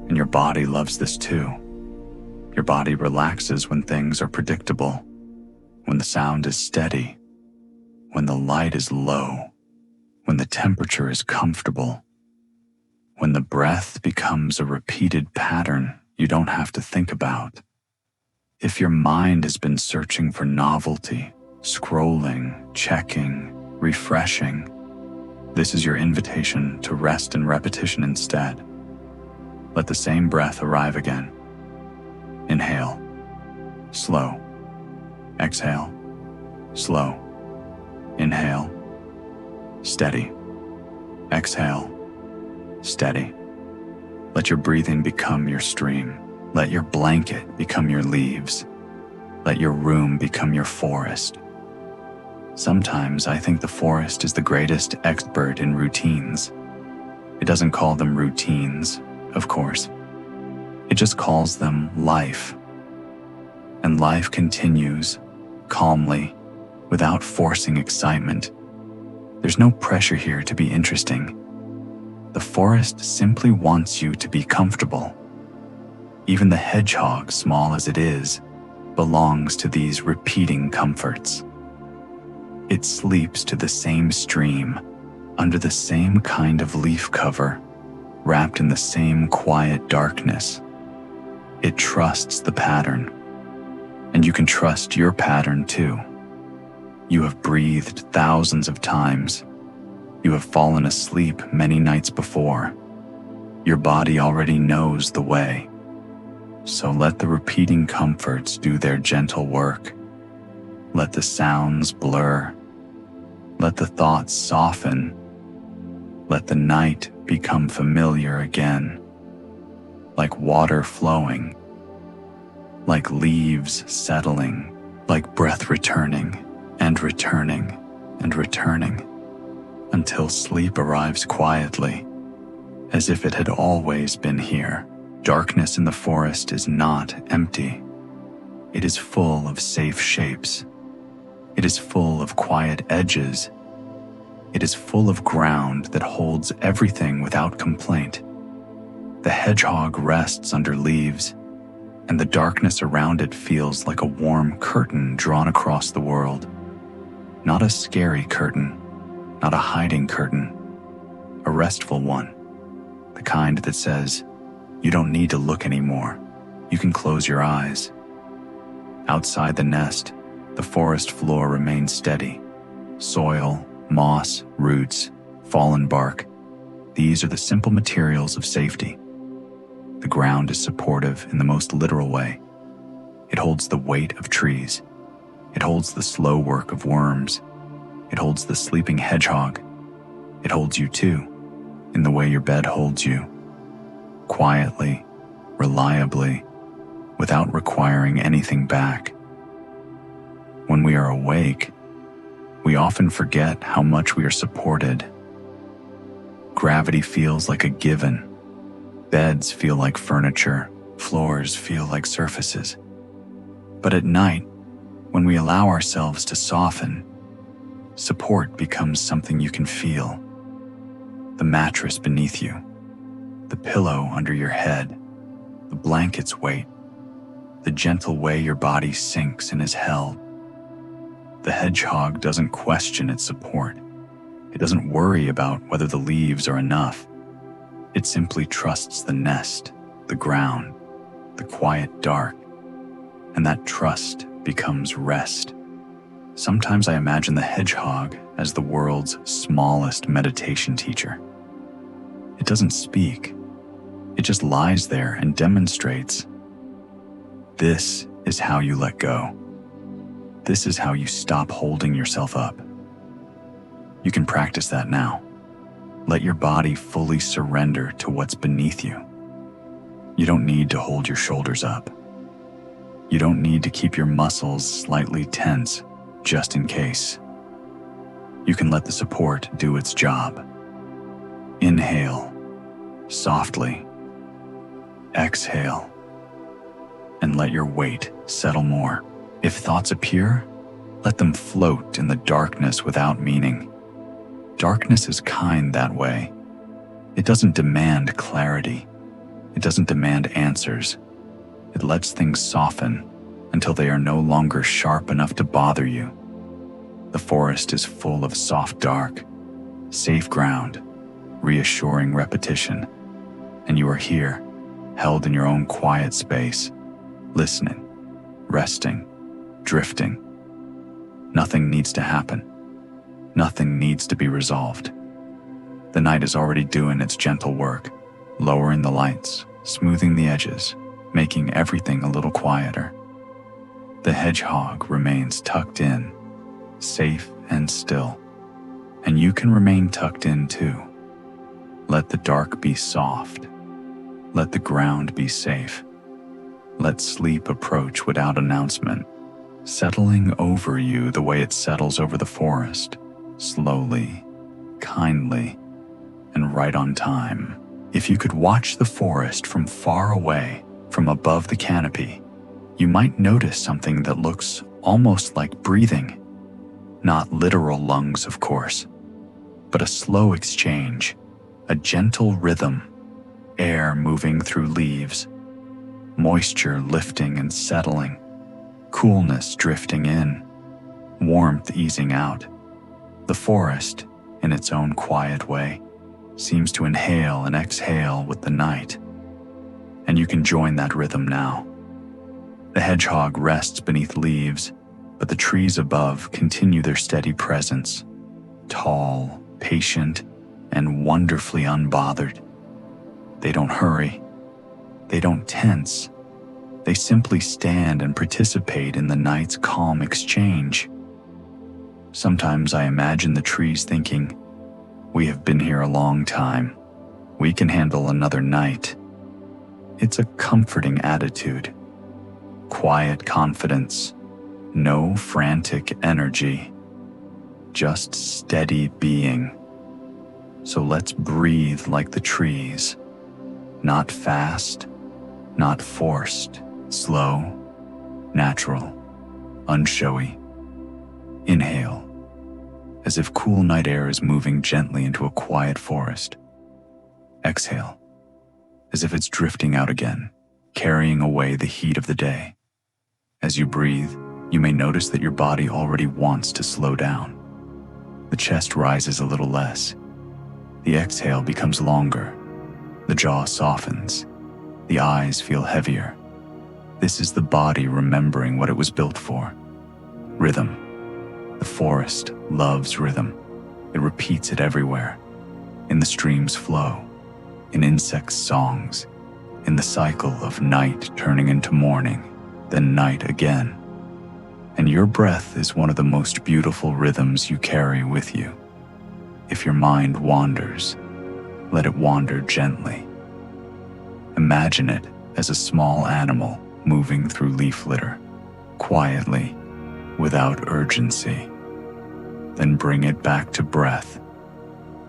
And your body loves this too. Your body relaxes when things are predictable, when the sound is steady, when the light is low, when the temperature is comfortable, when the breath becomes a repeated pattern you don't have to think about. If your mind has been searching for novelty, scrolling, checking, refreshing, this is your invitation to rest in repetition instead. Let the same breath arrive again. Inhale, slow. Exhale, slow. Inhale, steady. Exhale, steady. Let your breathing become your stream. Let your blanket become your leaves. Let your room become your forest. Sometimes I think the forest is the greatest expert in routines. It doesn't call them routines, of course. It just calls them life. And life continues, calmly, without forcing excitement. There's no pressure here to be interesting. The forest simply wants you to be comfortable. Even the hedgehog, small as it is, belongs to these repeating comforts. It sleeps to the same stream, under the same kind of leaf cover, wrapped in the same quiet darkness. It trusts the pattern, and you can trust your pattern too. You have breathed thousands of times. You have fallen asleep many nights before. Your body already knows the way. So let the repeating comforts do their gentle work. Let the sounds blur. Let the thoughts soften. Let the night become familiar again. Like water flowing. Like leaves settling. Like breath returning and returning and returning. Until sleep arrives quietly, as if it had always been here. Darkness in the forest is not empty. It is full of safe shapes. It is full of quiet edges. It is full of ground that holds everything without complaint. The hedgehog rests under leaves, and the darkness around it feels like a warm curtain drawn across the world. Not a scary curtain, not a hiding curtain, a restful one, the kind that says, you don't need to look anymore, you can close your eyes. Outside the nest, the forest floor remains steady. Soil, moss, roots, fallen bark, these are the simple materials of safety. The ground is supportive in the most literal way. It holds the weight of trees. It holds the slow work of worms. It holds the sleeping hedgehog. It holds you too, in the way your bed holds you. Quietly, reliably, without requiring anything back. When we are awake, we often forget how much we are supported. Gravity feels like a given. Beds feel like furniture. Floors feel like surfaces. But at night, when we allow ourselves to soften, support becomes something you can feel. The mattress beneath you, the pillow under your head, the blanket's weight, the gentle way your body sinks and is held. The hedgehog doesn't question its support. It doesn't worry about whether the leaves are enough. It simply trusts the nest, the ground, the quiet dark, and that trust becomes rest. Sometimes I imagine the hedgehog as the world's smallest meditation teacher. It doesn't speak. It just lies there and demonstrates. This is how you let go. This is how you stop holding yourself up. You can practice that now. Let your body fully surrender to what's beneath you. You don't need to hold your shoulders up. You don't need to keep your muscles slightly tense just in case. You can let the support do its job. Inhale, softly. Exhale, and let your weight settle more. If thoughts appear, let them float in the darkness without meaning. Darkness is kind that way. It doesn't demand clarity. It doesn't demand answers. It lets things soften until they are no longer sharp enough to bother you. The forest is full of soft dark, safe ground, reassuring repetition, and you are here, held in your own quiet space, listening, resting, drifting. Nothing needs to happen. Nothing needs to be resolved. The night is already doing its gentle work, lowering the lights, smoothing the edges, making everything a little quieter. The hedgehog remains tucked in, safe and still, and you can remain tucked in too. Let the dark be soft. Let the ground be safe. Let sleep approach without announcement, settling over you the way it settles over the forest, slowly, kindly, and right on time. If you could watch the forest from far away, from above the canopy, you might notice something that looks almost like breathing. Not literal lungs, of course, but a slow exchange, a gentle rhythm, air moving through leaves, moisture lifting and settling, coolness drifting in, warmth easing out. The forest, in its own quiet way, seems to inhale and exhale with the night, and you can join that rhythm now. The hedgehog rests beneath leaves, but the trees above continue their steady presence, tall, patient, and wonderfully unbothered. They don't hurry. They don't tense. They simply stand and participate in the night's calm exchange. Sometimes I imagine the trees thinking, "We have been here a long time. We can handle another night." It's a comforting attitude. Quiet confidence. No frantic energy. Just steady being. So let's breathe like the trees. Not fast, not forced, slow, natural, unshowy. Inhale, as if cool night air is moving gently into a quiet forest. Exhale, as if it's drifting out again, carrying away the heat of the day. As you breathe, you may notice that your body already wants to slow down. The chest rises a little less. The exhale becomes longer. The jaw softens. The eyes feel heavier. This is the body remembering what it was built for. Rhythm. The forest loves rhythm. It repeats it everywhere. In the stream's flow, in insects' songs, in the cycle of night turning into morning, then night again. And your breath is one of the most beautiful rhythms you carry with you. If your mind wanders, let it wander gently. Imagine it as a small animal moving through leaf litter, quietly, without urgency. Then bring it back to breath,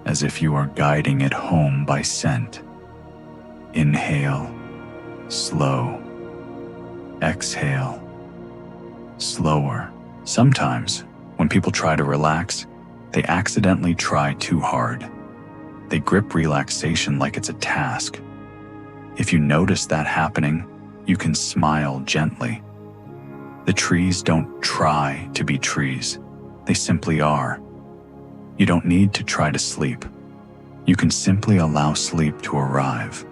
as if you are guiding it home by scent. Inhale, slow. Exhale, slower. Sometimes, when people try to relax, they accidentally try too hard. They grip relaxation like it's a task. If you notice that happening, you can smile gently. The trees don't try to be trees. They simply are. You don't need to try to sleep. You can simply allow sleep to arrive.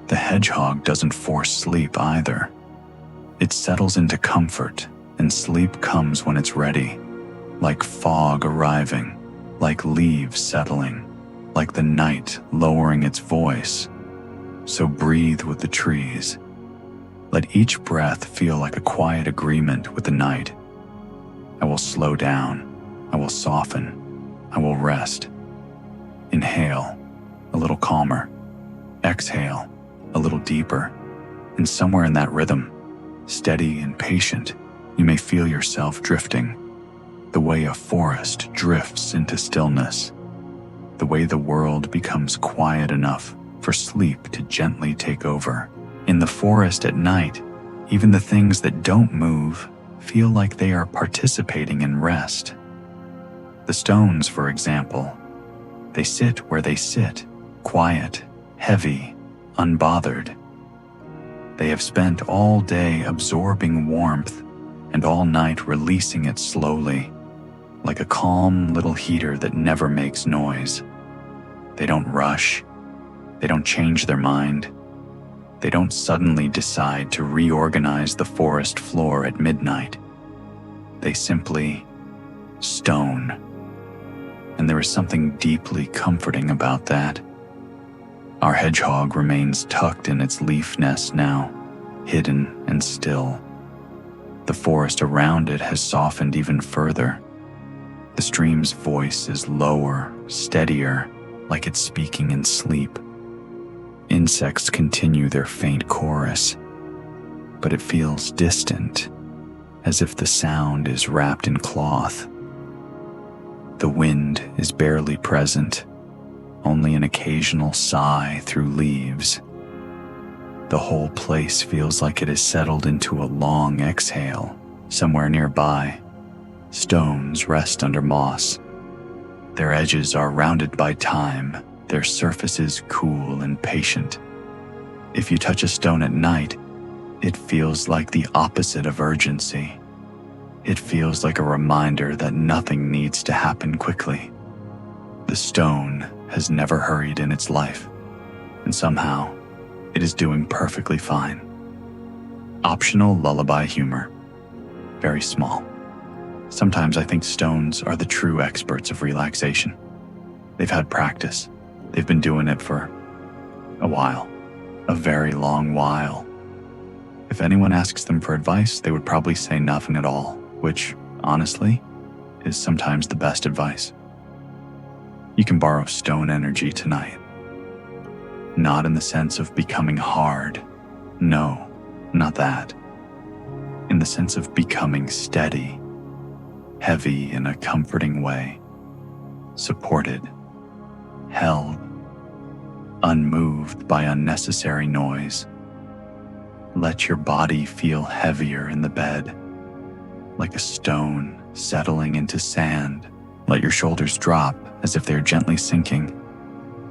The hedgehog doesn't force sleep either. It settles into comfort, and sleep comes when it's ready. like fog arriving, like leaves settling, like the night lowering its voice. So breathe with the trees. Let each breath feel like a quiet agreement with the night. I will slow down. I will soften. I will rest. Inhale, a little calmer. Exhale, a little deeper. And somewhere in that rhythm, steady and patient, you may feel yourself drifting. The way a forest drifts into stillness. The way the world becomes quiet enough for sleep to gently take over. In the forest at night, even the things that don't move feel like they are participating in rest. The stones, for example, they sit where they sit, quiet, heavy, unbothered. They have spent all day absorbing warmth and all night releasing it slowly, like a calm little heater that never makes noise. They don't rush. They don't change their mind. They don't suddenly decide to reorganize the forest floor at midnight. They simply stone. And there is something deeply comforting about that. Our hedgehog remains tucked in its leaf nest now, hidden and still. The forest around it has softened even further. The stream's voice is lower, steadier, like it's speaking in sleep. Insects continue their faint chorus, but it feels distant, as if the sound is wrapped in cloth. The wind is barely present, only an occasional sigh through leaves. The whole place feels like it has settled into a long exhale. Somewhere nearby, stones rest under moss. Their edges are rounded by time, their surfaces cool and patient. If you touch a stone at night, it feels like the opposite of urgency. It feels like a reminder that nothing needs to happen quickly. The stone has never hurried in its life, and somehow it is doing perfectly fine. Optional lullaby humor. Very small. Sometimes I think stones are the true experts of relaxation. They've had practice. They've been doing it for a while, a very long while. If anyone asks them for advice, they would probably say nothing at all, which, honestly, is sometimes the best advice. You can borrow stone energy tonight. Not in the sense of becoming hard. No, not that. In the sense of becoming steady, heavy in a comforting way, supported, held, unmoved by unnecessary noise. Let your body feel heavier in the bed, like a stone settling into sand. Let your shoulders drop as if they're gently sinking.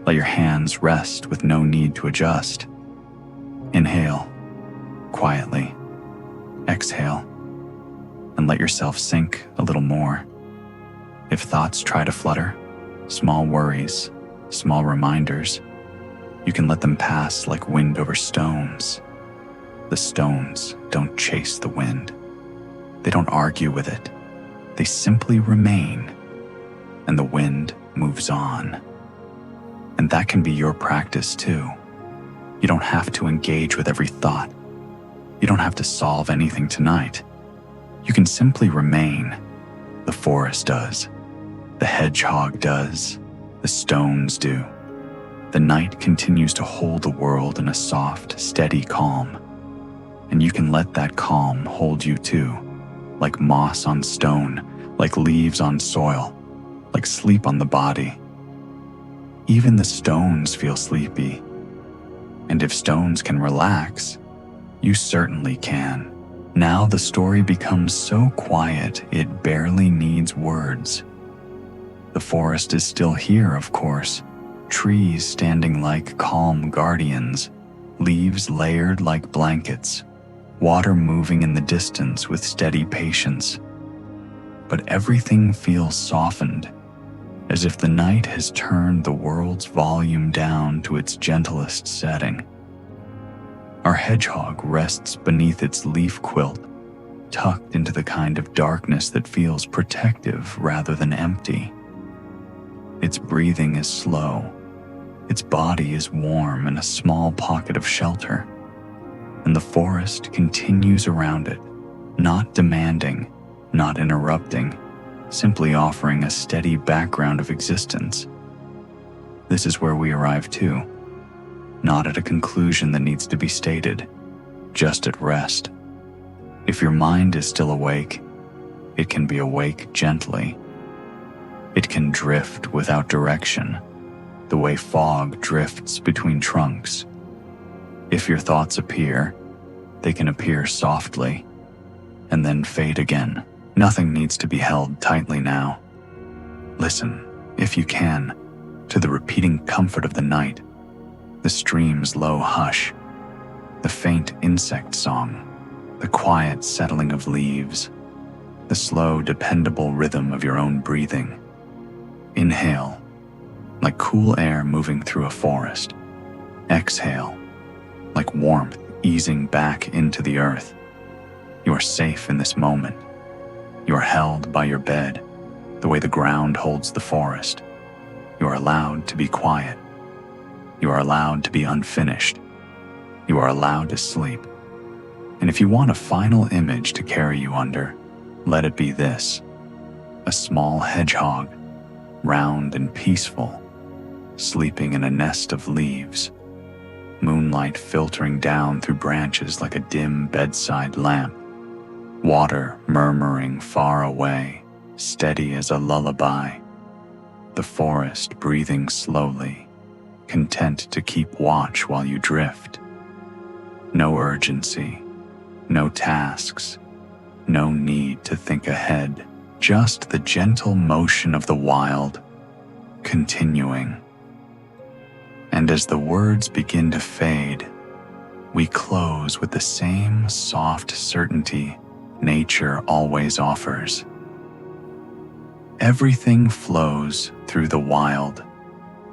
Let your hands rest with no need to adjust. Inhale, quietly. Exhale, and let yourself sink a little more. If thoughts try to flutter, small worries, small reminders, you can let them pass like wind over stones. The stones don't chase the wind. They don't argue with it. They simply remain, and the wind moves on. And that can be your practice too. You don't have to engage with every thought. You don't have to solve anything tonight. You can simply remain. The forest does. The hedgehog does. The stones do. The night continues to hold the world in a soft, steady calm. And you can let that calm hold you too, like moss on stone, like leaves on soil, like sleep on the body. Even the stones feel sleepy. And if stones can relax, you certainly can. Now the story becomes so quiet it barely needs words. The forest is still here, of course. Trees standing like calm guardians, leaves layered like blankets, water moving in the distance with steady patience. But everything feels softened, as if the night has turned the world's volume down to its gentlest setting. Our hedgehog rests beneath its leaf quilt, tucked into the kind of darkness that feels protective rather than empty. Its breathing is slow, its body is warm in a small pocket of shelter, and the forest continues around it, not demanding, not interrupting, simply offering a steady background of existence. This is where we arrive too, not at a conclusion that needs to be stated, just at rest. If your mind is still awake, it can be awake gently. It can drift without direction, the way fog drifts between trunks. If your thoughts appear, they can appear softly and then fade again. Nothing needs to be held tightly now. Listen, if you can, to the repeating comfort of the night, the stream's low hush, the faint insect song, the quiet settling of leaves, the slow, dependable rhythm of your own breathing. Inhale, like cool air moving through a forest. Exhale, like warmth easing back into the earth. You are safe in this moment. You are held by your bed, the way the ground holds the forest. You are allowed to be quiet. You are allowed to be unfinished. You are allowed to sleep. And if you want a final image to carry you under, let it be this: a small hedgehog, round and peaceful, sleeping in a nest of leaves, moonlight filtering down through branches like a dim bedside lamp, water murmuring far away, steady as a lullaby, the forest breathing slowly, content to keep watch while you drift. No urgency, no tasks, no need to think ahead, just the gentle motion of the wild, continuing. And as the words begin to fade, we close with the same soft certainty nature always offers. Everything flows through the wild.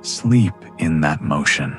Sleep in that motion.